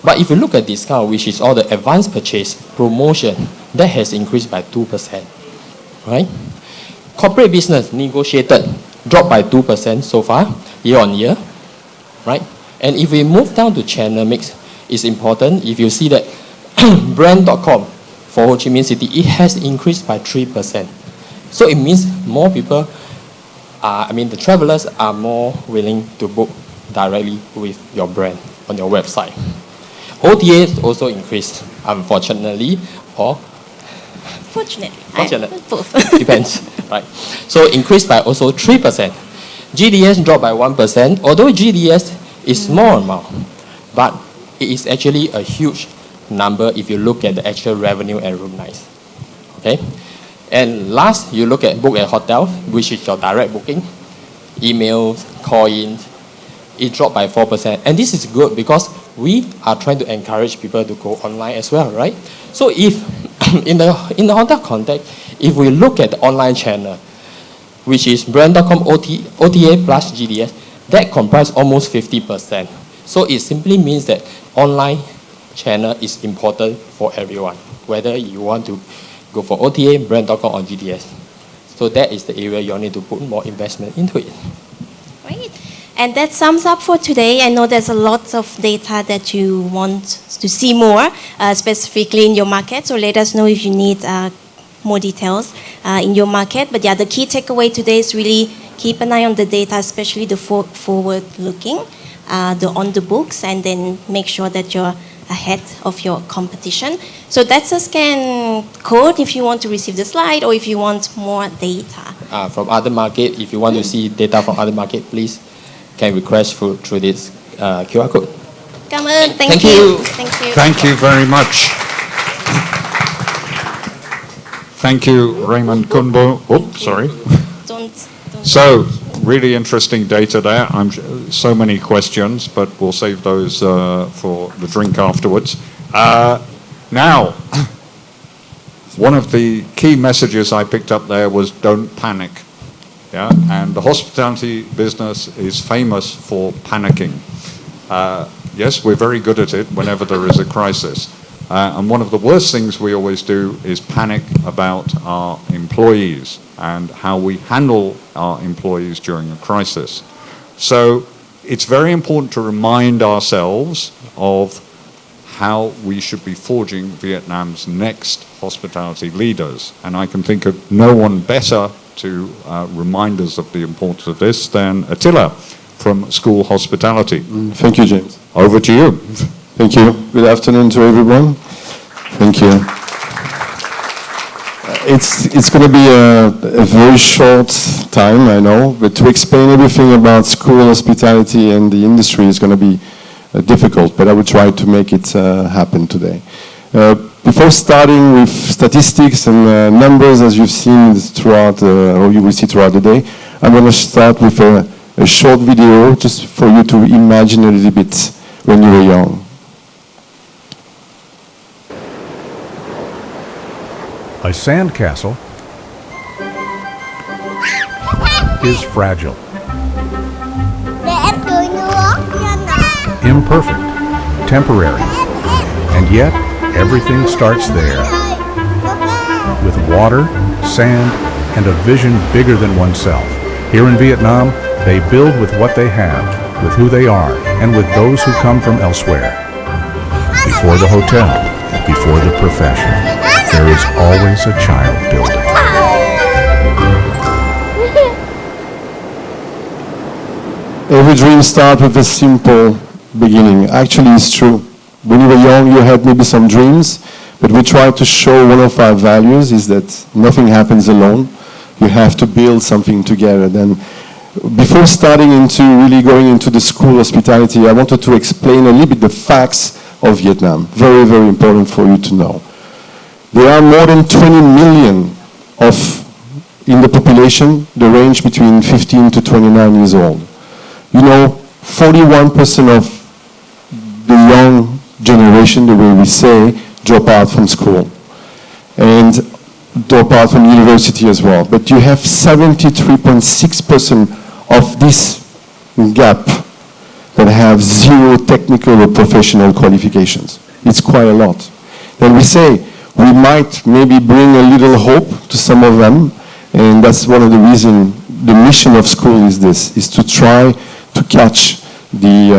But if you look at discount, which is all the advanced purchase promotion, that has increased by 2%, right? Corporate business negotiated, dropped by 2% so far, year on year, right? And if we move down to channel mix, it's important. If you see that brand.com for Ho Chi Minh City, it has increased by 3%. So it means more people, the travelers are more willing to book directly with your brand on your website. OTAs also increased, unfortunately, or Fortunately. both. Depends, right? So increased by also 3%. GDS dropped by 1%, although GDS is small amount, but it is actually a huge number if you look at the actual revenue and room nights. Okay? And last, you look at book and hotel, which is your direct booking, emails, call-ins, it dropped by 4%. And this is good because we are trying to encourage people to go online as well, right? So if, in the hotel context, if we look at the online channel, which is brand.com OTA plus GDS, that comprises almost 50%. So it simply means that online channel is important for everyone, whether you want to go for OTA, brand.com or GDS. So that is the area you need to put more investment into it. Right. And that sums up for today. I know there's a lot of data that you want to see more, specifically in your market. So let us know if you need more details in your market. But yeah, the key takeaway today is really keep an eye on the data, especially the forward-looking, the on the books, and then make sure that you're ahead of your competition. So that's a scan code if you want to receive the slide or if you want more data. From other market, if you want to see data from other market, please can request through this QR code. Gramond, Thank you. Thank you. Thank you very much. Thank you, Raymond Kunbo. Oops, sorry. Don't. So, really interesting data there. So many questions, but we'll save those for the drink afterwards. Now, one of the key messages I picked up there was don't panic. Yeah, and the hospitality business is famous for panicking. Yes, we're very good at it whenever there is a crisis. And one of the worst things we always do is panic about our employees and how we handle our employees during a crisis. So it's very important to remind ourselves of how we should be forging Vietnam's next hospitality leaders. And I can think of no one better to remind us of the importance of this than Attila from School Hospitality. Thank you, James. Over to you. Thank you. Good afternoon to everyone. Thank you. It's going to be a very short time, I know, but to explain everything about school hospitality and the industry is going to be difficult, but I will try to make it happen today. Before starting with statistics and numbers, as you've seen throughout, or you will see throughout the day, I'm going to start with a short video just for you to imagine a little bit when you were young. A sandcastle is fragile, imperfect, temporary, and yet everything starts there. With water, sand, and a vision bigger than oneself. Here in Vietnam, they build with what they have, with who they are, and with those who come from elsewhere. Before the hotel, before the profession, there is always a child building. Every dream starts with a simple beginning. Actually, it's true. When you were young, you had maybe some dreams, but we try to show one of our values is that nothing happens alone. You have to build something together. Then, before starting into really going into the school hospitality, I wanted to explain a little bit the facts of Vietnam. Very, very important for you to know. There are more than 20 million in the population, the range between 15 to 29 years old. You know, 41% of the young generation, the way we say, drop out from school and drop out from university as well. But you have 73.6% of this gap that have zero technical or professional qualifications. It's quite a lot. Then we say we might maybe bring a little hope to some of them, and that's one of the reasons the mission of school is this, is to try to catch these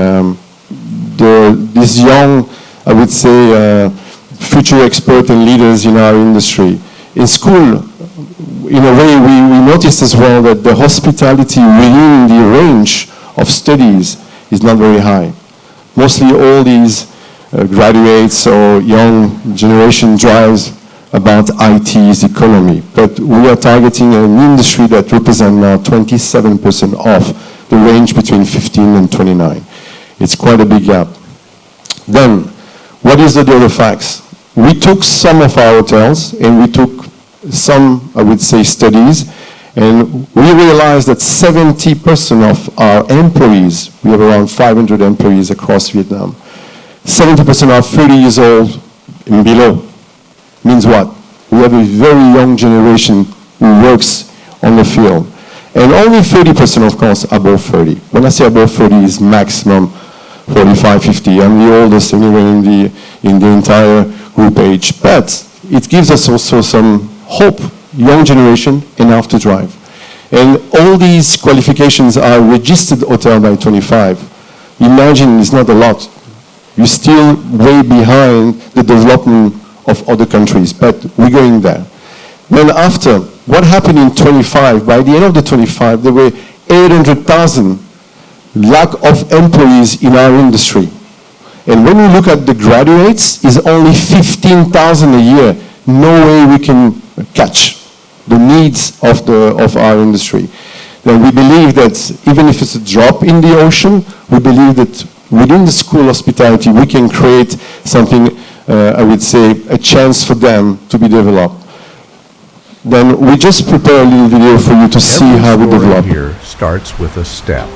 young, I would say, future experts and leaders in our industry. In school, in a way, we noticed as well that the hospitality within the range of studies is not very high. Mostly all these graduates or young generation drives about IT's economy. But we are targeting an industry that represents now 27% of the range between 15 and 29. It's quite a big gap. Then, what is the other facts? We took some of our hotels and we took some, I would say, studies, and we realized that 70% of our employees, we have around 500 employees across Vietnam, 70% are 30 years old and below. Means what? We have a very young generation who works on the field. And only 30%, of course, above 30. When I say above 30, is maximum 45, 50. I'm the oldest anyway in the entire group age. But it gives us also some hope, young generation, enough to drive. And all these qualifications are registered hotel by 25. Imagine it's not a lot. You're still way behind the development of other countries, but we're going there. Then after, what happened in 25? By the end of the 25, there were 800,000 lack of employees in our industry. And when we look at the graduates, it's only 15,000 a year. No way we can catch the needs of our industry. Then we believe that even if it's a drop in the ocean, we believe that within the school hospitality, we can create something, I would say, a chance for them to be developed. Then we just prepare a little video for you to see how we develop. Here starts with a step.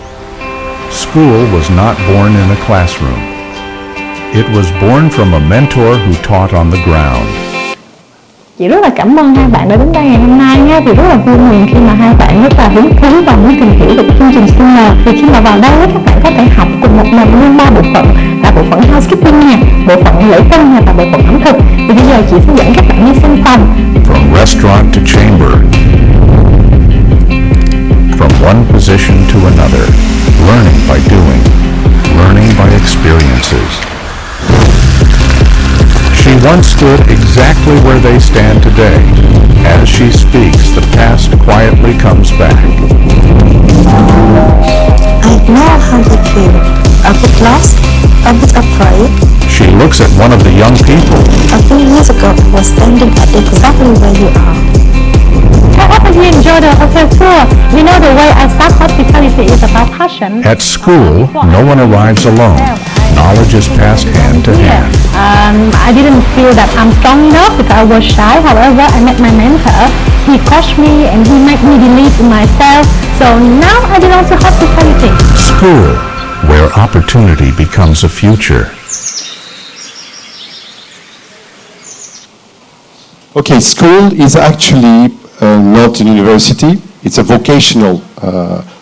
School was not born in a classroom. It was born from a mentor who taught on the ground. Chị rất là cảm ơn hai bạn đã đến đây ngày hôm nay nha, vì rất là vui mừng khi mà hai bạn rất là hứng thú và muốn tìm hiểu về cái chương trình Summer. Vì khi mà vào đây các bạn có thể học cùng một lần luôn 3 bộ phận, là bộ phận housekeeping nha, bộ phận lễ tân nha và bộ phận ẩm thực. Thì bây giờ chị sẽ dẫn các bạn đi xem phòng. From restaurant to chamber, from one position to another, learning by doing, learning by experiences. She once stood exactly where they stand today. As she speaks, the past quietly comes back. I know how they feel. A bit lost, a bit afraid. She looks at one of the young people. A few years ago, I was standing at exactly where you are. I hope you enjoy the hotel tour. You know the way I start hospitality is about passion. At school, no one arrives alone. Knowledge is passed hand to hand. I didn't feel that I'm strong enough because I was shy. However, I met my mentor. He coached me and he made me believe in myself. So now I belong to hospitality. School, where opportunity becomes a future. Okay, school is actually not a university. It's a vocational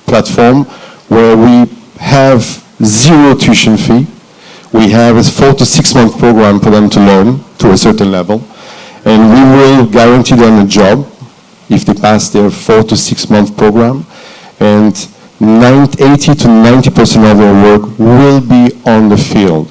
platform where we have zero tuition fee. We have a 4 to 6 month program for them to learn to a certain level, and we will guarantee them a job if they pass their 4 to 6 month program, and 80 to 90% of their work will be on the field.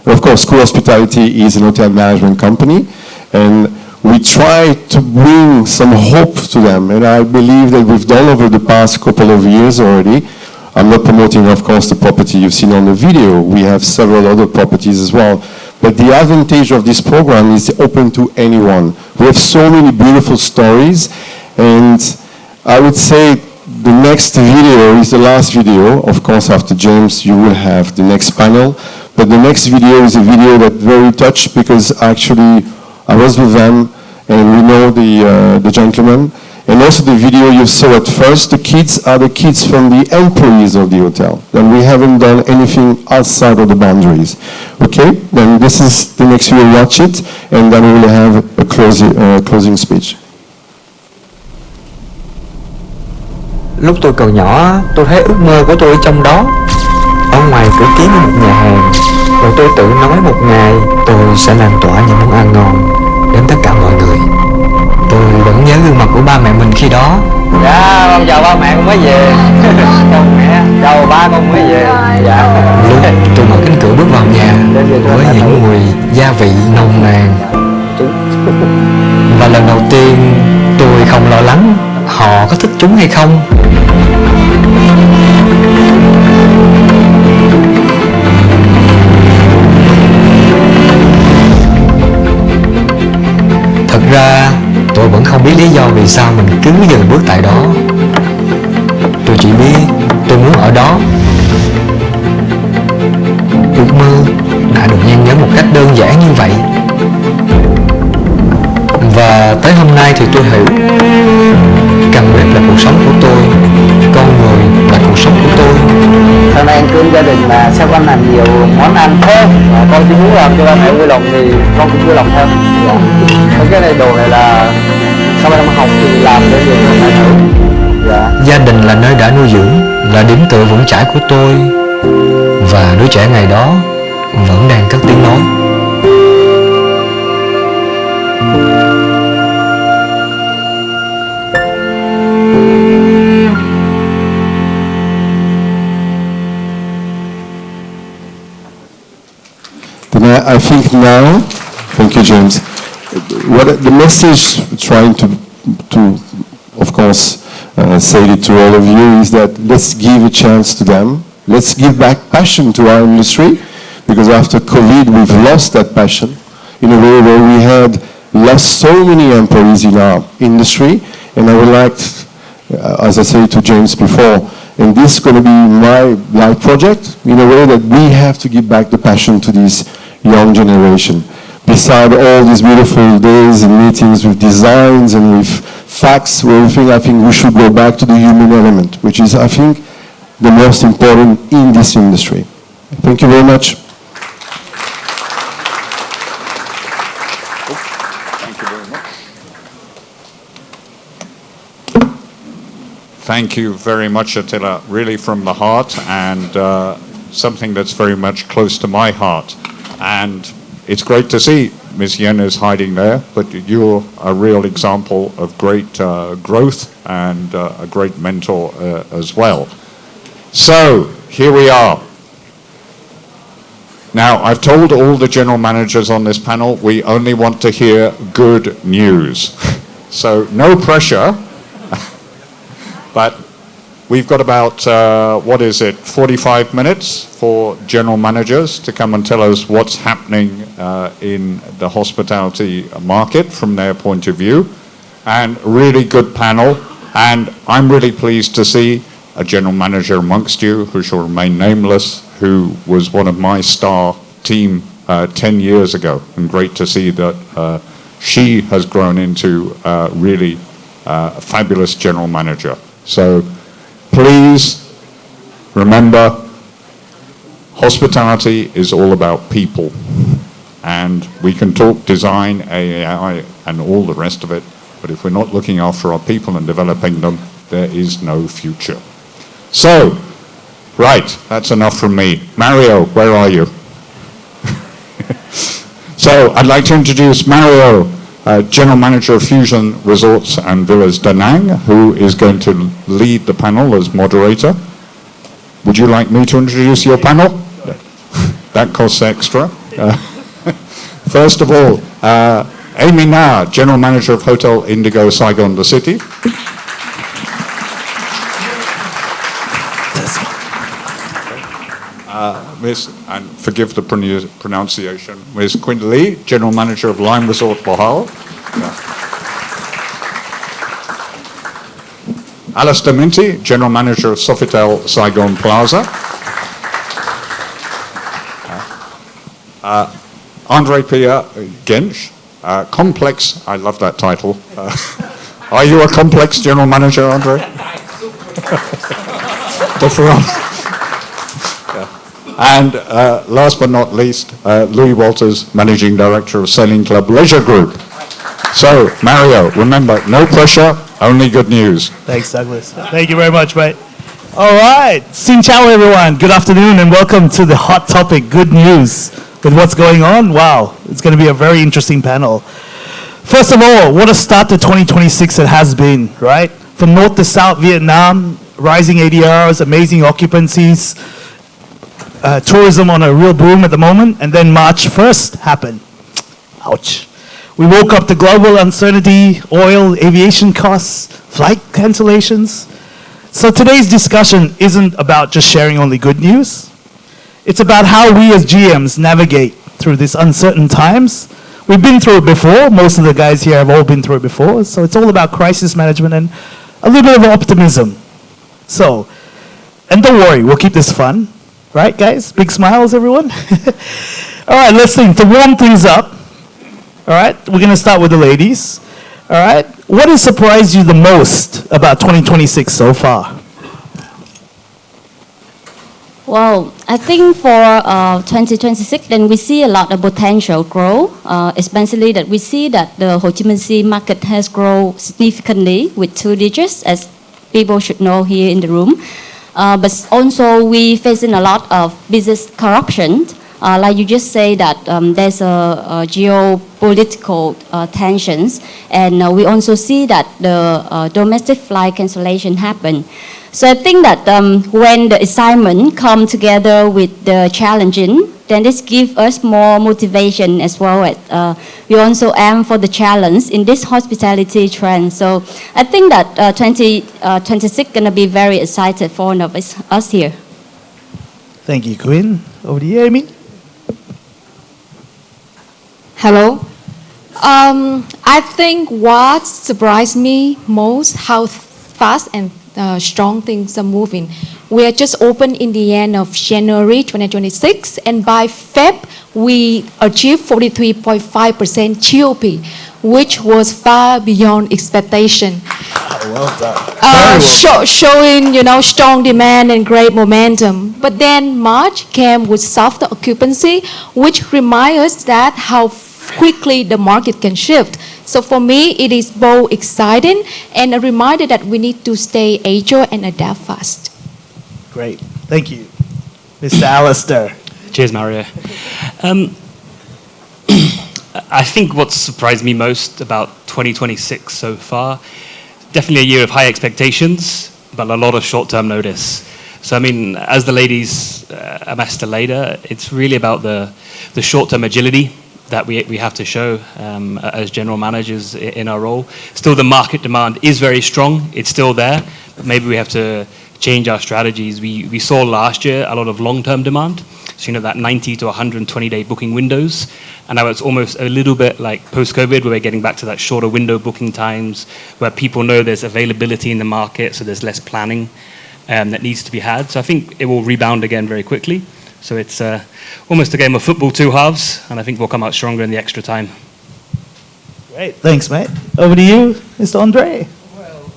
And of course, School Hospitality is an hotel management company, and we try to bring some hope to them, and I believe that we've done over the past couple of years already. I'm not promoting, of course, the property you've seen on the video. We have several other properties as well. But the advantage of this program is open to anyone. We have so many beautiful stories, and I would say the next video is the last video. Of course, after James, you will have the next panel. But the next video is a video that very touched, because actually I was with them, and we know the gentleman. And also the video you saw at first, the kids are the kids from the employees of the hotel. Then we haven't done anything outside of the boundaries. Okay, then this is the next video, watch it, and then we will have a closing speech. Lúc tôi còn nhỏ, tôi thấy ước mơ của tôi ở trong đó. Ở ngoài cửa kiến một nhà hàng, rồi tôi tự nói một ngày tôi sẽ lan tỏa những món ăn ngon đến tất cả mọi người. Tôi vẫn nhớ gương mặt của ba mẹ mình khi đó. Dạ, con chào ba mẹ con mới về. Chào mẹ, chào ba con mới về. Dạ. Lúc tôi mở cánh cửa bước vào nhà với những mùi gia vị nồng nàn. Và lần đầu tiên tôi không lo lắng họ có thích chúng hay không. Thật ra tôi vẫn không biết lý do vì sao mình cứ dừng bước tại đó. Tôi chỉ biết tôi muốn ở đó. Ước mơ đã được nhen nhóm một cách đơn giản như vậy. Và tới hôm nay thì tôi hiểu Cambridge là cuộc sống của tôi, con người là cuộc sống của tôi. Hôm nay ăn cơm gia đình mà sao con làm nhiều món ăn thế? Con chỉ muốn làm cho ba mẹ vui lòng thì con cũng vui lòng theo. Dạ. Cái này đồ này là sau này học thì làm để được phải thử. Dạ. Gia đình là nơi đã nuôi dưỡng, là điểm tựa vững chãi của tôi. Và đứa trẻ ngày đó vẫn đang cất tiếng nói. I think now, thank you, James. What the message trying to of course, say it to all of you is that let's give a chance to them. Let's give back passion to our industry, because after COVID, we've lost that passion in a way where we had lost so many employees in our industry. And I would like, as I said to James before, and this is going to be my life project in a way that we have to give back the passion to this young generation. Beside all these beautiful days and meetings with designs and with facts, everything, I think we should go back to the human element, which is, I think, the most important in this industry. Thank you very much. Thank you very much. Thank you very much, Attila, really from the heart, and something that's very much close to my heart. And it's great to see Ms. Yen is hiding there, but you're a real example of great growth and a great mentor as well. So, here we are. Now, I've told all the general managers on this panel, we only want to hear good news. So, no pressure, but we've got about, 45 minutes for general managers to come and tell us what's happening in the hospitality market from their point of view. And really good panel. And I'm really pleased to see a general manager amongst you who shall remain nameless, who was one of my star team 10 years ago. And great to see that she has grown into really a fabulous general manager. So please remember, hospitality is all about people. And we can talk design, AI, and all the rest of it, but if we're not looking after our people and developing them, there is no future. So, right, that's enough from me. Mario, where are you? So, I'd like to introduce Mario, General Manager of Fusion Resorts and Villas Da Nang, who is going to lead the panel as moderator. Would you like me to introduce your panel? That costs extra. First of all, Amy Na, General Manager of Hotel Indigo Saigon The City. And forgive the pronunciation, Ms. Quint Lee, General Manager of Lime Resort Bohol. Alistair Minty, General Manager of Sofitel Saigon Plaza. Andre Pierre Gensch, Complex, I love that title. Are you a Complex General Manager, Andre? And last but not least, Louis Walters, Managing Director of Sailing Club Leisure Group. So, Mario, remember, no pressure, only good news. Thanks, Douglas. Thank you very much, mate. All right. Xin chào, everyone. Good afternoon and welcome to the hot topic, good news. With what's going on, wow, it's going to be a very interesting panel. First of all, what a start to 2026 it has been, right? From north to south, Vietnam, rising ADRs, amazing occupancies, tourism on a real boom at the moment, and then March 1st happened. Ouch. We woke up to global uncertainty, oil, aviation costs, flight cancellations. So today's discussion isn't about just sharing only good news. It's about how we as GMs navigate through these uncertain times. We've been through it before. Most of the guys here have all been through it before. So it's all about crisis management and a little bit of optimism. So, and don't worry, we'll keep this fun. Right, guys? Big smiles, everyone? All right, let's think. To warm things up, all right, we're going to start with the ladies. All right, what has surprised you the most about 2026 so far? Well, I think for 2026, then we see a lot of potential growth, especially that we see that the Ho Chi Minh City market has grown significantly with 2 digits, as people should know here in the room. But also we facing a lot of business corruption. Like you just say that there's a geopolitical tensions, and we also see that the domestic flight cancellation happen. So I think that when the assignment come together with the challenging, then this gives us more motivation as well as we also aim for the challenge in this hospitality trend. So I think that 2026 gonna be very excited for all of us here. Thank you, Quinn. Over to you, Amy. Hello. I think what surprised me most, how fast and strong things are moving. We are just open in the end of January 2026, and by Feb, we achieved 43.5% GOP, which was far beyond expectation. Well done. Showing, strong demand and great momentum. But then March came with softer occupancy, which reminds us that how quickly the market can shift. So for me, it is both exciting and a reminder that we need to stay agile and adapt fast. Great. Thank you. Mr. Alistair. Cheers, Mario. I think what surprised me most about 2026 so far, definitely a year of high expectations, but a lot of short-term notice. So, I mean, as the ladies amassed later, it's really about the short-term agility that we have to show as general managers in our role. Still, the market demand is very strong. It's still there, but maybe we have to change our strategies. We saw last year a lot of long-term demand. So, that 90 to 120-day booking windows. And now it's almost a little bit like post-COVID, where we're getting back to that shorter window booking times, where people know there's availability in the market, so there's less planning that needs to be had. So I think it will rebound again very quickly. So it's almost a game of football, 2 halves, and I think we'll come out stronger in the extra time. Great, thanks, mate. Over to you, Mr. Andre. Well, all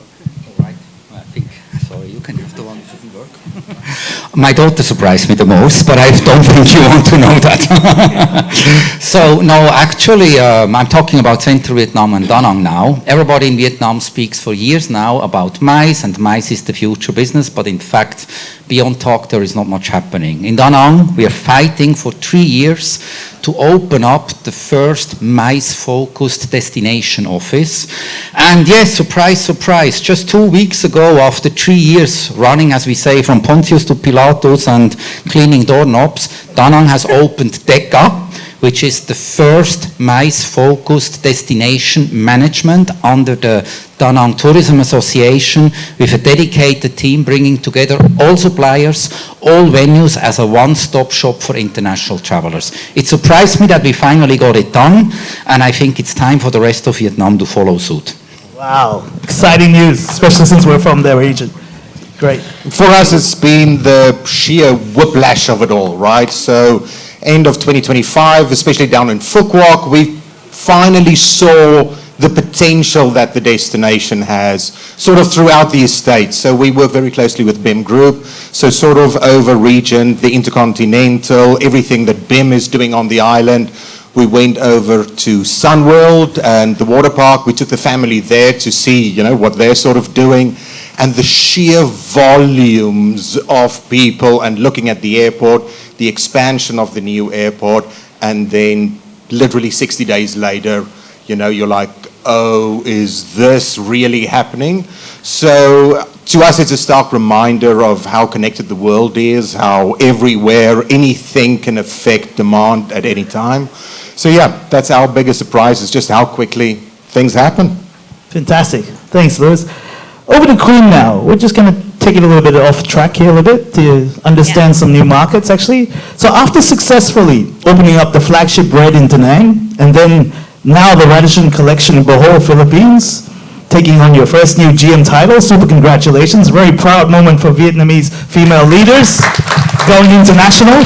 right. I think, sorry, you can have the one that doesn't work. My daughter surprised me the most, but I don't think you want to know that. So, no, actually, I'm talking about Central Vietnam and Da Nang now. Everybody in Vietnam speaks for years now about MICE, and MICE is the future business, but in fact, beyond talk, there is not much happening. In Da Nang, we are fighting for 3 years to open up the first MICE-focused destination office. And yes, surprise, surprise, just 2 weeks ago, after 3 years running, as we say, from Pontius to Pilatus and cleaning doorknobs, Da Nang has opened DECA, which is the first MICE-focused destination management under the Da Nang Tourism Association, with a dedicated team bringing together all suppliers, all venues as a one-stop shop for international travelers. It surprised me that we finally got it done, and I think it's time for the rest of Vietnam to follow suit. Wow, exciting news, especially since we're from the region. Great. For us, it's been the sheer whiplash of it all, right? So, end of 2025, especially down in Phuoc Hoc, we finally saw the potential that the destination has sort of throughout the estate. So we work very closely with BIM Group, so sort of over region, the Intercontinental, everything that BIM is doing on the island. We went over to Sunworld and the water park. We took the family there to see, you know, what they're sort of doing. And the sheer volumes of people, and looking at the airport, the expansion of the new airport, and then literally 60 days later, you know, you're like, oh, is this really happening? So to us, it's a stark reminder of how connected the world is, how everywhere anything can affect demand at any time. So yeah, that's our biggest surprise, is just how quickly things happen. Fantastic. Thanks, Lewis. Over to Queen now. We're just going to take it a little bit off track here a little bit to understand some new markets, actually. So after successfully opening up the flagship Red in Da Nang, and then now the Radisson Collection in Bohol, Philippines, taking on your first new GM title, super congratulations. Very proud moment for Vietnamese female leaders going international.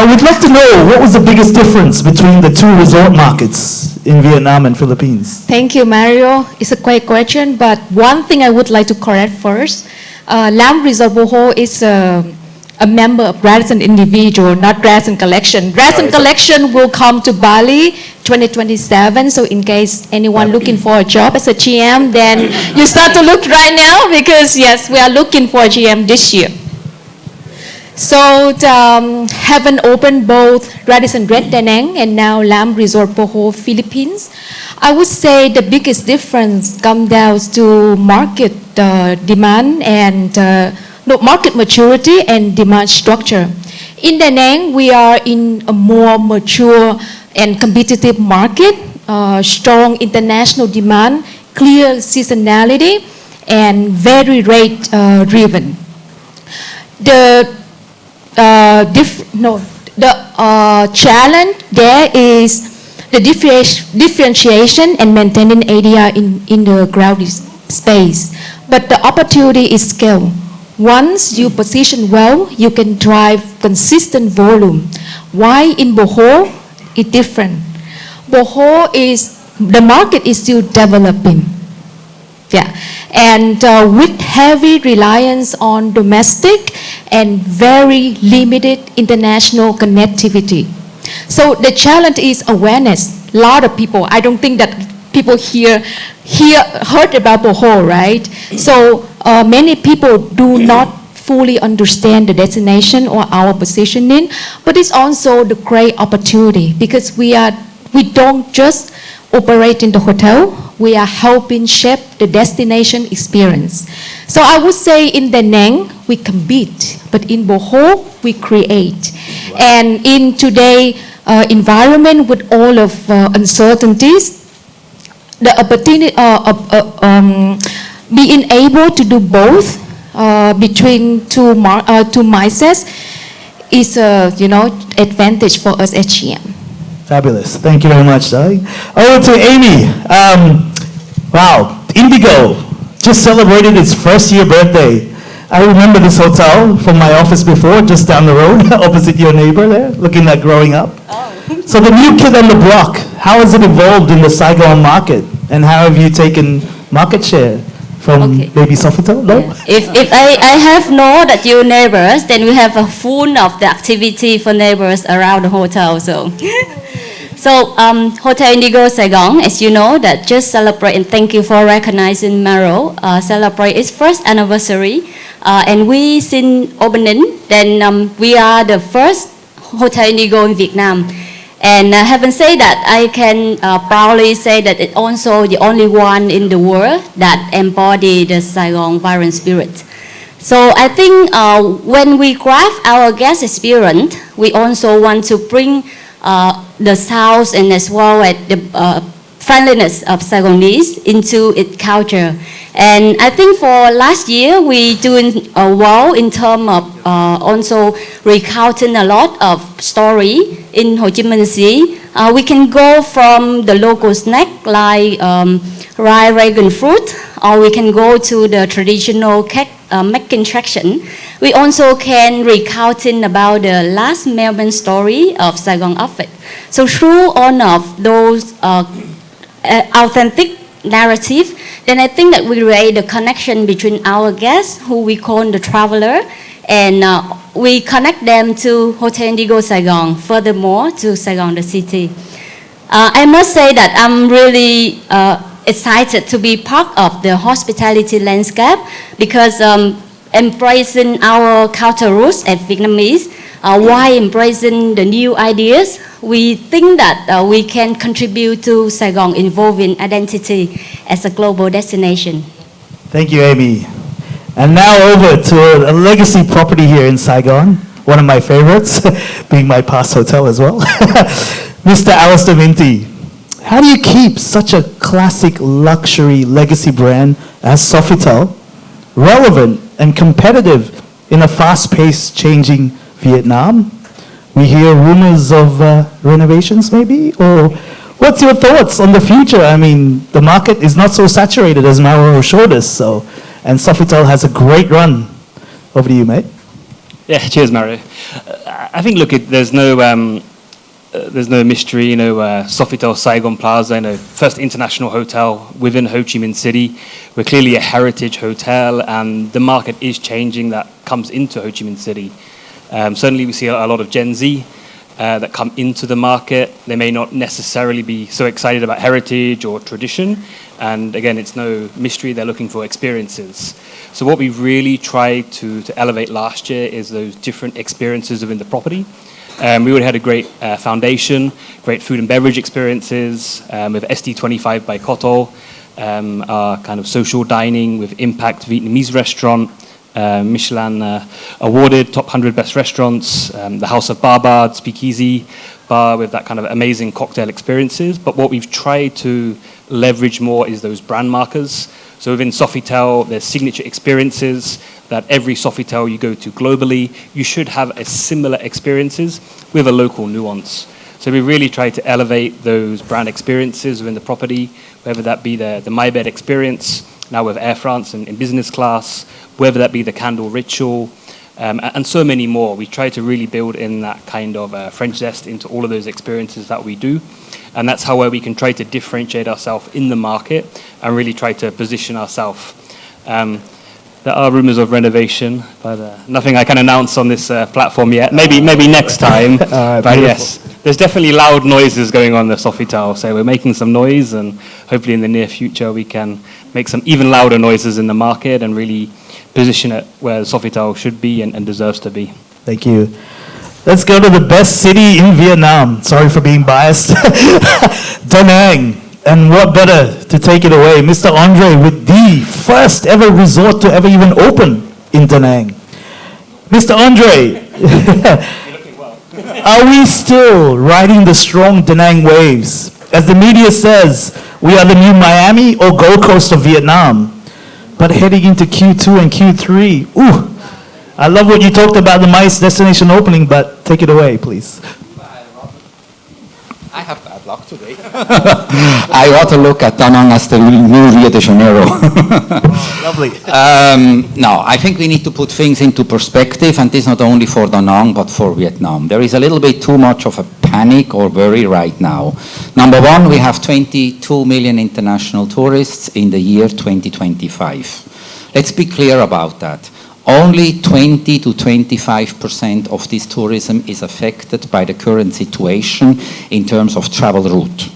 We'd love to know, what was the biggest difference between the two resort markets in Vietnam and Philippines? Thank you, Mario. It's a great question, but one thing I would like to correct first. Lam Resort Bohol is a member of Radisson Individual, not Radisson Collection. Radisson Collection will come to Bali 2027, so in case anyone looking for a job as a GM, then you start to look right now, because yes, we are looking for a GM this year. So having opened both Radisson Red Da Nang and now Lam Resort Bohol, Philippines, I would say the biggest difference comes down to market demand and market maturity and demand structure. In Da Nang, we are in a more mature and competitive market, strong international demand, clear seasonality, and very rate driven. The challenge there is the differentiation and maintaining ADR in the crowded space. But the opportunity is scale. Once you position well, you can drive consistent volume. Why in Bohol? It's different. Bohol the market is still developing. Yeah, and with heavy reliance on domestic and very limited international connectivity. So the challenge is awareness. A lot of people, I don't think that people here heard about Bohol, right? So many people do not fully understand the destination or our positioning, but it's also the great opportunity, because we don't just operate in the hotel, we are helping shape the destination experience. So I would say in Da Nang, we compete, but in Bohol, we create. Wow. And in today's environment with all of uncertainties, the opportunity being able to do both between two mindsets is advantage for us at GM. Fabulous. Thank you very much, Doug. Over to Amy. Wow, Indigo just celebrated its first year birthday. I remember this hotel from my office before, just down the road, opposite your neighbor there, looking at growing up. Oh. So the new kid on the block, how has it evolved in the Saigon market? And how have you taken market share? from maybe Sofitel? No? If I have know that you neighbors, then we have a full of the activity for neighbors around the hotel. So Hotel Indigo Saigon, as you know, that just celebrate, and thank you for recognizing Maro, celebrate its first anniversary. And we since opening, then we are the first Hotel Indigo in Vietnam. And having said that, I can proudly say that it's also the only one in the world that embody the Saigon vibrant spirit. So I think when we craft our guest experience, we also want to bring the sounds and as well as the friendliness of Saigonese into its culture. And I think for last year, we doing well in terms of also recounting a lot of story in Ho Chi Minh City. We can go from the local snack like rye dragon fruit, or we can go to the traditional cake making traction. We also can recounting about the last Melbourne story of Saigon office. So through all of those authentic narrative, then I think that we create the connection between our guests, who we call the traveler, and we connect them to Hotel Indigo Saigon, furthermore to Saigon the city. I must say that I'm really excited to be part of the hospitality landscape because embracing our cultural roots as Vietnamese, while embracing the new ideas, we think that we can contribute to Saigon evolving identity as a global destination. Thank you, Amy. And now over to a legacy property here in Saigon, one of my favorites, being my past hotel as well. Mr. Alistair Minty, how do you keep such a classic luxury legacy brand as Sofitel relevant and competitive in a fast-paced changing Vietnam? We hear rumors of renovations maybe, or what's your thoughts on the future? I mean, the market is not so saturated as Mauro showed us, so, and Sofitel has a great run. Over to you, mate. Yeah, cheers, Mario. I think, look, there's no mystery, Sofitel Saigon Plaza, first international hotel within Ho Chi Minh City. We're clearly a heritage hotel, and the market is changing that comes into Ho Chi Minh City. Certainly we see a lot of Gen Z that come into the market. They may not necessarily be so excited about heritage or tradition. And again, it's no mystery, they're looking for experiences. So what we really tried to elevate last year is those different experiences within the property. We already had a great foundation, great food and beverage experiences with SD25 by Koto, our kind of social dining with Impact Vietnamese restaurant, Michelin awarded top 100 best restaurants, the House of Barbad, Speakeasy Bar with that kind of amazing cocktail experiences. But what we've tried to leverage more is those brand markers. So within Sofitel, there's signature experiences that every Sofitel you go to globally, you should have a similar experiences with a local nuance. So we really try to elevate those brand experiences within the property, whether that be the My Bed experience, now with Air France in business class, whether that be the candle ritual, and so many more. We try to really build in that kind of French zest into all of those experiences that we do. And that's how we can try to differentiate ourselves in the market and really try to position ourselves. There are rumors of renovation, but nothing I can announce on this platform yet. Maybe next time. But yes, there's definitely loud noises going on in the Sofitel. So we're making some noise, and hopefully in the near future we can make some even louder noises in the market and really position it where the Sofitel should be and deserves to be. Thank you. Let's go to the best city in Vietnam. Sorry for being biased. Da Nang. And what better to take it away, Mr. Andre, with the first ever resort to ever even open in Da Nang. Mr. Andre, are we still riding the strong Da Nang waves? As the media says, we are the new Miami or Gold Coast of Vietnam. But heading into Q2 and Q3, I love what you talked about the MICE destination opening, but take it away, please. I have bad luck today. I want to look at Da Nang as the new Rio de Janeiro. Lovely. No, I think we need to put things into perspective, and this not only for Da Nang, but for Vietnam. There is a little bit too much of a panic or worry right now. Number one, we have 22 million international tourists in the year 2025. Let's be clear about that. Only 20 to 25% of this tourism is affected by the current situation in terms of travel route.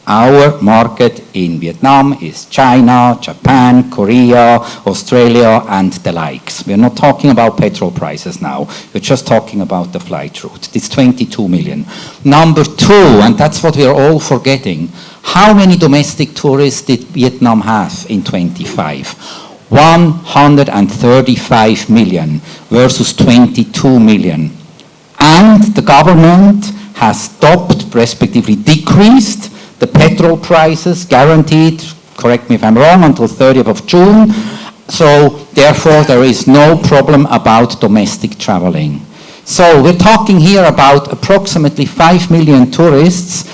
Our market in Vietnam is China, Japan, Korea, Australia, and the likes. We're not talking about petrol prices now. We're just talking about the flight route. It's 22 million. Number two, and that's what we're all forgetting, how many domestic tourists did Vietnam have in 25? 135 million versus 22 million. And the government has stopped, respectively decreased, the petrol prices guaranteed, correct me if I'm wrong, until 30th of June. So therefore there is no problem about domestic traveling. So we're talking here about approximately 5 million tourists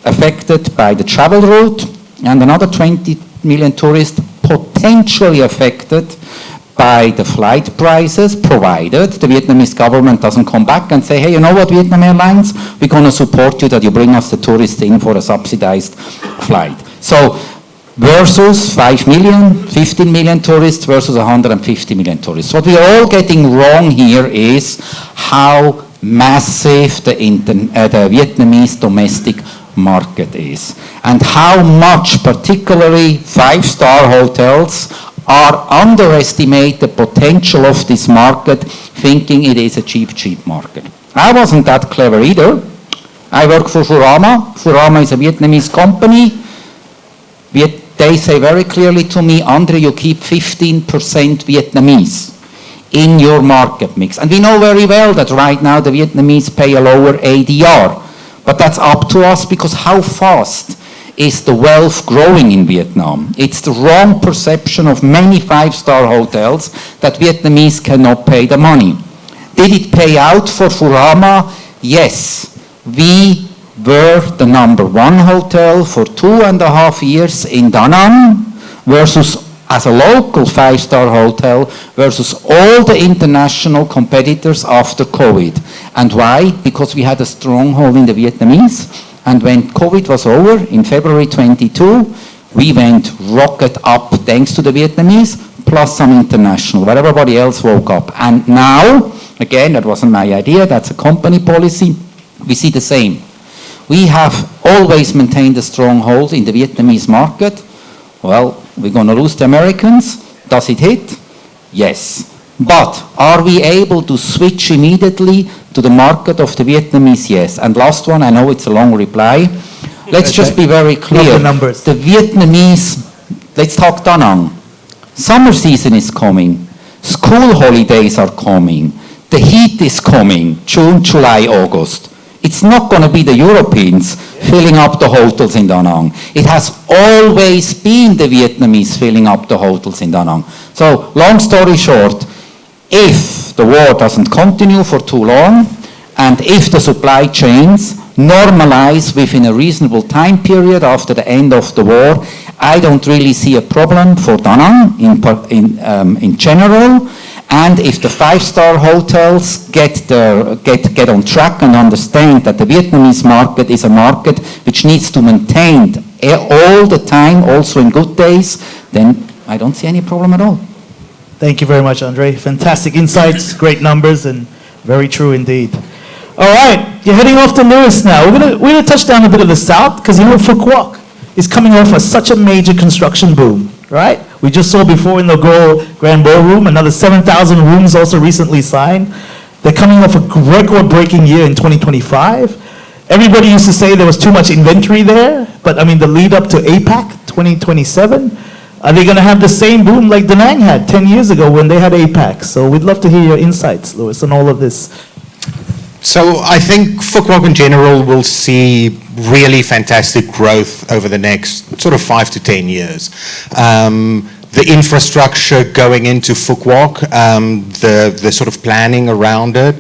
affected by the travel route and another 20 million tourists potentially affected by the flight prices, provided the Vietnamese government doesn't come back and say, hey, you know what, Vietnam Airlines, we're going to support you that you bring us the tourists in for a subsidized flight. So versus 5 million, 15 million tourists versus 150 million tourists. What we are all getting wrong here is how massive the Vietnamese domestic market is and how much particularly five-star hotels are underestimate the potential of this market, thinking it is a cheap market. I wasn't that clever either. I work for Furama. Furama is a Vietnamese company. They say very clearly to me, Andre, you keep 15% Vietnamese in your market mix. And we know very well that right now the Vietnamese pay a lower ADR. But that's up to us, because how fast is the wealth growing in Vietnam? It's the wrong perception of many five-star hotels that Vietnamese cannot pay the money. Did it pay out for Furama? Yes. We were the #1 hotel for 2.5 years in Da Nang versus, as a local five-star hotel, versus all the international competitors after COVID. And why? Because we had a stronghold in the Vietnamese. And when COVID was over in February 22, we went rocket up thanks to the Vietnamese, plus some international, where everybody else woke up. And now, again, that wasn't my idea, that's a company policy, we see the same. We have always maintained a stronghold in the Vietnamese market. Well, we're going to lose the Americans. Does it hit? Yes. But are we able to switch immediately to the market of the Vietnamese? Yes. And last one, I know it's a long reply. Let's just be very clear. The Vietnamese, let's talk Da Nang. Summer season is coming. School holidays are coming. The heat is coming, June, July, August. It's not going to be the Europeans filling up the hotels in Da Nang. It has always been the Vietnamese filling up the hotels in Da Nang. So, long story short, if the war doesn't continue for too long, and if the supply chains normalize within a reasonable time period after the end of the war, I don't really see a problem for Da Nang in general. And if the five-star hotels get on track and understand that the Vietnamese market is a market which needs to maintain all the time, also in good days, then I don't see any problem at all. Thank you very much, Andre. Fantastic insights, great numbers, and very true indeed. All right, you're heading off to Lewis now. We're gonna touch down a bit of the south, because you know Phuoc Cuoc is coming off of such a major construction boom, right? We just saw before in the Grand Ballroom, another 7,000 rooms also recently signed. They're coming off a record-breaking year in 2025. Everybody used to say there was too much inventory there, but I mean the lead up to APAC 2027, are they going to have the same boom like Da Nang had 10 years ago when they had APAC? So we'd love to hear your insights, Louis, on all of this. So I think Phuoc Cuoc in general will see really fantastic growth over the next sort of 5 to 10 years. The infrastructure going into Phuoc Cuoc, the sort of planning around it,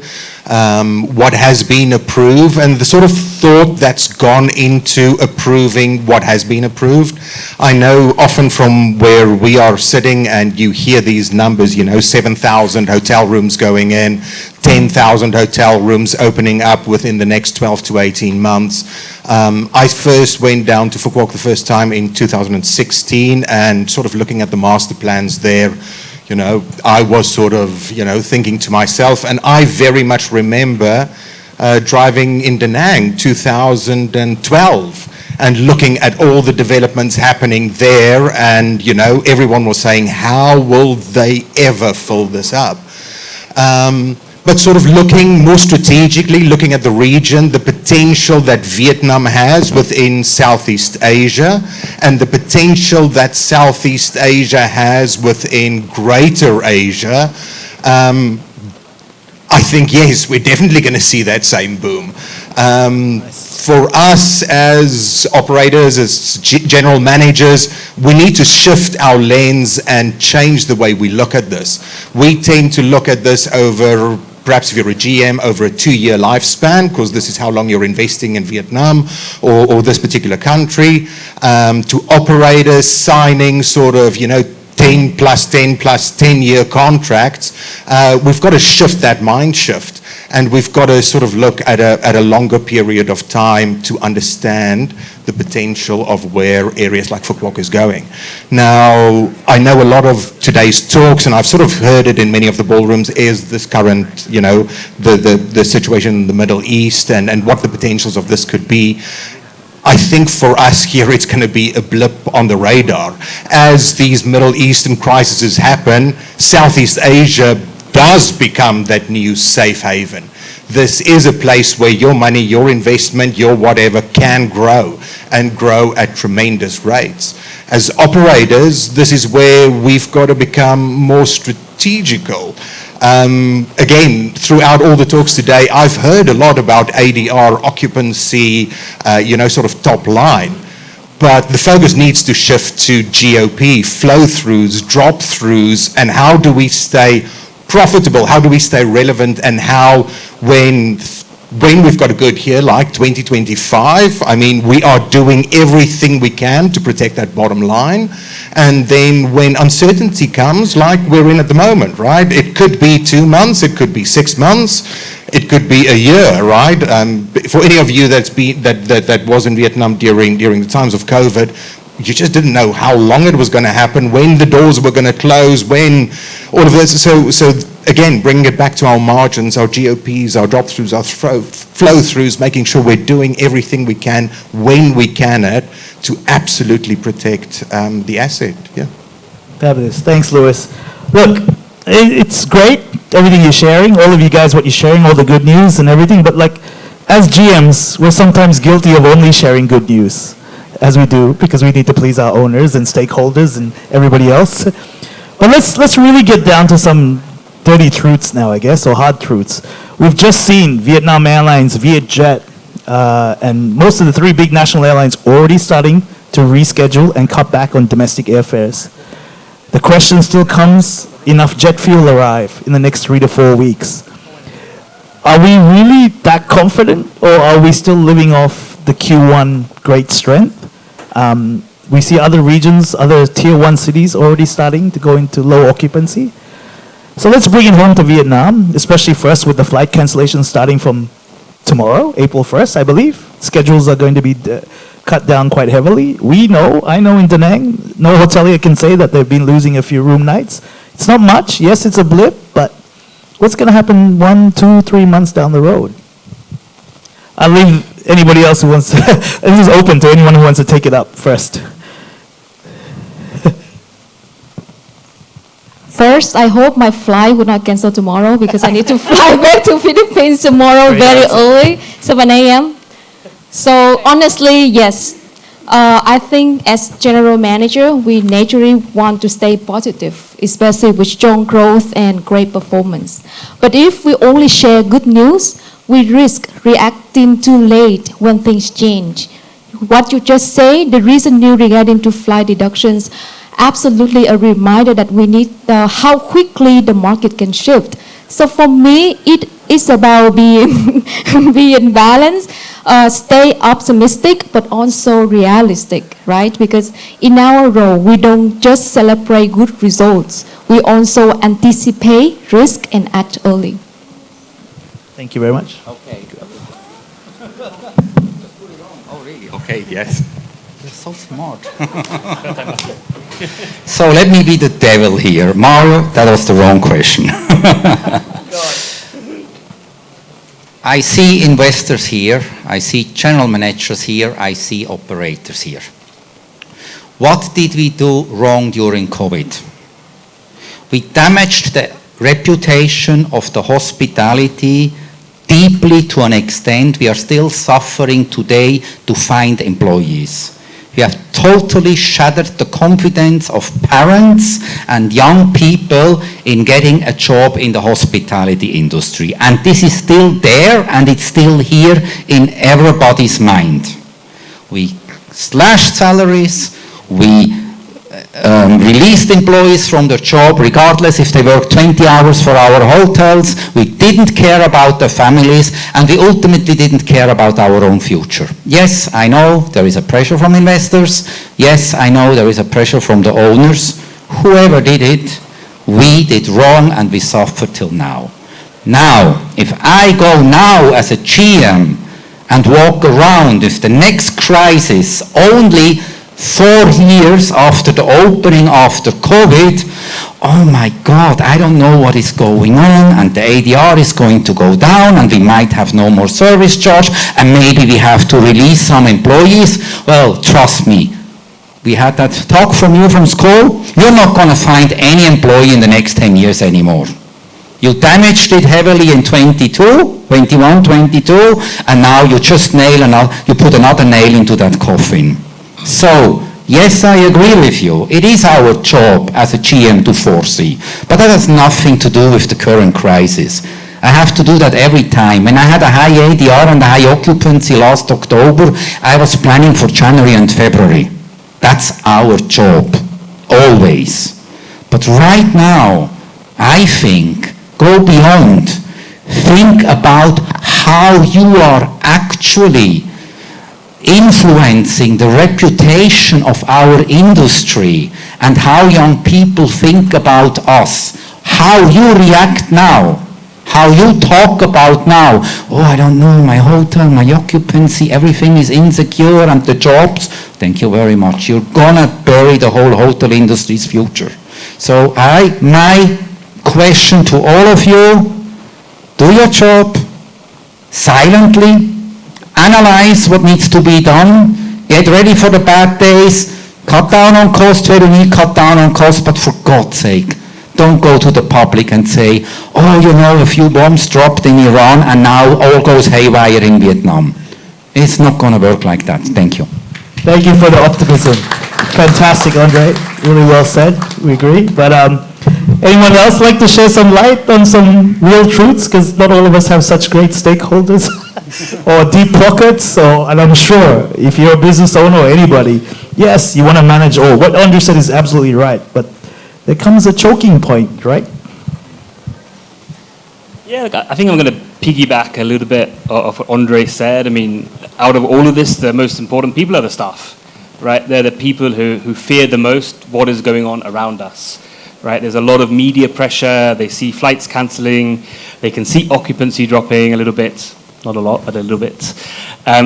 what has been approved, and the sort of thought that's gone into approving what has been approved. I know often from where we are sitting and you hear these numbers, 7,000 hotel rooms going in, 10,000 hotel rooms opening up within the next 12 to 18 months. I first went down to Phu Quoc the first time in 2016 and sort of looking at the master plans there, I was sort of, thinking to myself, and I very much remember driving in Da Nang 2012 and looking at all the developments happening there, and everyone was saying, how will they ever fill this up? But sort of looking more strategically, looking at the region, the potential that Vietnam has within Southeast Asia, and the potential that Southeast Asia has within Greater Asia, I think, yes, we're definitely going to see that same boom. For us as operators, as general managers, we need to shift our lens and change the way we look at this. We tend to look at this over, perhaps if you're a GM, over a 2-year lifespan, because this is how long you're investing in Vietnam or this particular country, to operators signing sort of, 10 plus 10 plus 10-year contracts. We've got to shift that mind shift, and we've got to sort of look at a longer period of time to understand the potential of where areas like Phu Quoc is going. Now, I know a lot of today's talks, and I've sort of heard it in many of the ballrooms, is this current, the situation in the Middle East and what the potentials of this could be. I think for us here, it's going to be a blip on the radar. As these Middle Eastern crises happen, Southeast Asia does become that new safe haven. This is a place where your money, your investment, your whatever can grow, and grow at tremendous rates. As operators, this is where we've got to become more strategical. Again, throughout all the talks today, I've heard a lot about ADR, occupancy, sort of top line. But the focus needs to shift to GOP, flow-throughs, drop-throughs, and how do we stay profitable? How do we stay relevant? And how, when we've got a good year like 2025, I mean, we are doing everything we can to protect that bottom line. And then when uncertainty comes, like we're in at the moment, right? It could be 2 months, it could be 6 months, it could be a year, right? For any of you that was in Vietnam during the times of COVID, you just didn't know how long it was going to happen, when the doors were going to close, when all of this. So again, bringing it back to our margins, our GOPs, our drop-throughs, our flow-throughs, making sure we're doing everything we can when we can to absolutely protect the asset. Yeah. Fabulous. Thanks, Louis. Look, it's great, everything you're sharing, all of you guys, what you're sharing, all the good news and everything, but like, as GMs, we're sometimes guilty of only sharing good news, as we do, because we need to please our owners and stakeholders and everybody else. But let's really get down to some dirty truths now, I guess, or hard truths. We've just seen Vietnam Airlines, Vietjet, and most of the 3 big national airlines already starting to reschedule and cut back on domestic airfares. The question still comes, enough jet fuel arrive in the next 3 to 4 weeks? Are we really that confident, or are we still living off the Q1 great strength? We see other regions, other tier 1 cities already starting to go into low occupancy. So let's bring it home to Vietnam, especially first with the flight cancellations starting from tomorrow, April 1st, I believe. Schedules are going to be cut down quite heavily. I know in Da Nang, no hotelier can say that they've been losing a few room nights. It's not much, yes, it's a blip, but what's going to happen 1, 2, 3 months down the road? I'll leave anybody else who wants to, this is open to anyone who wants to take it up first. First, I hope my flight will not cancel tomorrow because I need to fly back to Philippines tomorrow very early, 7 a.m. So honestly, yes. I think as general manager, we naturally want to stay positive, especially with strong growth and great performance. But if we only share good news, we risk reacting too late when things change. What you just say, the reason new regarding to flight deductions, absolutely a reminder that we need how quickly the market can shift. So for me, it is about being being balanced, stay optimistic, but also realistic, right? Because in our role, we don't just celebrate good results. We also anticipate risk and act early. Thank you very much. Okay. Oh, really? Okay, yes. You're so smart. So let me be the devil here. Mario, that was the wrong question. I see investors here, I see general managers here, I see operators here. What did we do wrong during COVID? We damaged the reputation of the hospitality deeply to an extent we are still suffering today to find employees. We have totally shattered the confidence of parents and young people in getting a job in the hospitality industry. And this is still there, and it's still here in everybody's mind. We slashed salaries, we released employees from their job regardless if they work 20 hours for our hotels. We didn't care about their families, and we ultimately didn't care about our own future. Yes, I know there is a pressure from investors. Yes, I know there is a pressure from the owners. Whoever did it, we did wrong and we suffered till now. Now, if I go now as a GM and walk around with the next crisis only 4 years after the opening after COVID, oh my God, I don't know what is going on, and the ADR is going to go down, and we might have no more service charge, and maybe we have to release some employees. Well, trust me, we had that talk from you from school. You're not going to find any employee in the next 10 years anymore. You damaged it heavily in 21, 22, and now you just you put another nail into that coffin. So, yes, I agree with you. It is our job as a GM to foresee. But that has nothing to do with the current crisis. I have to do that every time. When I had a high ADR and a high occupancy last October, I was planning for January and February. That's our job, always. But right now, I think, go beyond. Think about how you are actually influencing the reputation of our industry and how young people think about us, how you react now, how you talk about now. Oh, I don't know, my hotel, my occupancy, everything is insecure, and the jobs. Thank you very much. You're gonna bury the whole hotel industry's future. So my question to all of you, do your job silently. Analyze what needs to be done, get ready for the bad days, cut down on costs where you need to cut down on costs, but for God's sake, don't go to the public and say, oh, you know, a few bombs dropped in Iran and now all goes haywire in Vietnam. It's not going to work like that. Thank you. Thank you for the optimism. Fantastic, Andre. Really well said. We agree. But anyone else like to share some light on some real truths? Because not all of us have such great stakeholders or deep pockets. And I'm sure if you're a business owner or anybody, yes, you want to manage all. What Andre said is absolutely right. But there comes a choking point, right? Yeah, look, I think I'm going to piggyback a little bit of what Andre said. I mean, out of all of this, the most important people are the staff, right? They're the people who fear the most what is going on around us, right? There's a lot of media pressure. They see flights cancelling. They can see occupancy dropping a little bit. Not a lot, but a little bit.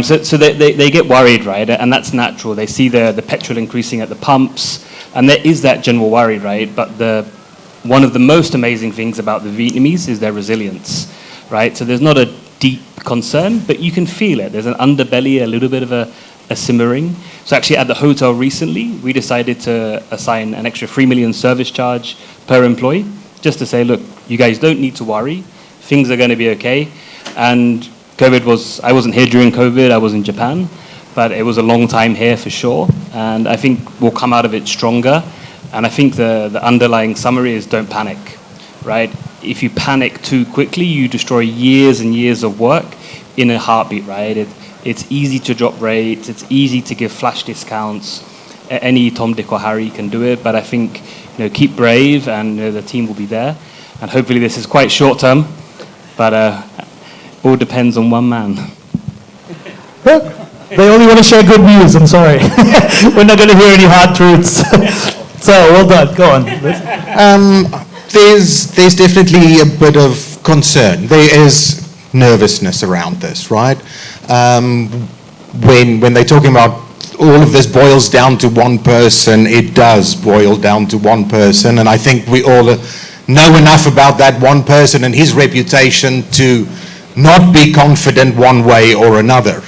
So they get worried, right? And that's natural. They see the petrol increasing at the pumps, and there is that general worry, right? But one of the most amazing things about the Vietnamese is their resilience, right? So there's not a deep concern, but you can feel it. There's an underbelly, a little bit of a simmering. So actually at the hotel recently, we decided to assign an extra 3 million service charge per employee, just to say, look, you guys don't need to worry. Things are going to be okay. And I wasn't here during COVID, I was in Japan, but it was a long time here for sure. And I think we'll come out of it stronger. And I think the underlying summary is don't panic, right? If you panic too quickly, you destroy years and years of work in a heartbeat, right? It's easy to drop rates, it's easy to give flash discounts. Any Tom, Dick or Harry can do it, but I think keep brave and the team will be there. And hopefully this is quite short term, but all depends on one man. They only want to share good news, I'm sorry. We're not going to hear any hard truths. So, well done, go on. There's definitely a bit of concern. There is nervousness around this, right? When they're talking about all of this boils down to one person, it does boil down to one person, and I think we all know enough about that one person and his reputation to not be confident one way or another.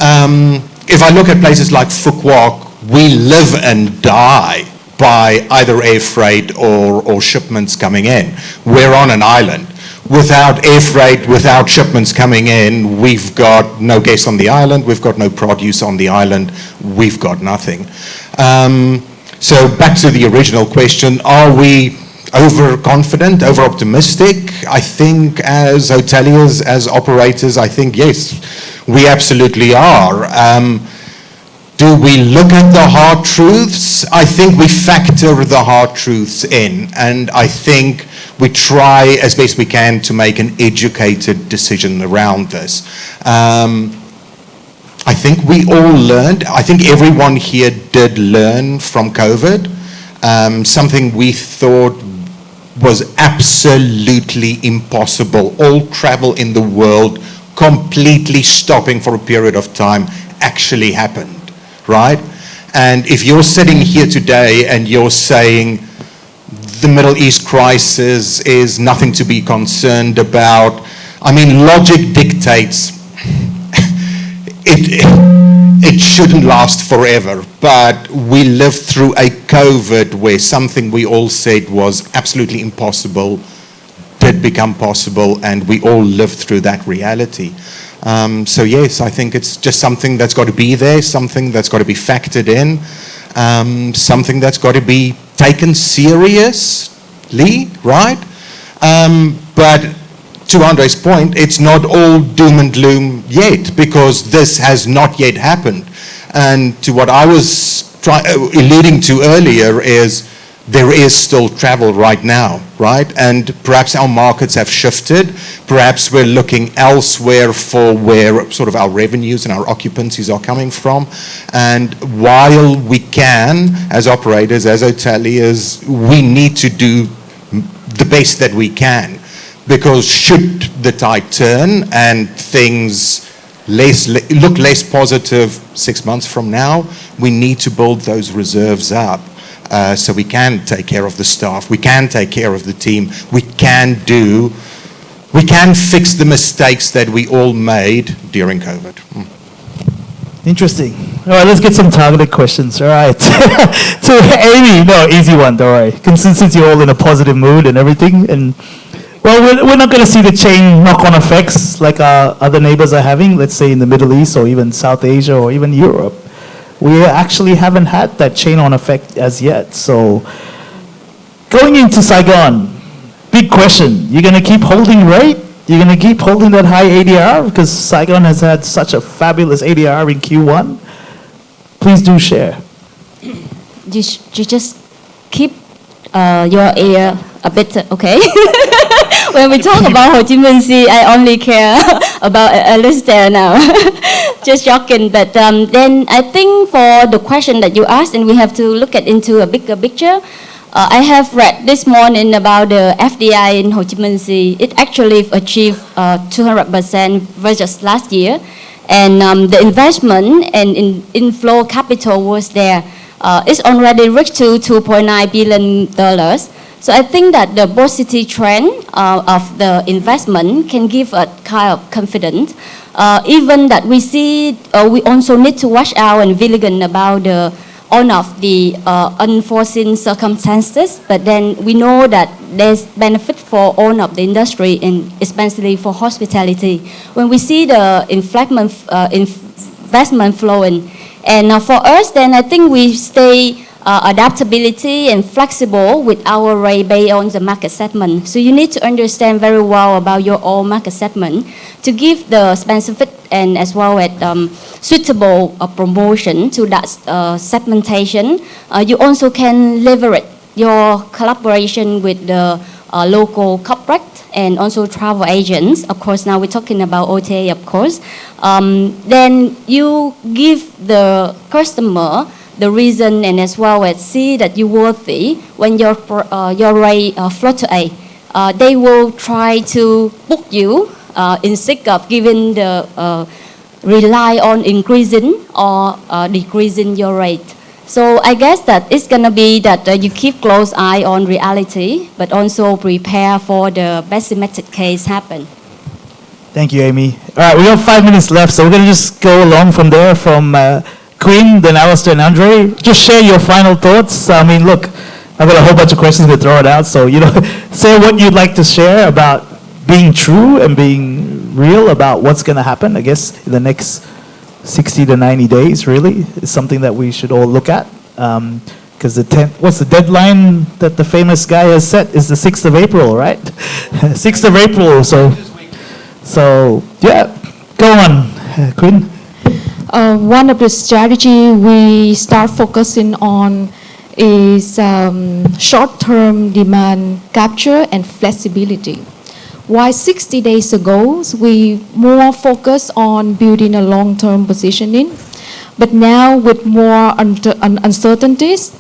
If I look at places like Phuc Loc, we live and die by either air freight or shipments coming in. We're on an island. Without air freight, without shipments coming in, we've got no guests on the island, we've got no produce on the island, we've got nothing. So back to the original question, are we overconfident, over-optimistic? I think as hoteliers, as operators, I think yes, we absolutely are. Do we look at the hard truths? I think we factor the hard truths in, and I think we try as best we can to make an educated decision around this. I think we all learned, I think everyone here did learn from COVID, something we thought was absolutely impossible. All travel in the world completely stopping for a period of time actually happened. Right? And if you're sitting here today and you're saying the Middle East crisis is nothing to be concerned about, I mean, logic dictates it shouldn't last forever, but we lived through a COVID where something we all said was absolutely impossible did become possible, and we all lived through that reality. So yes, I think it's just something that's got to be there, something that's got to be factored in, something that's got to be taken seriously, right? But to Andre's point, it's not all doom and gloom yet, because this has not yet happened. And to what I was alluding to earlier is there is still travel right now, right? And perhaps our markets have shifted. Perhaps we're looking elsewhere for where sort of our revenues and our occupancies are coming from. And while we can, as operators, as hoteliers, we need to do the best that we can. Because should the tide turn and things look less positive 6 months from now, we need to build those reserves up. So we can take care of the staff, we can take care of the team, we can fix the mistakes that we all made during COVID. Interesting. All right, let's get some targeted questions. All right. To Amy, no, easy one, don't worry. Since you're all in a positive mood and everything, and well, we're not going to see the chain knock-on effects like our other neighbors are having, let's say in the Middle East or even South Asia or even Europe. We actually haven't had that chain-on effect as yet. So going into Saigon, big question. You're going to keep holding rate? You're going to keep holding that high ADR? Because Saigon has had such a fabulous ADR in Q1. Please do share. You just keep your ear a bit, okay? When we talk about Ho Chi Minh City, I only care about Alistair now. Just joking, but then I think for the question that you asked, and we have to look at into a bigger picture, I have read this morning about the FDI in Ho Chi Minh City. It actually achieved 200% versus last year, and the investment and inflow capital was there. It's already reached to $2.9 billion. So I think that the positive trend of the investment can give a kind of confidence. Even that we see, we also need to watch out and vigilant about all of the unforeseen circumstances. But then we know that there's benefit for all of the industry, and especially for hospitality. When we see the investment flowing, and for us, then I think we stay adaptability and flexible with our rate based on the market segment. So you need to understand very well about your own market segment to give the specific and as well as suitable promotion to that segmentation. You also can leverage your collaboration with the local corporate and also travel agents. Of course, now we're talking about OTA, of course. Then you give the customer the reason and as well as see that you're worthy when your rate fluctuate. They will try to book you instead of giving the rely on increasing or decreasing your rate. So I guess that it's going to be that you keep close eye on reality, but also prepare for the pessimistic case happen. Thank you, Amy. All right, we have 5 minutes left, so we're going to just go along from there from Queen, then Alistair and Andre. Just share your final thoughts. I mean, look, I've got a whole bunch of questions to throw it out, so, say what you'd like to share about being true and being real about what's going to happen, I guess, in the next 60 to 90 days, really, is something that we should all look at. Because what's the deadline that the famous guy has set? Is the 6th of April, right? 6th of April, so yeah, go on, Quinn. One of the strategy we start focusing on is short-term demand capture and flexibility. While 60 days ago, we more focused on building a long-term positioning, but now with more uncertainties,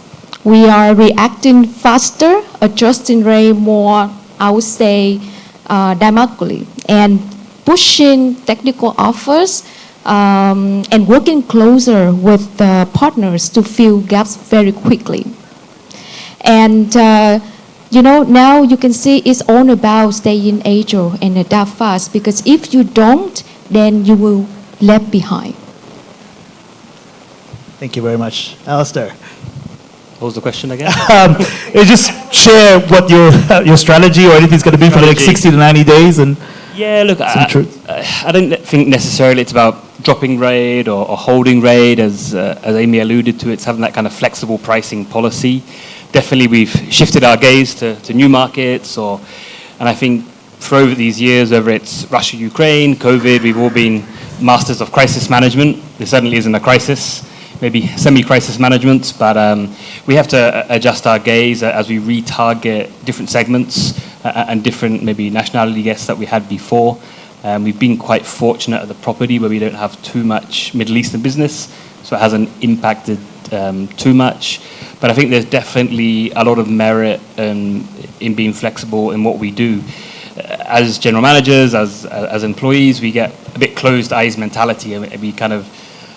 we are reacting faster, adjusting rate more, I would say, dynamically, and pushing technical offers and working closer with partners to fill gaps very quickly. And now you can see it's all about staying agile and adapt fast, because if you don't, then you will left behind. Thank you very much. Alistair. What was the question again? Just share what your strategy or anything's going to be for the next 60 to 90 days. And yeah, look, I don't think necessarily it's about dropping rate or holding rate, as Amy alluded to. It's having that kind of flexible pricing policy. Definitely we've shifted our gaze to new markets, and I think for over these years, whether it's Russia, Ukraine, COVID, we've all been masters of crisis management. There certainly isn't a crisis, maybe semi-crisis management, but we have to adjust our gaze as we retarget different segments and different maybe nationality guests that we had before. We've been quite fortunate at the property where we don't have too much Middle Eastern business, so it hasn't impacted too much. But I think there's definitely a lot of merit in being flexible in what we do. As general managers, as employees, we get a bit closed eyes mentality, and we kind of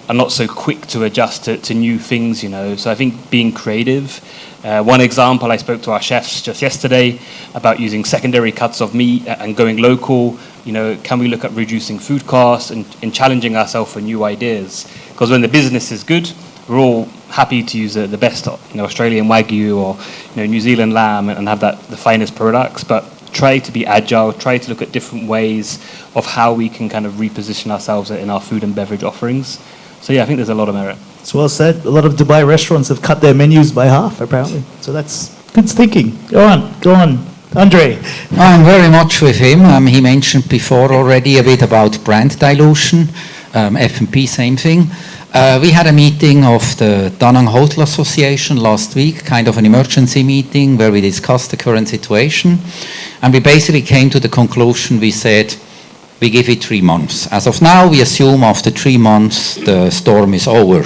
are not so quick to adjust to new things, So I think being creative. One example, I spoke to our chefs just yesterday about using secondary cuts of meat and going local. Can we look at reducing food costs and challenging ourselves for new ideas? Because when the business is good, we're all happy to use the best, Australian Wagyu or New Zealand lamb and have the finest products. But try to be agile, try to look at different ways of how we can kind of reposition ourselves in our food and beverage offerings. So yeah, I think there's a lot of merit. It's well said. A lot of Dubai restaurants have cut their menus by half, apparently. So that's good thinking. Go on. Andre. I'm very much with him. He mentioned before already a bit about brand dilution. F&P, same thing. We had a meeting of the Da Nang Hotel Association last week, kind of an emergency meeting where we discussed the current situation. And we basically came to the conclusion, we said, we give it 3 months. As of now, we assume after 3 months, the storm is over.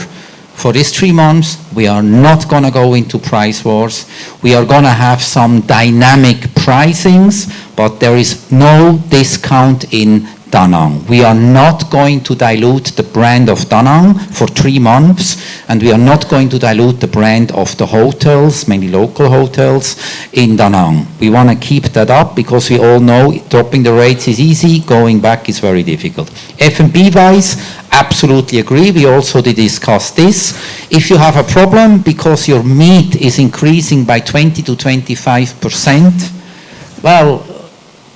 For these 3 months, we are not going to go into price wars. We are going to have some dynamic pricings, but there is no discount in Da Nang. We are not going to dilute the brand of Da Nang for 3 months, and we are not going to dilute the brand of the hotels, mainly local hotels, in Da Nang. We want to keep that up because we all know dropping the rates is easy, going back is very difficult. F&B wise, absolutely agree. We also did discuss this. If you have a problem because your meat is increasing by 20 to 25%, well,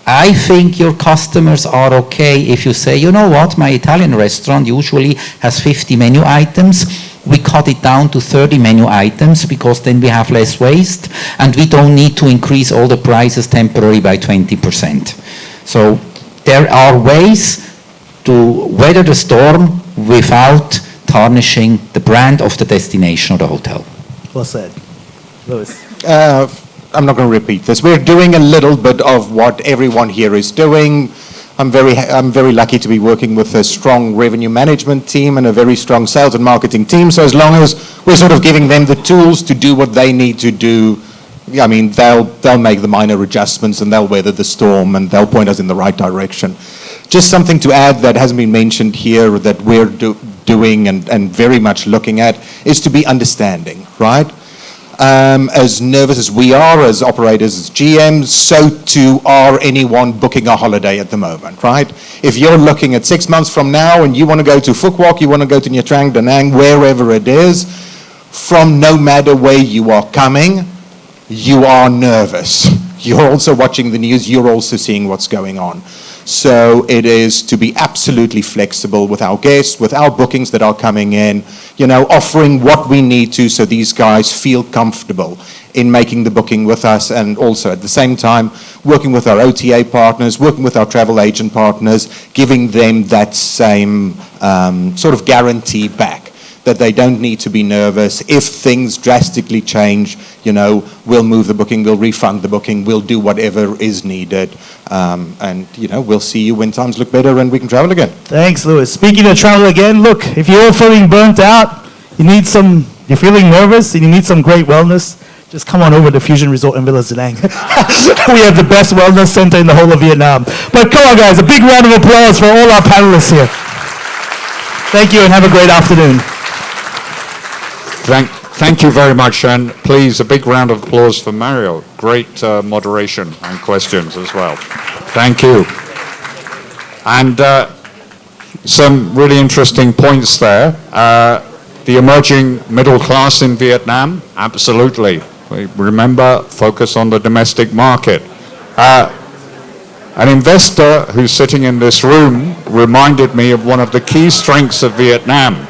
I think your customers are okay if you say, you know what, my Italian restaurant usually has 50 menu items. We cut it down to 30 menu items because then we have less waste and we don't need to increase all the prices temporarily by 20%. So there are ways to weather the storm without tarnishing the brand of the destination or the hotel. Well said. Louis. I'm not going to repeat this. We're doing a little bit of what everyone here is doing. I'm very lucky to be working with a strong revenue management team and a very strong sales and marketing team. So as long as we're sort of giving them the tools to do what they need to do, I mean, they'll make the minor adjustments and they'll weather the storm and they'll point us in the right direction. Just something to add that hasn't been mentioned here that we're doing and very much looking at is to be understanding, right? As nervous as we are as operators, as GMs, so too are anyone booking a holiday at the moment, right? If you're looking at 6 months from now and you want to go to Phuc Quoc, you want to go to Nha Trang, Da Nang, wherever it is, from no matter where you are coming, you are nervous. You're also watching the news, you're also seeing what's going on. So it is to be absolutely flexible with our guests, with our bookings that are coming in, you know, offering what we need to so these guys feel comfortable in making the booking with us, and also at the same time working with our OTA partners, working with our travel agent partners, giving them that same sort of guarantee back, that they don't need to be nervous. If things drastically change, you know, we'll move the booking, we'll refund the booking, we'll do whatever is needed. And, you know, we'll see you when times look better and we can travel again. Thanks, Louis. Speaking of travel again, look, if you're feeling burnt out, you're feeling nervous and you need some great wellness, just come on over to Fusion Resort and Villas Da Nang. We have the best wellness center in the whole of Vietnam. But come on, guys, a big round of applause for all our panelists here. Thank you and have a great afternoon. Thank you very much, and please a big round of applause for Mario. Great moderation and questions as well. Thank you. And some really interesting points there. The emerging middle class in Vietnam, absolutely. Remember, focus on the domestic market. An investor who's sitting in this room reminded me of one of the key strengths of Vietnam,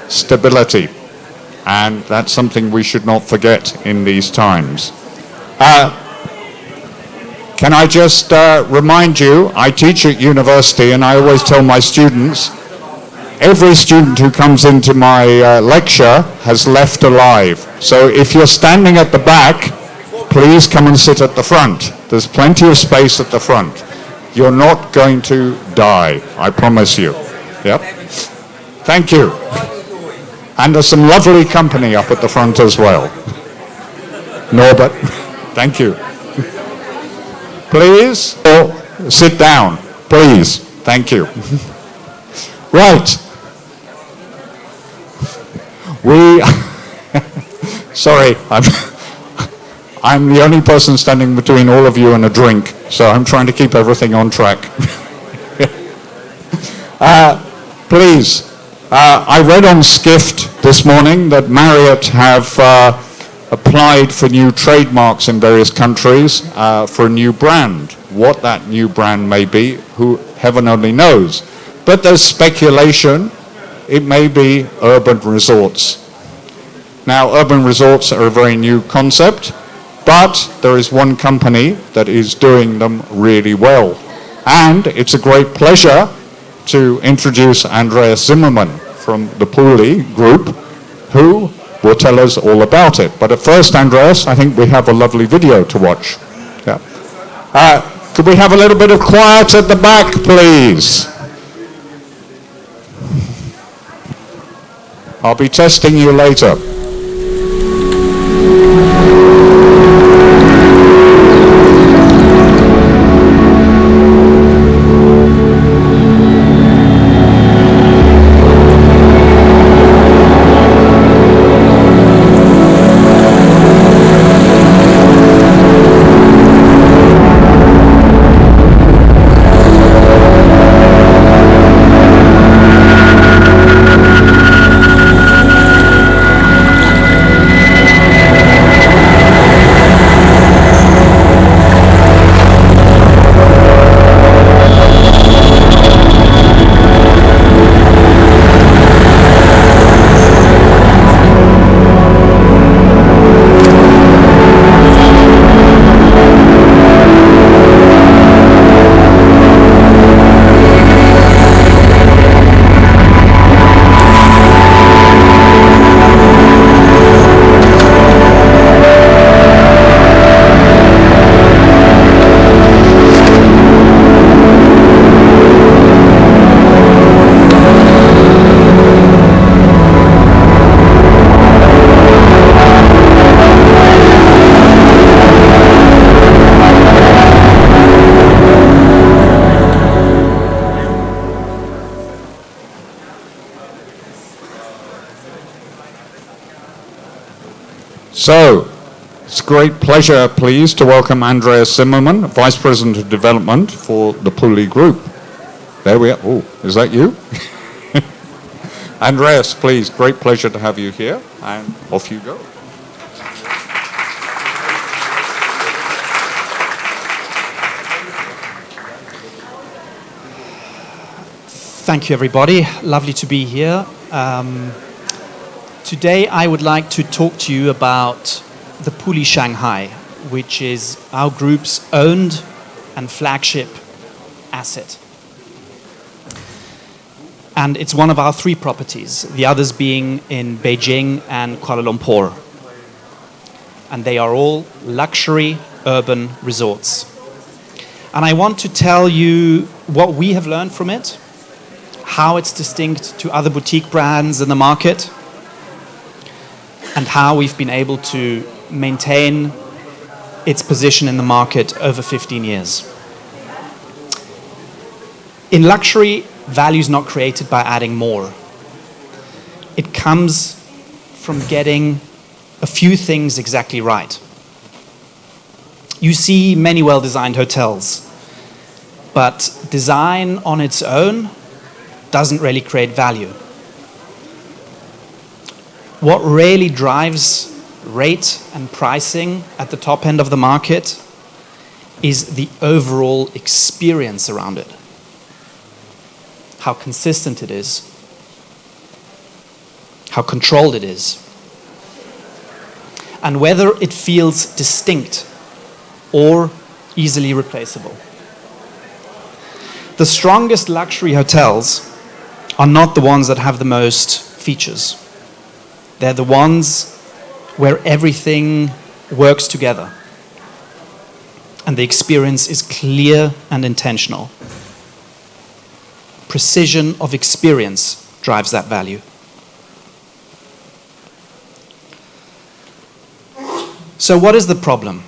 stability. And that's something we should not forget in these times. Can I just remind you, I teach at university and I always tell my students, every student who comes into my lecture has left alive. So if you're standing at the back, please come and sit at the front. There's plenty of space at the front. You're not going to die, I promise you. Yep. Thank you. And there's some lovely company up at the front as well. Norbert, thank you. Please, sit down, please. Thank you. Right. Sorry, I'm the only person standing between all of you and a drink, so I'm trying to keep everything on track. Please. I read on Skift this morning that Marriott have applied for new trademarks in various countries for a new brand. What that new brand may be, heaven only knows. But there's speculation, it may be urban resorts. Now, urban resorts are a very new concept, but there is one company that is doing them really well. And it's a great pleasure to introduce Andreas Zimmermann from the PULI group, who will tell us all about it. But at first, Andreas, I think we have a lovely video to watch. Yeah. Could we have a little bit of quiet at the back, please? I'll be testing you later. So, it's a great pleasure, please, to welcome Andreas Zimmermann, Vice President of Development for the PULI Group. There we are. Oh, is that you? Andreas, please, great pleasure to have you here, and off you go. Thank you, everybody. Lovely to be here. Today, I would like to talk to you about the PULI Shanghai, which is our group's owned and flagship asset. And it's one of our 3 properties, the others being in Beijing and Kuala Lumpur. And they are all luxury urban resorts. And I want to tell you what we have learned from it, how it's distinct to other boutique brands in the market, and how we've been able to maintain its position in the market over 15 years. In luxury, value is not created by adding more. It comes from getting a few things exactly right. You see many well-designed hotels, but design on its own doesn't really create value. What really drives rate and pricing at the top end of the market is the overall experience around it. How consistent it is, how controlled it is, and whether it feels distinct or easily replaceable. The strongest luxury hotels are not the ones that have the most features. They're the ones where everything works together and the experience is clear and intentional. Precision of experience drives that value. So what is the problem?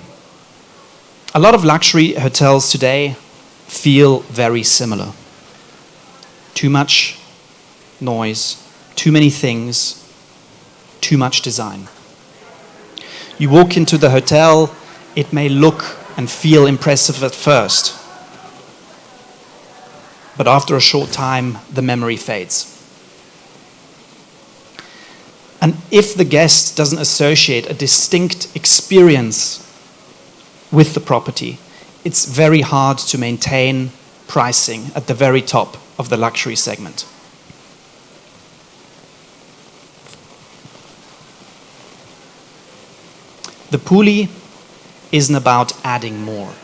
A lot of luxury hotels today feel very similar. Too much noise, too many things, too much design. You walk into the hotel, it may look and feel impressive at first, but after a short time, the memory fades. And if the guest doesn't associate a distinct experience with the property, it's very hard to maintain pricing at the very top of the luxury segment. The PULI isn't about adding more.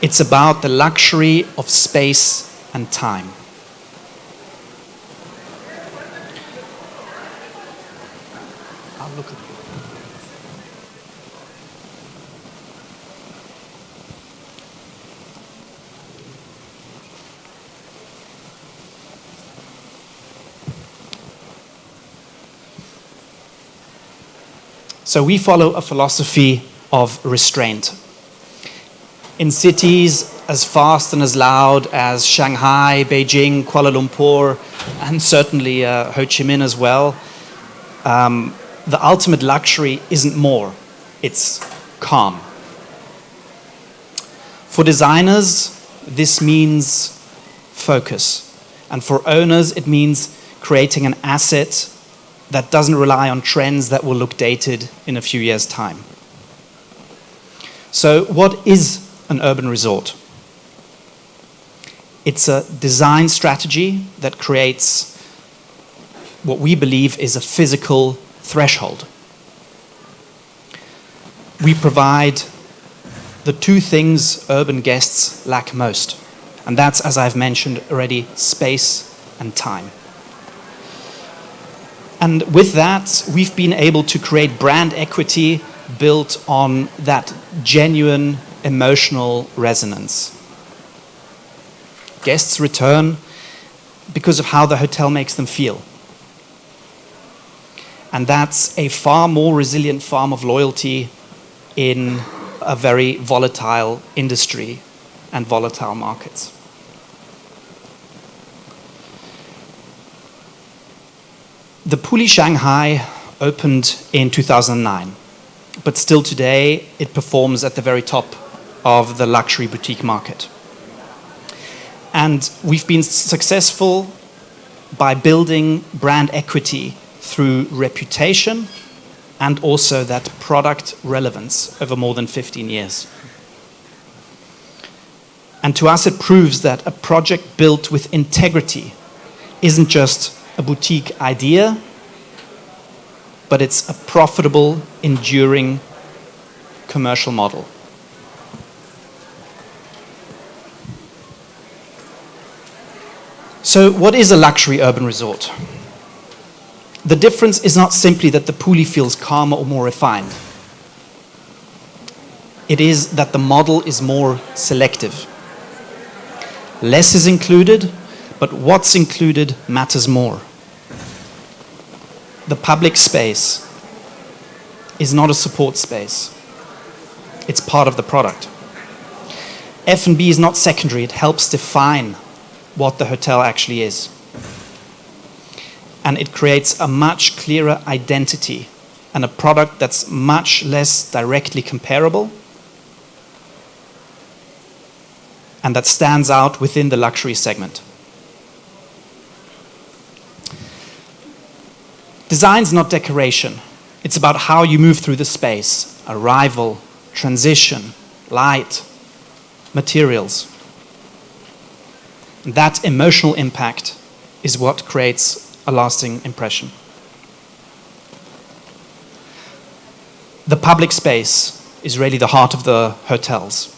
It's about the luxury of space and time. I'll look at you. So we follow a philosophy of restraint. In cities as fast and as loud as Shanghai, Beijing, Kuala Lumpur, and certainly Ho Chi Minh as well, the ultimate luxury isn't more, it's calm. For designers, this means focus. And for owners, it means creating an asset that doesn't rely on trends that will look dated in a few years' time. So what is an urban resort? It's a design strategy that creates what we believe is a physical threshold. We provide the 2 things urban guests lack most, and that's, as I've mentioned already, space and time. And with that, we've been able to create brand equity built on that genuine emotional resonance. Guests return because of how the hotel makes them feel. And that's a far more resilient form of loyalty in a very volatile industry and volatile markets. The PULI Shanghai opened in 2009. But still today, it performs at the very top of the luxury boutique market. And we've been successful by building brand equity through reputation and also that product relevance over more than 15 years. And to us, it proves that a project built with integrity isn't just a boutique idea, but it's a profitable, enduring commercial model. So what is a luxury urban resort? The difference is not simply that the PULI feels calmer or more refined. It is that the model is more selective. Less is included, but what's included matters more. The public space is not a support space. It's part of the product. F&B is not secondary. It helps define what the hotel actually is. And it creates a much clearer identity and a product that's much less directly comparable and that stands out within the luxury segment. Design's not decoration. It's about how you move through the space, arrival, transition, light, materials. And that emotional impact is what creates a lasting impression. The public space is really the heart of the hotels.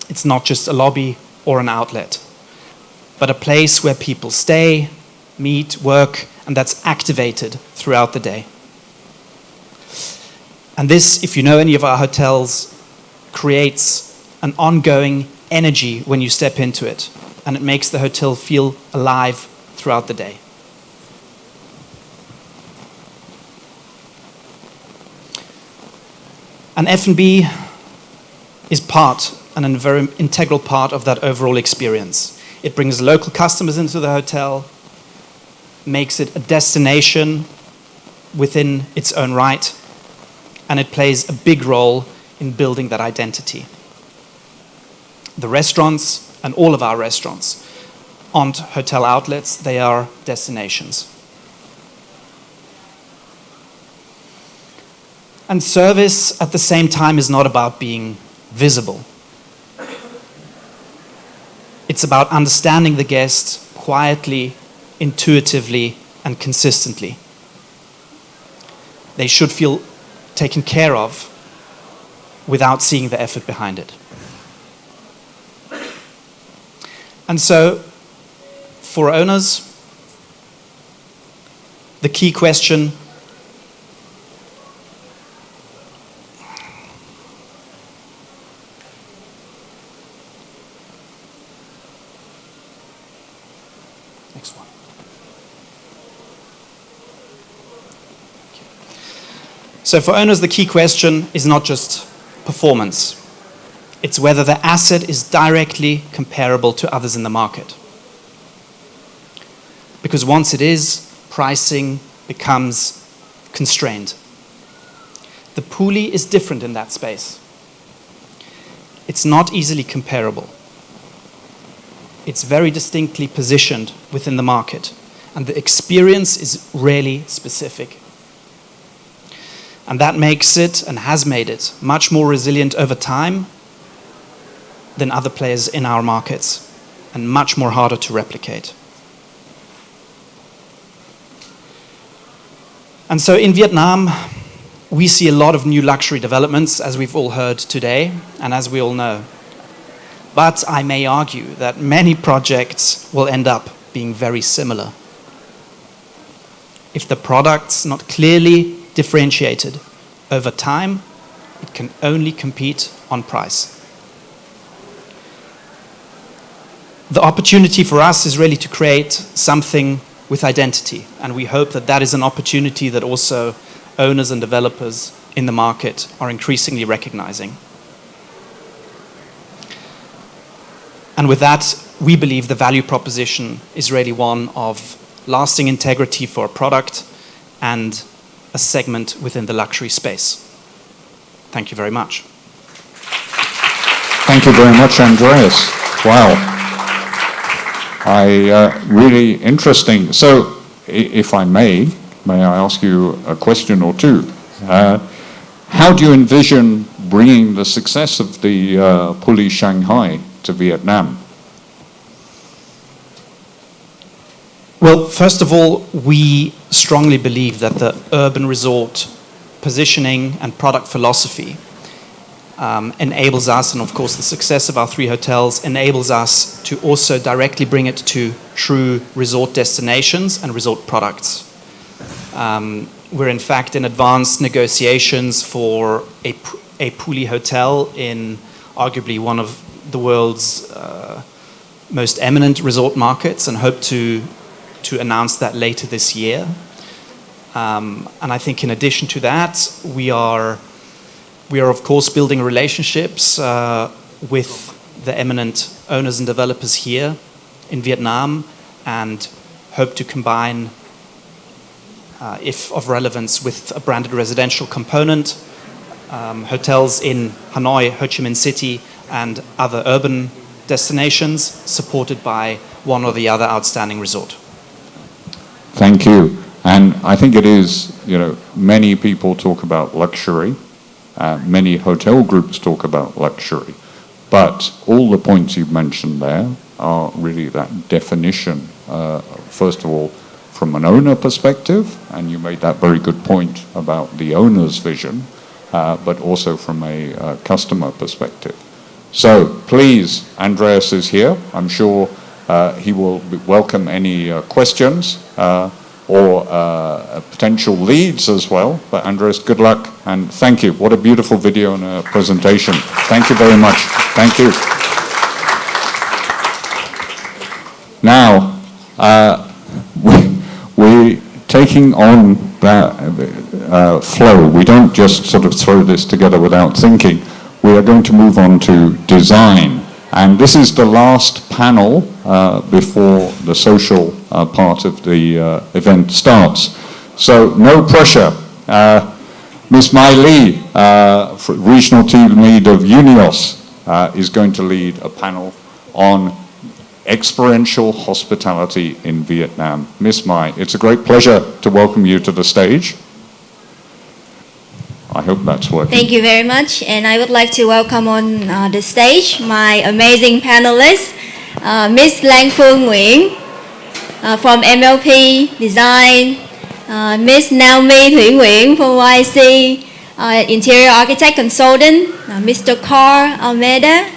It's not just a lobby or an outlet, but a place where people stay, meet, work, and that's activated throughout the day. And this, if you know any of our hotels, creates an ongoing energy when you step into it, and it makes the hotel feel alive throughout the day. And F&B is part and a very integral part of that overall experience. It brings local customers into the hotel, makes it a destination within its own right, and it plays a big role in building that identity. The restaurants, and all of our restaurants, aren't hotel outlets, they are destinations. And service at the same time is not about being visible. It's about understanding the guest quietly, intuitively, and consistently. They should feel taken care of without seeing the effort behind it. And so, for owners, the key question next one. So for owners, the key question is not just performance. It's whether the asset is directly comparable to others in the market. Because once it is, pricing becomes constrained. The PULI is different in that space. It's not easily comparable. It's very distinctly positioned within the market, and the experience is really specific. And that makes it, and has made it, much more resilient over time than other players in our markets, and much more harder to replicate. And so in Vietnam, we see a lot of new luxury developments, as we've all heard today, and as we all know. But I may argue that many projects will end up being very similar. If the product's not clearly differentiated over time, it can only compete on price. The opportunity for us is really to create something with identity, and we hope that that is an opportunity that also owners and developers in the market are increasingly recognizing. And with that, we believe the value proposition is really one of lasting integrity for a product and a segment within the luxury space. Thank you very much. Thank you very much, Andreas. Wow. Really interesting. So, if I may I ask you a question or two? How do you envision bringing the success of the PULI Shanghai to Vietnam? Well, first of all, we strongly believe that the urban resort positioning and product philosophy enables us, and of course the success of our 3 hotels enables us to also directly bring it to true resort destinations and resort products. We're in fact in advanced negotiations for a PULI hotel in arguably one of the world's most eminent resort markets, and hope to announce that later this year. And I think in addition to that, we are of course building relationships with the eminent owners and developers here in Vietnam, and hope to combine, if of relevance, with a branded residential component, hotels in Hanoi, Ho Chi Minh City, and other urban destinations, supported by one or the other outstanding resort. Thank you. And I think it is, many people talk about luxury, many hotel groups talk about luxury, but all the points you've mentioned there are really that definition, first of all, from an owner perspective, and you made that very good point about the owner's vision, but also from a customer perspective. So please, Andreas is here. I'm sure he will welcome any questions or potential leads as well. But Andreas, good luck and thank you. What a beautiful video and presentation. Thank you very much. Thank you. Now, we're taking on that flow. We don't just sort of throw this together without thinking. We are going to move on to design. And this is the last panel before the social part of the event starts. So no pressure. Ms. Mai Lee, Regional Team Lead of UNIOS, is going to lead a panel on experiential hospitality in Vietnam. Ms. Mai, it's a great pleasure to welcome you to the stage. I hope that's working. Thank you very much, and I would like to welcome on the stage my amazing panelists, Ms. Lan Phương Nguyễn from MLP Design, Ms. Naomi Thủy Nguyễn from YC, Interior Architect Consultant, Mr. Carl Almeida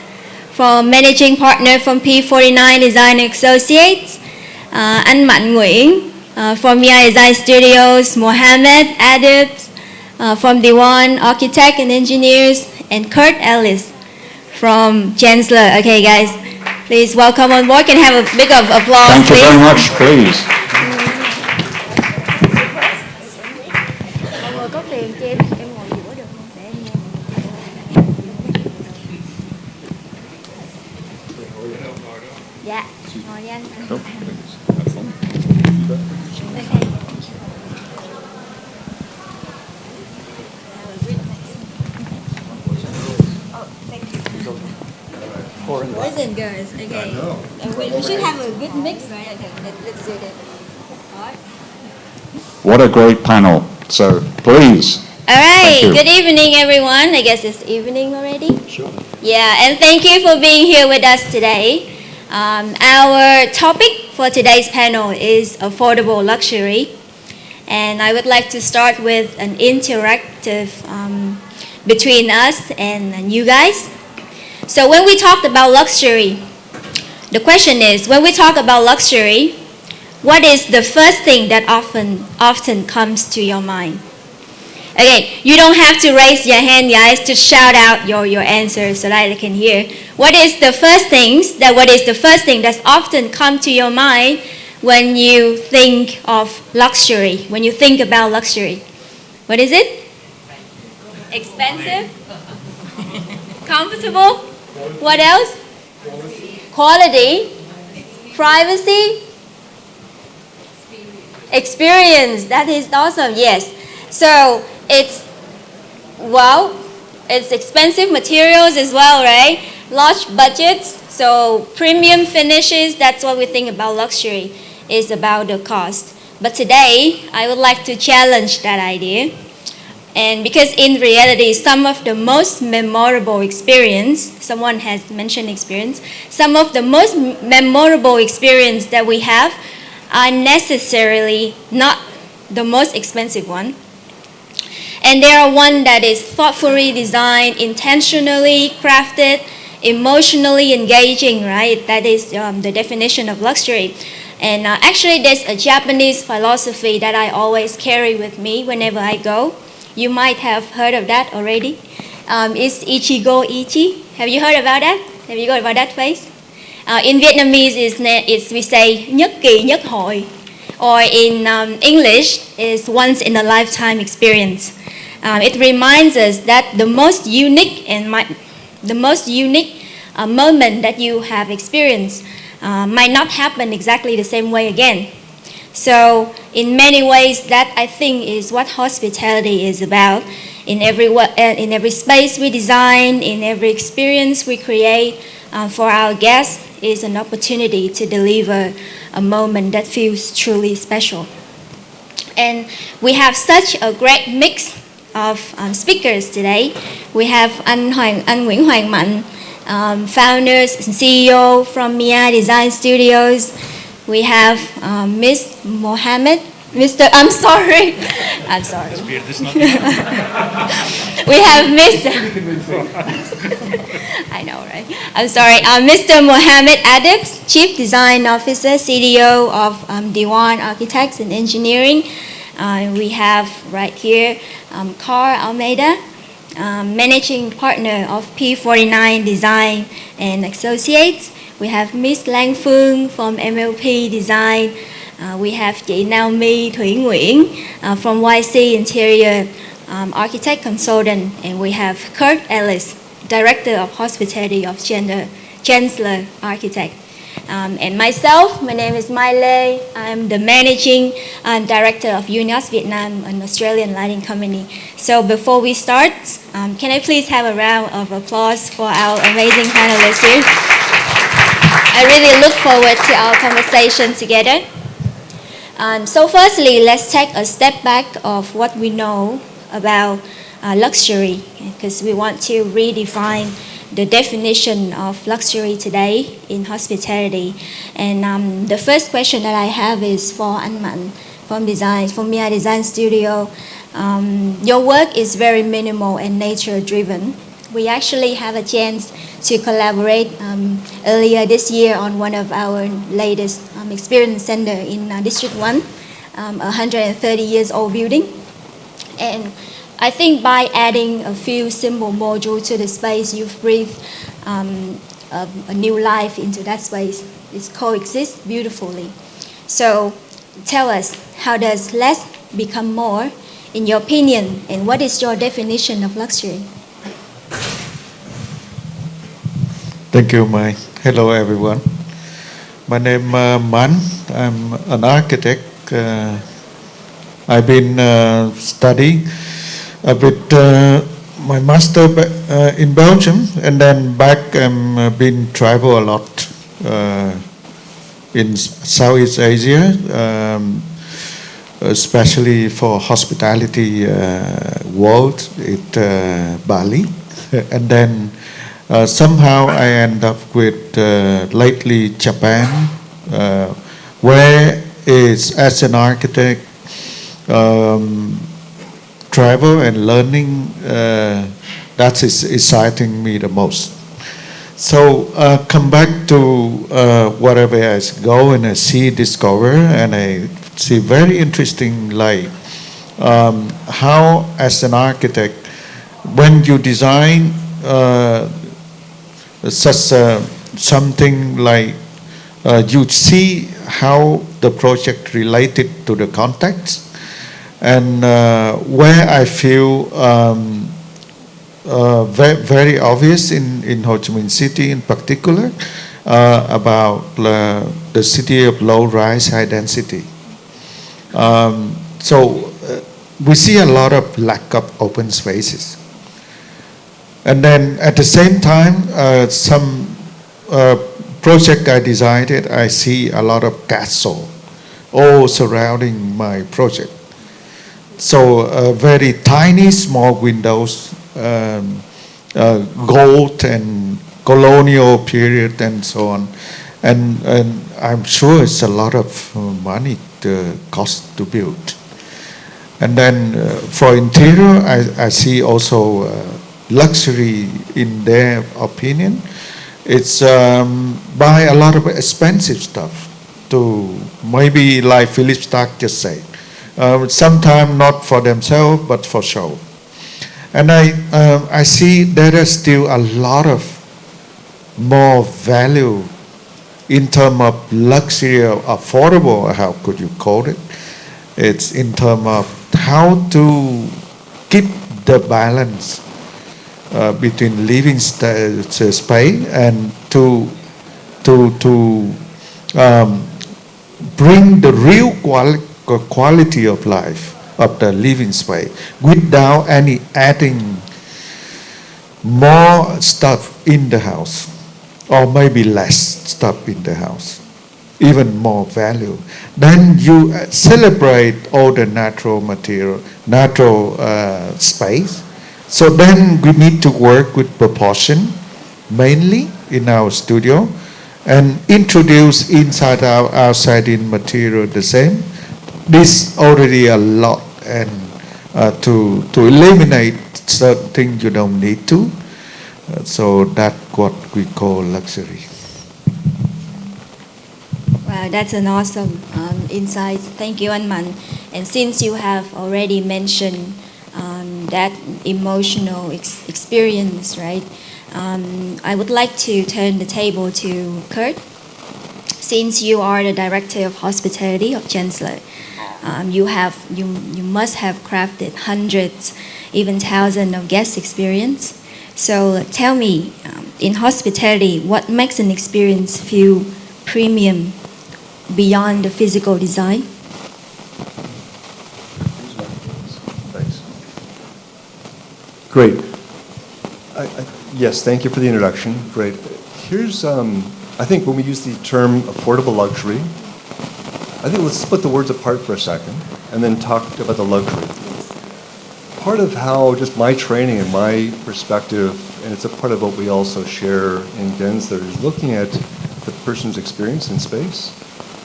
from Managing Partner from P49 Design Associates, anh Mạnh Nguyễn from VI Design Studios, Mohammed Adibs from Tuan Architect and Engineers, and Kurt Ellis from Chancellor. Okay, guys, please welcome on board. Can have a big of applause, Thank you very much, please. Dạ, ngồi đi anh. Listen, guys. Okay. We should have a good mix, right? Okay, let's do this. All right. What a great panel. So please. All right. Good evening, everyone. I guess it's evening already. Sure. Yeah, and thank you for being here with us today. Our topic for today's panel is affordable luxury, and I would like to start with an interactive between us and you guys. So when we talked about luxury, the question is, when we talk about luxury, what is the first thing that often comes to your mind? Okay, you don't have to raise your hand, guys, to shout out your answers so that I can hear. What is the first thing that's often come to your mind when you think of luxury, when you think about luxury? What is it? Expensive? Comfortable? What else? Quality? Privacy? Experience. That is awesome, yes. So it's expensive materials as well, right? Large budgets, so premium finishes. That's what we think about luxury, is about the cost. But today, I would like to challenge that idea. And because in reality, some of the most memorable experience, someone has mentioned experience, some of the most memorable experience that we have are necessarily not the most expensive one. And there are one that is thoughtfully designed, intentionally crafted, emotionally engaging, right? That is the definition of luxury. And actually, there's a Japanese philosophy that I always carry with me whenever I go. You might have heard of that already. It's Ichigo Ichi. Have you heard about that? Have you heard about that phrase? In Vietnamese, we say nhất kỳ nhất hội. Or in English, is once in a lifetime experience. It reminds us that the most unique moment that you have experienced might not happen exactly the same way again. So in many ways, that I think is what hospitality is about. In every space we design, in every experience we create for our guests, is an opportunity to deliver a moment that feels truly special. And we have such a great mix of speakers today. We have anh Nguyễn Hoàng Mạnh, founders and CEO from Mia Design Studios. We have Miss Mohammed, I'm sorry. We have Mr. I know, right? I'm sorry. Mr. Mohammed Adams, Chief Design Officer, CDO of Tuan Architects and Engineering. We have right here Carl Almeida, Managing Partner of P49 Design and Associates. We have Miss Lan Phương from MLP Design. We have chị Naomi Thủy Nguyễn from YC Interior Architect Consultant. And we have Kurt Ellis, Director of Hospitality of Chancellor Architect. And myself, my name is Mai Lê. I'm the Managing Director of UNIOS Vietnam, an Australian lighting company. So before we start, can I please have a round of applause for our amazing panelists here? I really look forward to our conversation together. So firstly, let's take a step back of what we know about luxury, because we want to redefine the definition of luxury today in hospitality. And the first question that I have is for anh Mạnh from Mia Design Studio. Your work is very minimal and nature-driven. We actually have a chance to collaborate earlier this year on one of our latest experience center in District 1, a 130 years old building. And I think by adding a few simple modules to the space, you've breathed a new life into that space. It coexists beautifully. So tell us, how does less become more, in your opinion, and what is your definition of luxury? Thank you, Mai. Hello, everyone. My name is Man. I'm an architect. I've been studying with my master in Belgium, and then back I've been travel a lot in Southeast Asia, especially for hospitality world at Bali, and then somehow I end up with lately Japan, where is as an architect travel and learning that is exciting me the most. So come back to wherever I go and I see, discover, and I see very interesting, like how as an architect, when you design such something like you see how the project related to the context, and where I feel very obvious in Ho Chi Minh City in particular about the city of low rise, high density. So we see a lot of lack of open spaces. And then at the same time, some project I designed, I see a lot of castle all surrounding my project. So very tiny, small windows, gold and colonial period and so on. And I'm sure it's a lot of money to cost to build. And then for interior, I see also luxury in their opinion. It's buy a lot of expensive stuff to maybe like Philip Stark just said. Sometimes not for themselves, but for show. And I see there is still a lot of more value in terms of luxury or affordable, how could you call it? It's in terms of how to keep the balance between living space and to bring the real quality of life of the living space without any adding more stuff in the house or maybe less stuff in the house, even more value. Then you celebrate all the natural material, natural space. So then we need to work with proportion mainly in our studio and introduce inside out, outside in material the same. This already a lot, and to eliminate certain things you don't need to. So that's what we call luxury. Wow, that's an awesome insight. Thank you, Anman. And since you have already mentioned that emotional experience, right? I would like to turn the table to Kurt. Since you are the Director of Hospitality of Chancellor, you must have crafted hundreds, even thousands of guest experience. So tell me, in hospitality, what makes an experience feel premium beyond the physical design? Thanks. Great. Yes, thank you for the introduction. Great. Here's, I think when we use the term affordable luxury, I think let's split the words apart for a second and then talk about the luxury. Part of how just my training and my perspective, and it's a part of what we also share in Gensler, is looking at the person's experience in space.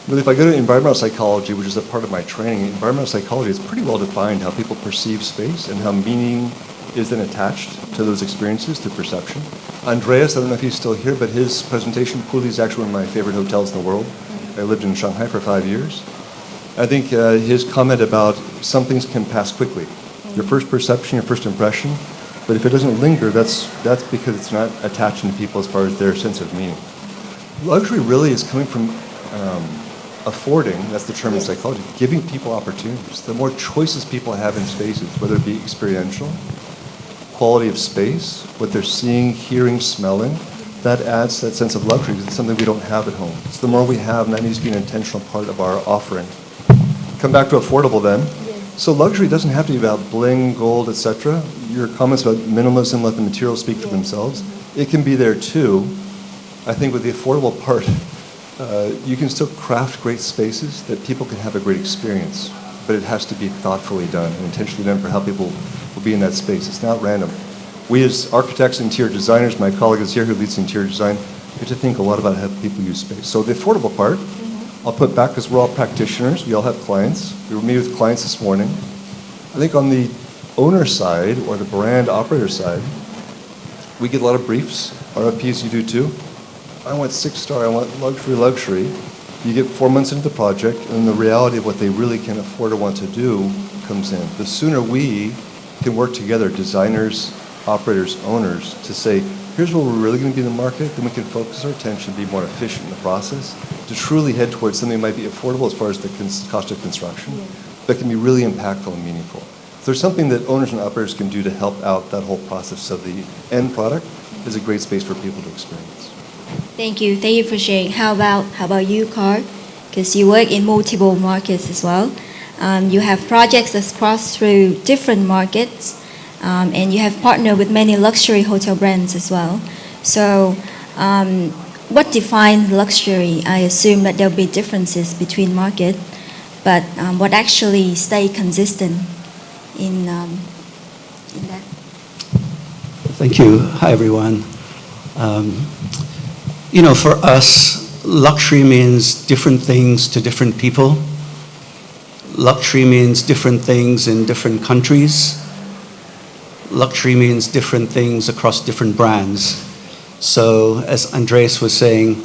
But if I go to environmental psychology, which is a part of my training, environmental psychology is pretty well defined how people perceive space and how meaning is then attached to those experiences through perception. Andreas, I don't know if he's still here, but his presentation, PULI, is actually one of my favorite hotels in the world. I lived in Shanghai for 5 years. I think his comment about some things can pass quickly. Your first perception, your first impression, but if it doesn't linger, that's because it's not attaching to people as far as their sense of meaning. Luxury really is coming from affording, that's the term in psychology, giving people opportunities. The more choices people have in spaces, whether it be experiential, quality of space, what they're seeing, hearing, smelling, that adds that sense of luxury because it's something we don't have at home. So the more we have, and that needs to be an intentional part of our offering. Come back to affordable then. So luxury doesn't have to be about bling, gold, etc. Your comments about minimalism, let the materials speak for themselves. It can be there too. I think with the affordable part, you can still craft great spaces that people can have a great experience, but it has to be thoughtfully done and intentionally done for how people will be in that space. It's not random. We as architects and interior designers, my colleague is here who leads interior design, get to think a lot about how people use space. So the affordable part, I'll put back because we're all practitioners, we all have clients. We were meeting with clients this morning. I think on the owner side or the brand operator side, we get a lot of briefs, RFPs, you do too. I want 6-star, I want luxury. You get 4 months into the project and the reality of what they really can afford or want to do comes in. The sooner we can work together, designers, operators, owners, to say, here's where we're really going to be in the market, then we can focus our attention, be more efficient in the process, to truly head towards something that might be affordable as far as the cost of construction, but can be really impactful and meaningful. So there's something that owners and operators can do to help out that whole process of the end product is a great space for people to experience. Thank you for sharing. How about you, Carl? Because you work in multiple markets as well. You have projects that cross through different markets, and you have partnered with many luxury hotel brands as well. So what defines luxury? I assume that there'll be differences between markets, but what actually stay consistent in that? Thank you. Hi, everyone. For us, luxury means different things to different people. Luxury means different things in different countries. Luxury means different things across different brands. So, as Andreas was saying,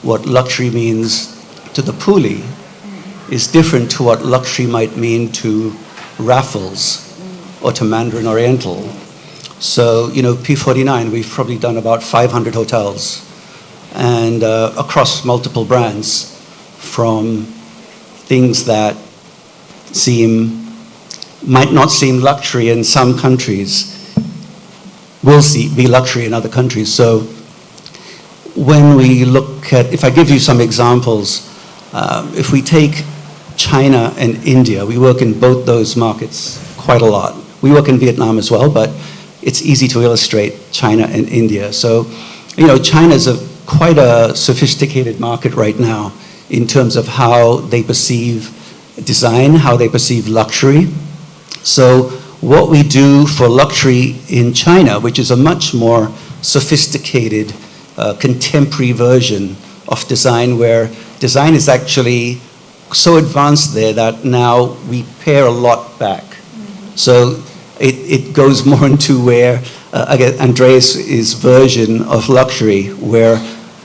what luxury means to the PULI is different to what luxury might mean to Raffles or to Mandarin Oriental. So, P49, we've probably done about 500 hotels and across multiple brands, from things that might not seem luxury in some countries, will be luxury in other countries. So when we look at, if I give you some examples, if we take China and India, we work in both those markets quite a lot. We work in Vietnam as well, but it's easy to illustrate China and India. So, China's quite a sophisticated market right now in terms of how they perceive design, how they perceive luxury. So what we do for luxury in China, which is a much more sophisticated, contemporary version of design, where design is actually so advanced there that now we pare a lot back. So it goes more into where, again, Andreas' version of luxury, where,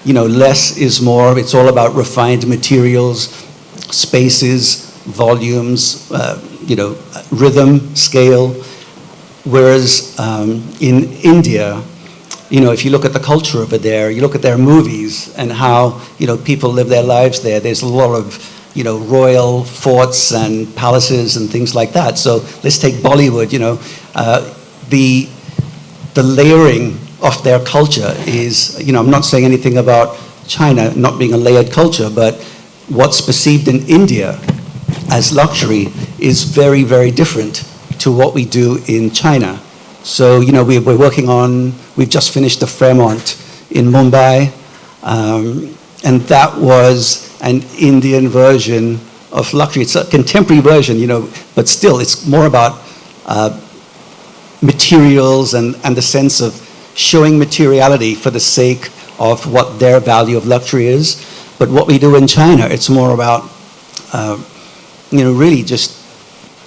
less is more. It's all about refined materials, spaces, volumes, rhythm, scale. Whereas in India, if you look at the culture over there, you look at their movies and how, people live their lives there, there's a lot of, royal forts and palaces and things like that. So let's take Bollywood, the layering of their culture is, I'm not saying anything about China not being a layered culture, but what's perceived in India as luxury is very, very different to what we do in China. So, we're working on, we've just finished the Fremont in Mumbai, and that was an Indian version of luxury. It's a contemporary version, but still it's more about materials and the sense of showing materiality for the sake of what their value of luxury is. But what we do in China, it's more about, really just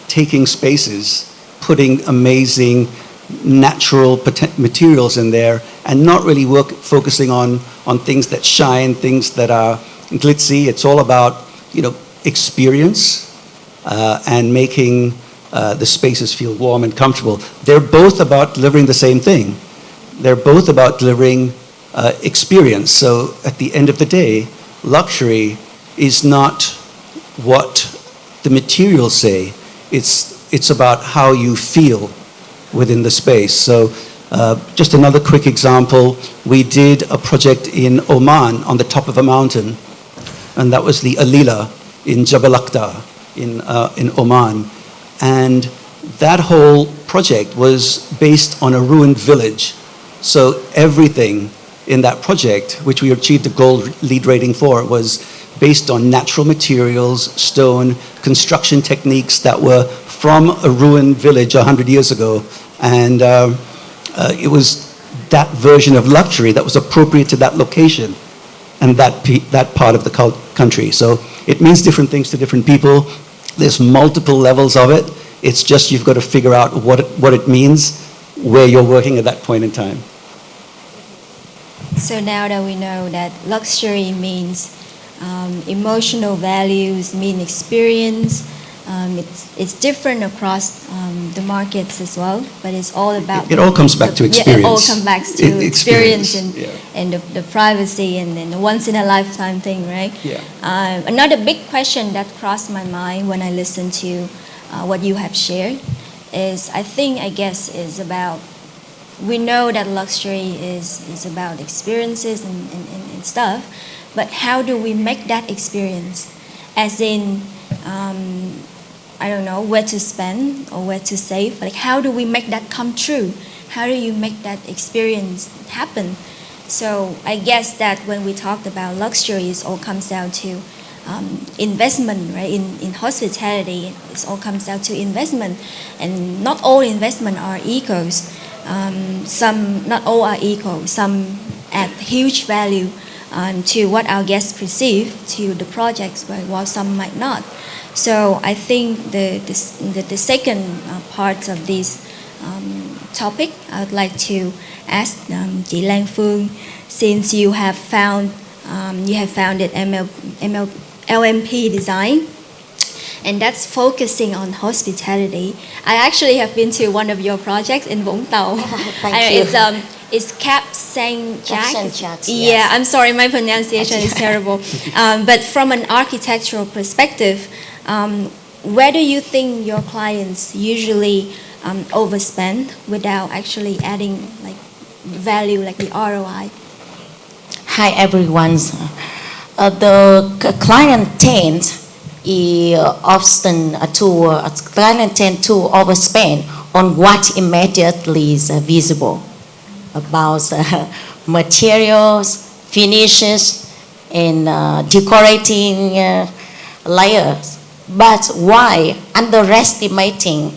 taking spaces, putting amazing natural materials in there, and not really focusing on things that shine, things that are glitzy. It's all about, experience and making the spaces feel warm and comfortable. They're both about delivering the same thing. They're both about delivering experience. So at the end of the day, luxury is not what the materials say. It's about how you feel within the space. So just another quick example, we did a project in Oman on the top of a mountain, and that was the Alila in Jabal Akhtar in Oman. And that whole project was based on a ruined village. So everything in that project, which we achieved a gold LEED rating for, was based on natural materials, stone, construction techniques that were from a ruined village 100 years ago. And it was that version of luxury that was appropriate to that location and that part of the country. So it means different things to different people. There's multiple levels of it. It's just you've got to figure out what it means, where you're working at that point in time. So now that we know that luxury means emotional values, mean experience, it's different across the markets as well, but it's all about... It all comes back to experience. Yeah, it all comes back to experience and the privacy and the once-in-a-lifetime thing, right? Yeah. Another big question that crossed my mind when I listened to what you have shared is, I guess, is about, we know that luxury is about experiences and stuff, but how do we make that experience? As in, I don't know, where to spend or where to save. Like, how do we make that come true? How do you make that experience happen? So I guess that when we talked about luxury, it all comes down to investment, right? In hospitality, it all comes down to investment, and not all investment are equals. Not all are equal. Some add huge value to what our guests perceive to the projects, while some might not. So I think the second part of this topic, I would like to ask chị Lan Phương, since you have founded LMP Design, and that's focusing on hospitality. I actually have been to one of your projects in Vũng Tàu. Thank you. It's CRAFTSMANSHIP. Yes. Yeah, I'm sorry, my pronunciation is terrible. But from an architectural perspective, where do you think your clients usually overspend without actually adding like value, like the ROI? Hi everyone. The client tend to overspend on what immediately is visible about materials, finishes, and decorating layers. But why underestimating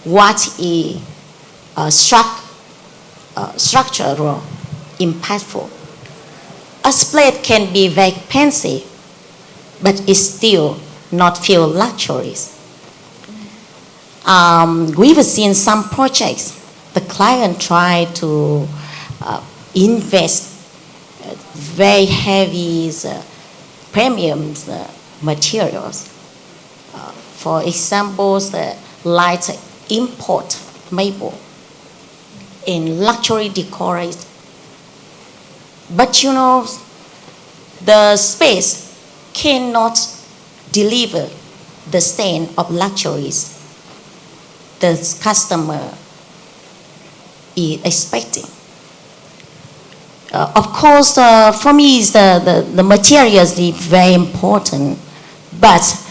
what is structural, impactful? A plate can be very fancy, but it still not feel luxurious. We've seen some projects, the client try to invest very heavy premium materials. For example, light import maple in luxury decoration. But you know, the space cannot deliver the sense of luxuries the customer is expecting. Of course, for me, the materials is very important, but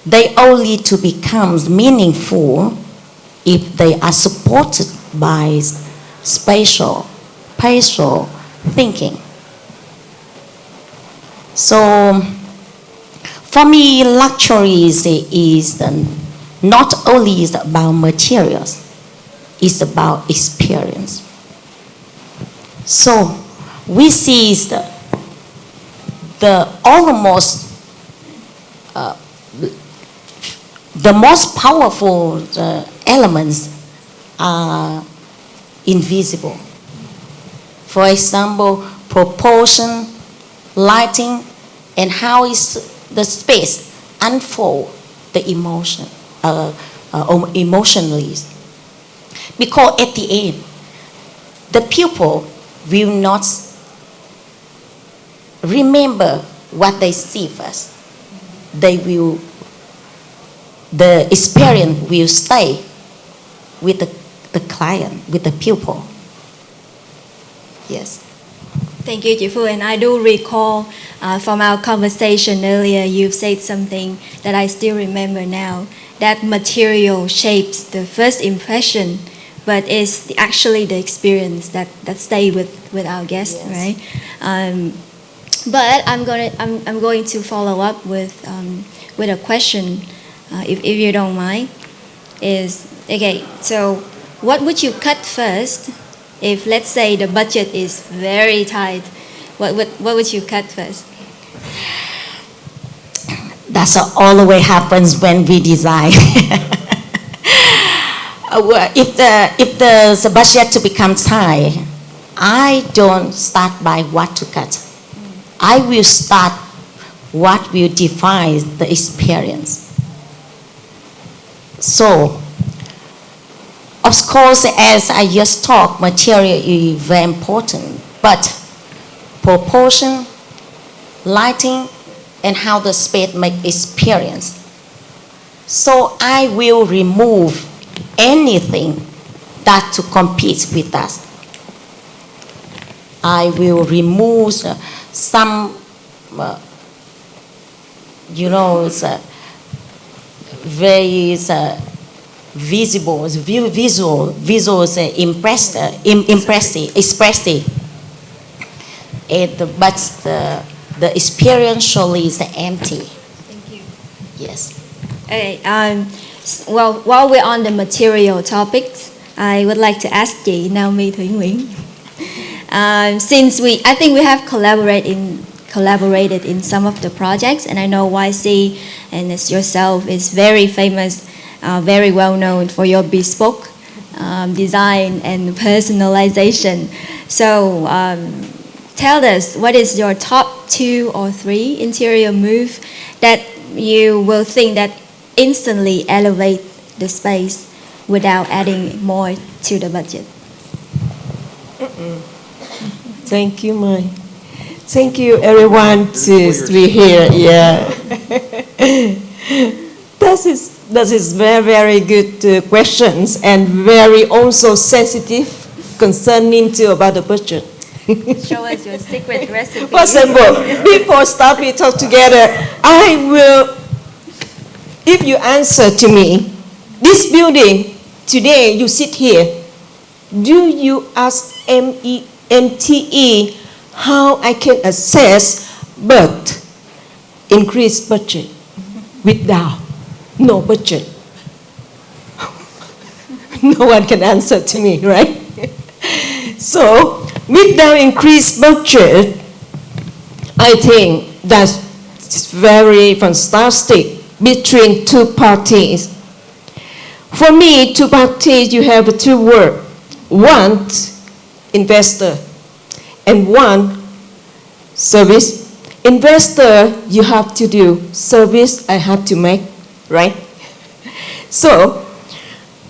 they only to become meaningful if they are supported by spatial thinking. So, for me, luxury is not only is about materials, it's about experience. So, we see the most powerful elements are invisible. For example, proportion, lighting, and how is the space unfold the emotion, emotionally. Because at the end, the pupil will not remember what they see first. The experience will stay with the client, with the pupil. Yes. Thank you, chị Phương. And I do recall from our conversation earlier, you've said something that I still remember now, that material shapes the first impression, but it's actually the experience that stay with our guests, yes. Right? But I'm going to follow up with a question, if you don't mind. Is okay. So, what would you cut first? If, let's say, the budget is very tight, what would you cut first? That's always happens when we design. If the budget to become tight, I don't start by what to cut. I will start what will define the experience. So, of course, as I just talked, material is very important, but proportion, lighting, and how the space make experience. So I will remove anything that to compete with us. I will remove some, very expressive. But the experience surely is empty. Thank you. Yes. Okay. Well, while we're on the material topics, I would like to ask chị Naomi Thủy Nguyễn. Since I think we have collaborated in some of the projects, and I know YC and as yourself is very famous, very well known for your bespoke design and personalization. So tell us, what is your top 2 or 3 interior move that you will think that instantly elevate the space without adding more to the budget? Thank you, Mai. Thank you, everyone, to be here. Yeah, that is very, very good questions and very also sensitive concerning about the budget. Show us your secret recipe. For example, before start we talk together, I will. If you answer to me, this building today you sit here, do you ask MTE how I can assess but increase budget without no budget? No one can answer to me, right? So without increased budget, I think that's very fantastic between 2 parties. For me, 2 parties, you have 2 words. One, investor, and 1, service. Investor, you have to do. Service, I have to make, right? So,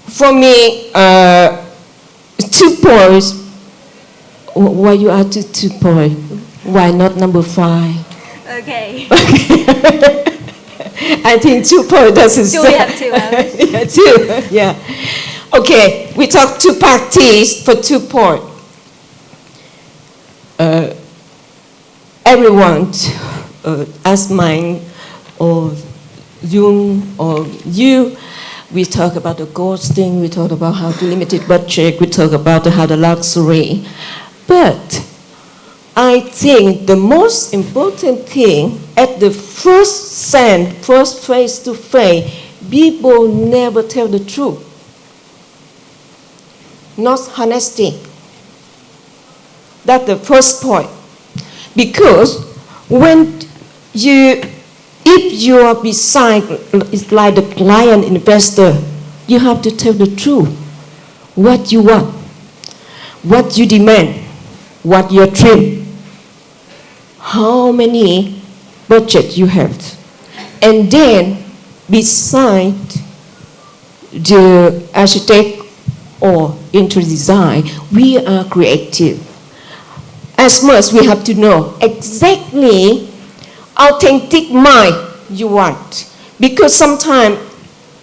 for me, 2 points. Why you add 2 points? Why not number 5? Okay. I think 2 points. That is. Do we have 2 hours? Yeah, 2. Yeah. Okay, we talk 2 parties for 2 points. Everyone, as mine or Jun or you, we talk about the ghosting, we talk about how to limit it budget, we talk about how the luxury. But I think the most important thing at the first face to face, people never tell the truth. Not honesty. That's the first point. Because if you are beside, it's like the client investor, you have to tell the truth. What you want, what you demand, what your dream, how many budget you have. And then beside the architect or interior design, we are creative. As much we have to know exactly authentic mind you want. Because sometimes,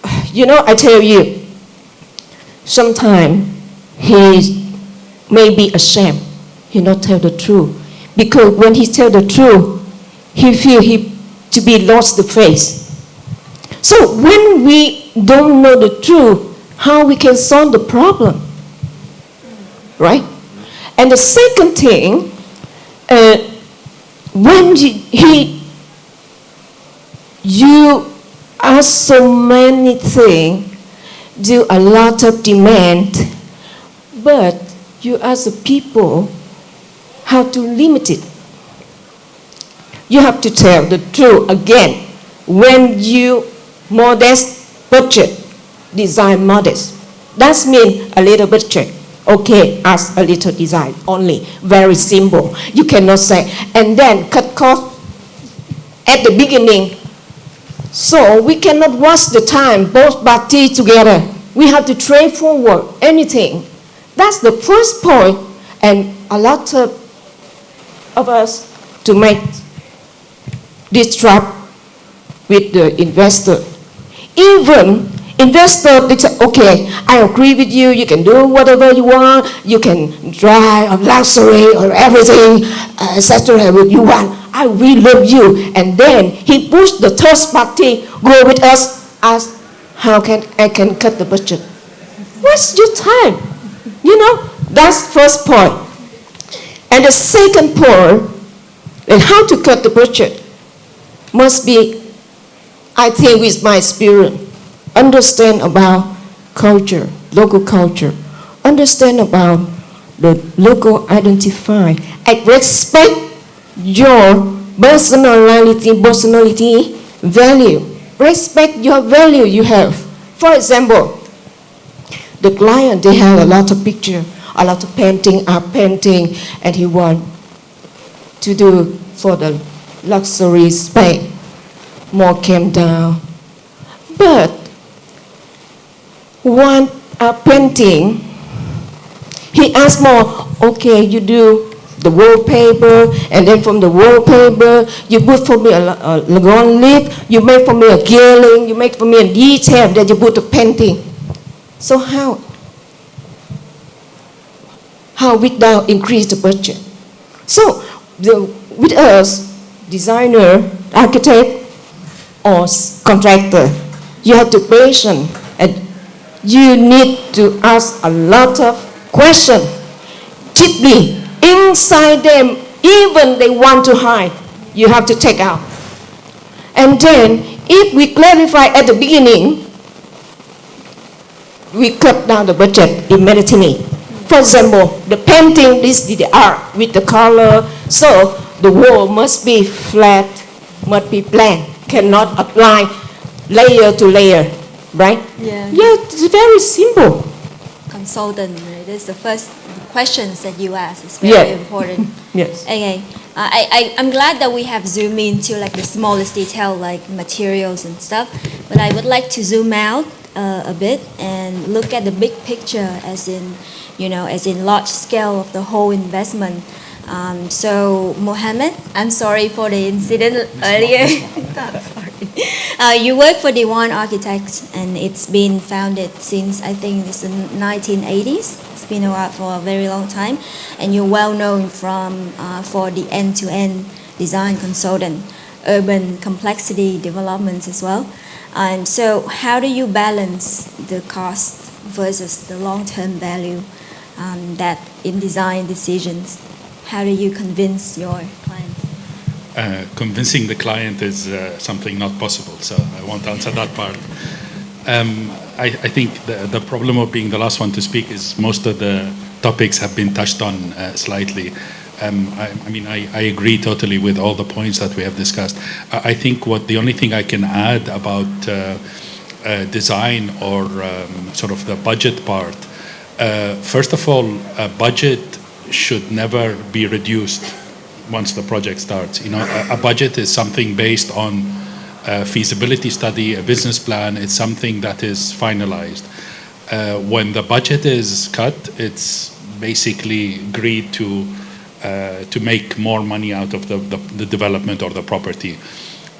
I tell you, sometimes he may be ashamed. He not tell the truth. Because when he tell the truth, he feel he to be lost the face. So when we don't know the truth, how we can solve the problem? Right? And the second thing, when you ask so many things, do a lot of demand, but you ask the people how to limit it. You have to tell the truth again. When you modest budget, design modest. That means a little budget. Okay, ask a little design only. Very simple. You cannot say, and then cut cost at the beginning. So we cannot waste the time, both parties together. We have to trade forward anything. That's the first point, and a lot of us to make this trap with the investor. Even investor, they say, okay, I agree with you, you can do whatever you want, you can drive a luxury or everything, etc. what you want. I will love you. And then he pushed the third party, go with us as how can I can cut the budget? Waste your time. You know, that's first point. And the second point, and how to cut the budget, must be, I think with my experience, understand about culture, local culture, understand about the local identify, and respect your personality value. Respect your value you have. For example, the client, they have a lot of picture, a lot of painting, art painting, and he want to do for the luxury space, more came down. But one art painting, he asked more, okay, you do the wallpaper, and then from the wallpaper, you put for me a lagoon lip, you make for me a gearing, you make for me a detail, then you put the painting. So how without increase the budget? So with us, designer, architect, or contractor, you have to patient, and you need to ask a lot of questions deeply inside them. Even they want to hide, you have to take out. And then if we clarify at the beginning, we cut down the budget immediately. For example, the painting, this is the art with the color, so the wall must be flat, must be blank, cannot apply layer to layer, right? Yeah. Yeah, it's very simple. Consultant, right? That's the first questions that you ask. It's very important. Yes. Okay. I'm glad that we have zoomed into like the smallest detail, like materials and stuff. But I would like to zoom out a bit and look at the big picture, as in, you know, as in large scale of the whole investment. So Mohammed, I'm sorry for the incident earlier. You work for Tuan Architects, and it's been founded since, I think it's the 1980s. It's been around for a very long time, and you're well known for the end-to-end design consultant, urban complexity developments as well. So how do you balance the cost versus the long-term value that in design decisions? How do you convince your clients? Convincing the client is something not possible, so I won't answer that part. I think the problem of being the last one to speak is most of the topics have been touched on slightly. I agree totally with all the points that we have discussed. I think the only thing I can add about design or sort of the budget part, first of all, a budget should never be reduced once the project starts. You know, a budget is something based on a feasibility study, a business plan. It's something that is finalized. When the budget is cut, it's basically agreed to make more money out of the development or the property.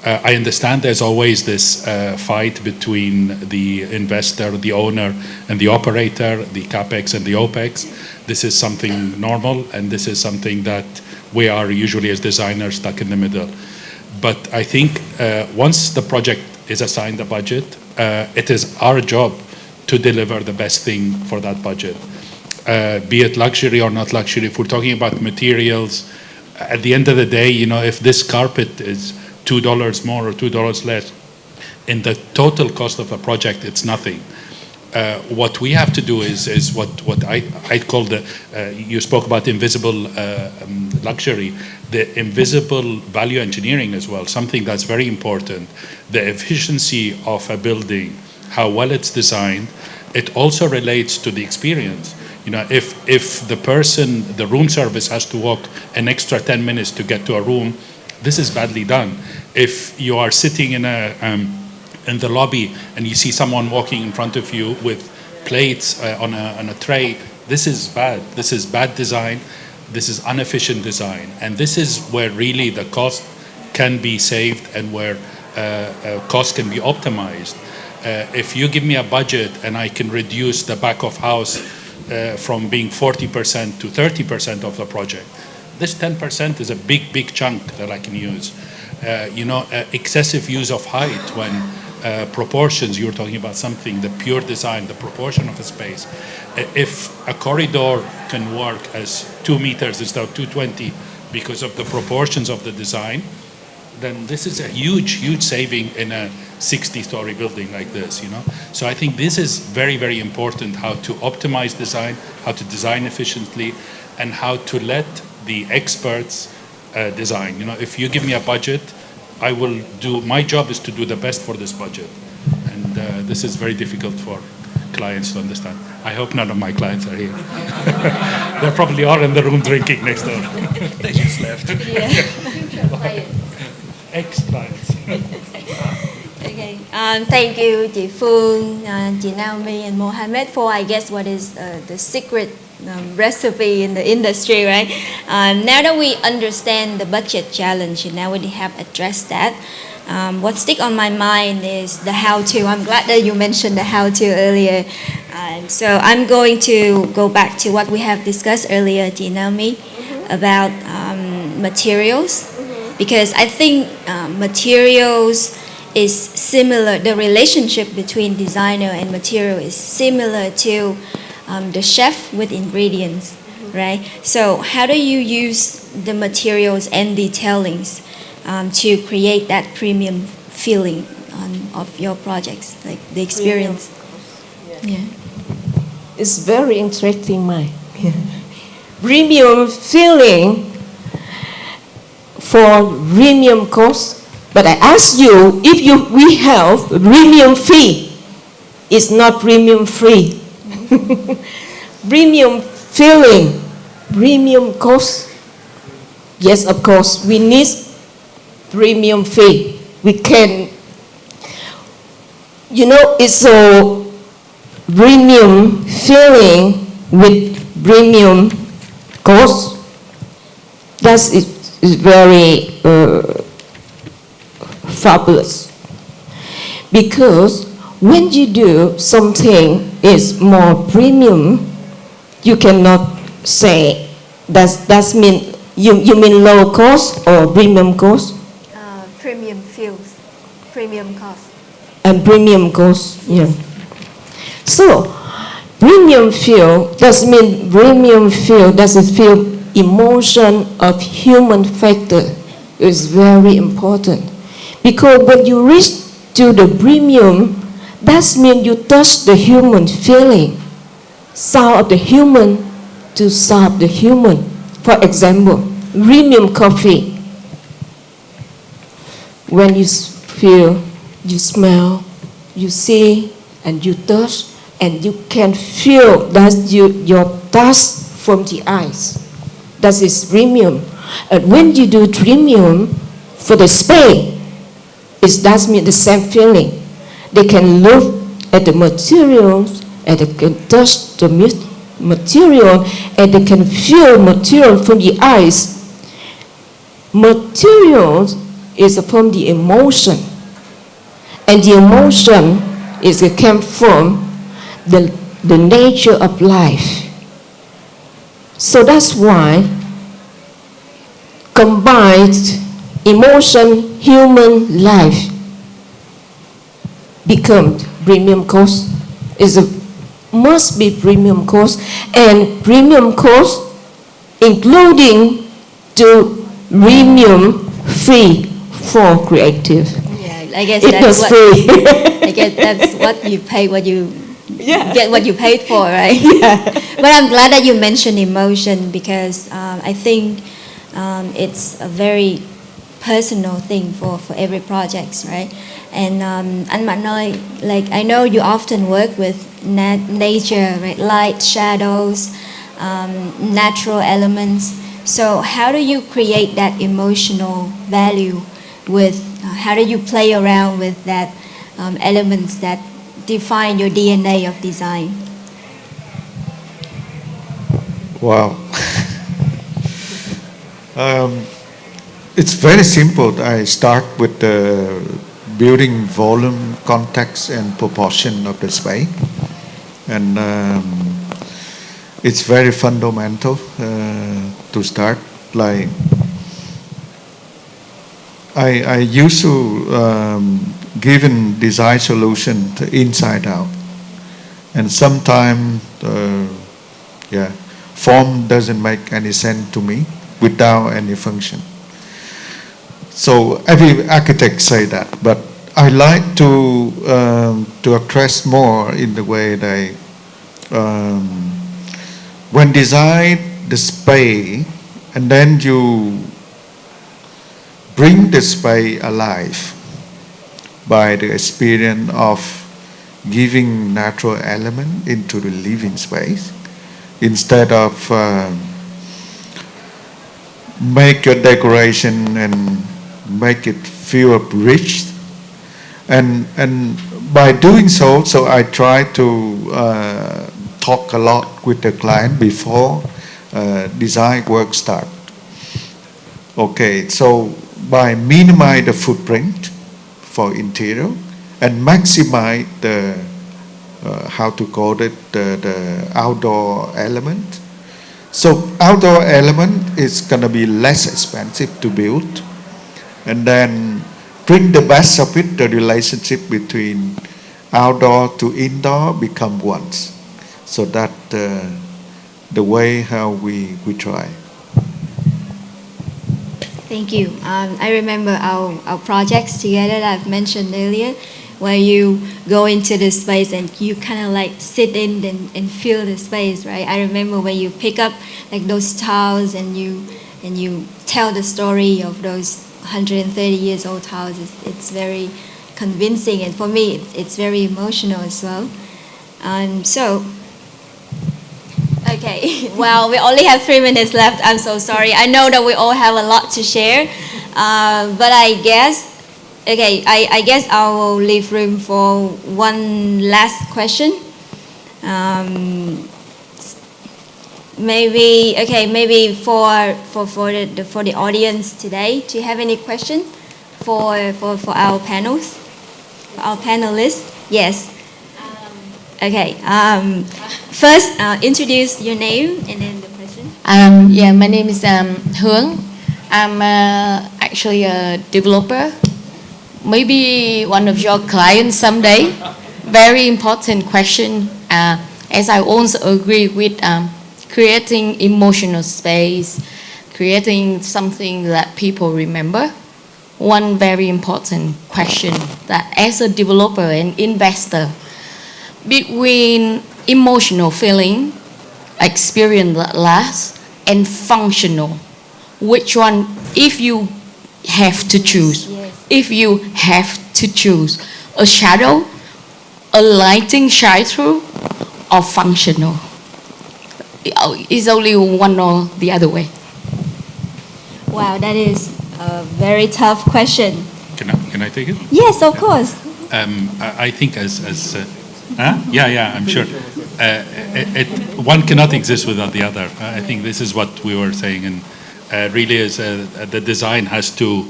I understand there's always this fight between the investor, the owner, and the operator, the capex and the opex. This is something normal, and this is something that we are usually as designers stuck in the middle. But I think once the project is assigned a budget, it is our job to deliver the best thing for that budget. Be it luxury or not luxury, if we're talking about materials, at the end of the day, you know, if this carpet is $2 more or $2 less, in the total cost of a project, it's nothing. What we have to do is what I call you spoke about invisible luxury, the invisible value engineering as well, something that's very important. The efficiency of a building, how well it's designed, it also relates to the experience. You know, if the room service has to walk an extra 10 minutes to get to a room, this is badly done. If you are sitting in the lobby and you see someone walking in front of you with plates on a tray, this is bad. This is bad design. This is inefficient design. And this is where really the cost can be saved and where cost can be optimized. If you give me a budget and I can reduce the back of house from being 40% to 30% of the project, this 10% is a big chunk that I can use. Excessive use of height, proportions, you're talking about something, the pure design, the proportion of a space. If a corridor can work as 2 meters instead of 220 because of the proportions of the design, then this is a huge, huge saving in a 60-story building like this, you know. So I think this is very, very important, how to optimize design, how to design efficiently, and how to let the experts design. You know, if you give me a budget, I will do, my job is to do the best for this budget. And this is very difficult for clients to understand. I hope none of my clients are here. They probably are in the room drinking next door. They just left. Ex-clients. Okay. Thank you, chị Phương, chị Naomi, and Mohammed for, I guess, what is the secret recipe in the industry, right? Now that we understand the budget challenge, and now we have addressed that, what stick on my mind is the how-to. I'm glad that you mentioned the how-to earlier. So I'm going to go back to what we have discussed earlier, chị Naomi, about materials, because I think materials is similar, the relationship between designer and material is similar to the chef with ingredients, right? So how do you use the materials and detailings to create that premium feeling of your projects, like the experience? Yeah. It's very interesting, Mike. Premium feeling for premium cost. But I ask you, if we have premium fee, it's not premium free. Premium feeling, premium cost. Yes, of course, we need premium fee. We can, you know, it's a premium feeling with premium cost. That is very fabulous, because when you do something is more premium, you cannot say that mean you mean low cost or premium cost? Premium feels, premium cost. And premium cost, yeah. So premium feel does mean premium feel does it feel emotion of human factor is very important. Because when you reach to the premium, that means you touch the human feeling, sound of the human to sound of the human. For example, premium coffee. When you feel, you smell, you see, and you touch, and you can feel that your touch from the eyes. That is premium. And when you do premium for the space, it does mean the same feeling. They can look at the materials, and they can touch the material, and they can feel material from the eyes. Materials is from the emotion, and the emotion is it came from the nature of life. So that's why combined emotion, human life become premium cost. Must be premium cost, and premium cost including to premium fee for creative. Yeah, I guess it that's was what, free. I guess that's what you pay, what you Yeah. get what you paid for, right? Yeah. But I'm glad that you mentioned emotion, because I think it's a very personal thing for every project, right? And Anh Nói, like I know you often work with nature, right? Light, shadows, natural elements. So how do you create that emotional value with, how do you play around with that elements that define your DNA of design? Wow. It's very simple. I start with the building volume, context, and proportion of the space. And it's very fundamental to start. Like, I used to given design solution to inside out. And sometimes, form doesn't make any sense to me without any function. So every architect say that, but I like to address more in the way that when design the space and then you bring the space alive by the experience of giving natural element into the living space instead of make your decoration and make it feel rich. And by doing so I try to talk a lot with the client before design work start. Okay, so by minimize the footprint for interior and maximize the how to call it the outdoor element. So outdoor element is gonna be less expensive to build, and then bring the best of it. The relationship between outdoor to indoor become once. So that the way how we try. Thank you. I remember our projects together that I've mentioned earlier, where you go into the space and you kind of like sit in and feel the space, right? I remember when you pick up like those tiles and you tell the story of those 130 years old tiles. It's very convincing, and for me, it's very emotional as well. Okay, well, we only have 3 minutes left. I'm so sorry. I know that we all have a lot to share, but I guess I will leave room for one last question. Maybe for the audience today, do you have any question for our panelists? Yes. Okay. First, introduce your name and then the question. My name is Hướng. I'm actually a developer. Maybe one of your clients someday. Very important question. As I also agree with creating emotional space, creating something that people remember. One very important question that as a developer and investor, between emotional feeling, experience that lasts, and functional, which one, if you have to choose, a shadow, a lighting shine through, or functional? It's only one or the other way. Wow, that is a very tough question. Can I take it? Yes, of course. I think I'm sure. One cannot exist without the other. I think this is what we were saying, and really is the design has to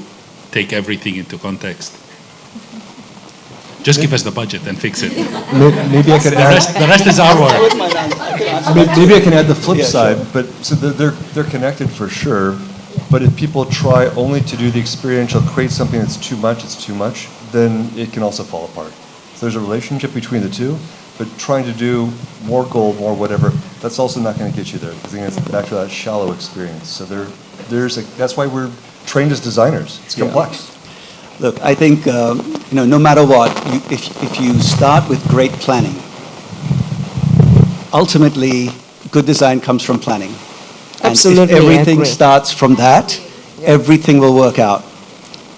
take everything into context. Just give us the budget and fix it. Maybe I could add. The rest is our work. Maybe I can add the flip side, but so they're connected for sure. But if people try only to do the experiential, create something that's too much, then it can also fall apart. So there's a relationship between the two, but trying to do more gold, more whatever, that's also not going to get you there. Because again, it's back to that shallow experience. So that's why we're trained as designers. It's complex. Look, I think no matter what, if you start with great planning, ultimately good design comes from planning. Absolutely, and if everything I agree. starts from that, everything will work out.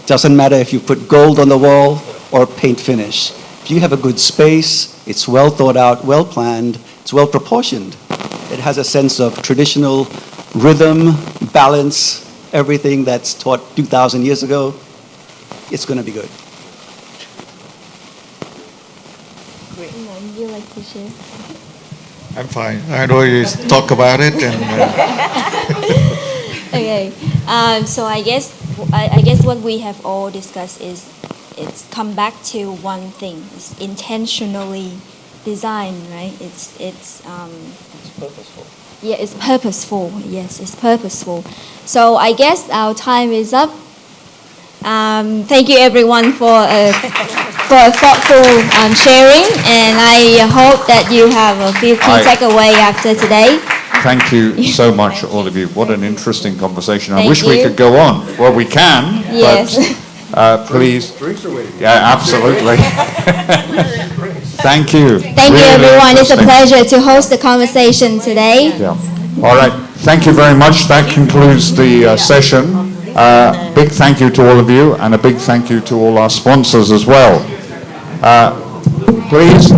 Doesn't matter if you put gold on the wall or paint finish. If you have a good space, it's well thought out, well planned, it's well proportioned. It has a sense of traditional rhythm, balance, everything that's taught 2,000 years ago. It's going to be good. Great. Would you like to share? I'm fine. I always talk about it. Okay. So I guess what we have all discussed is it's come back to one thing. It's intentionally designed, right? It's purposeful. Yeah, it's purposeful. Yes, it's purposeful. So I guess our time is up. Thank you everyone for for a thoughtful sharing, and I hope that you have a few key takeaway after today. Thank you so much, all of you. What an interesting conversation. I Thank wish we you. could go on. Well, we can, Yes. but please. Drinks are waiting. Yeah, absolutely. Thank you. Thank you, Really everyone. It's a interesting. pleasure to host the conversation today. Yeah. All right. Thank you very much. That concludes the session. Big thank you to all of you, and a big thank you to all our sponsors as well. Please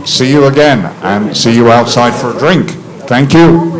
see you again, and see you outside for a drink. Thank you.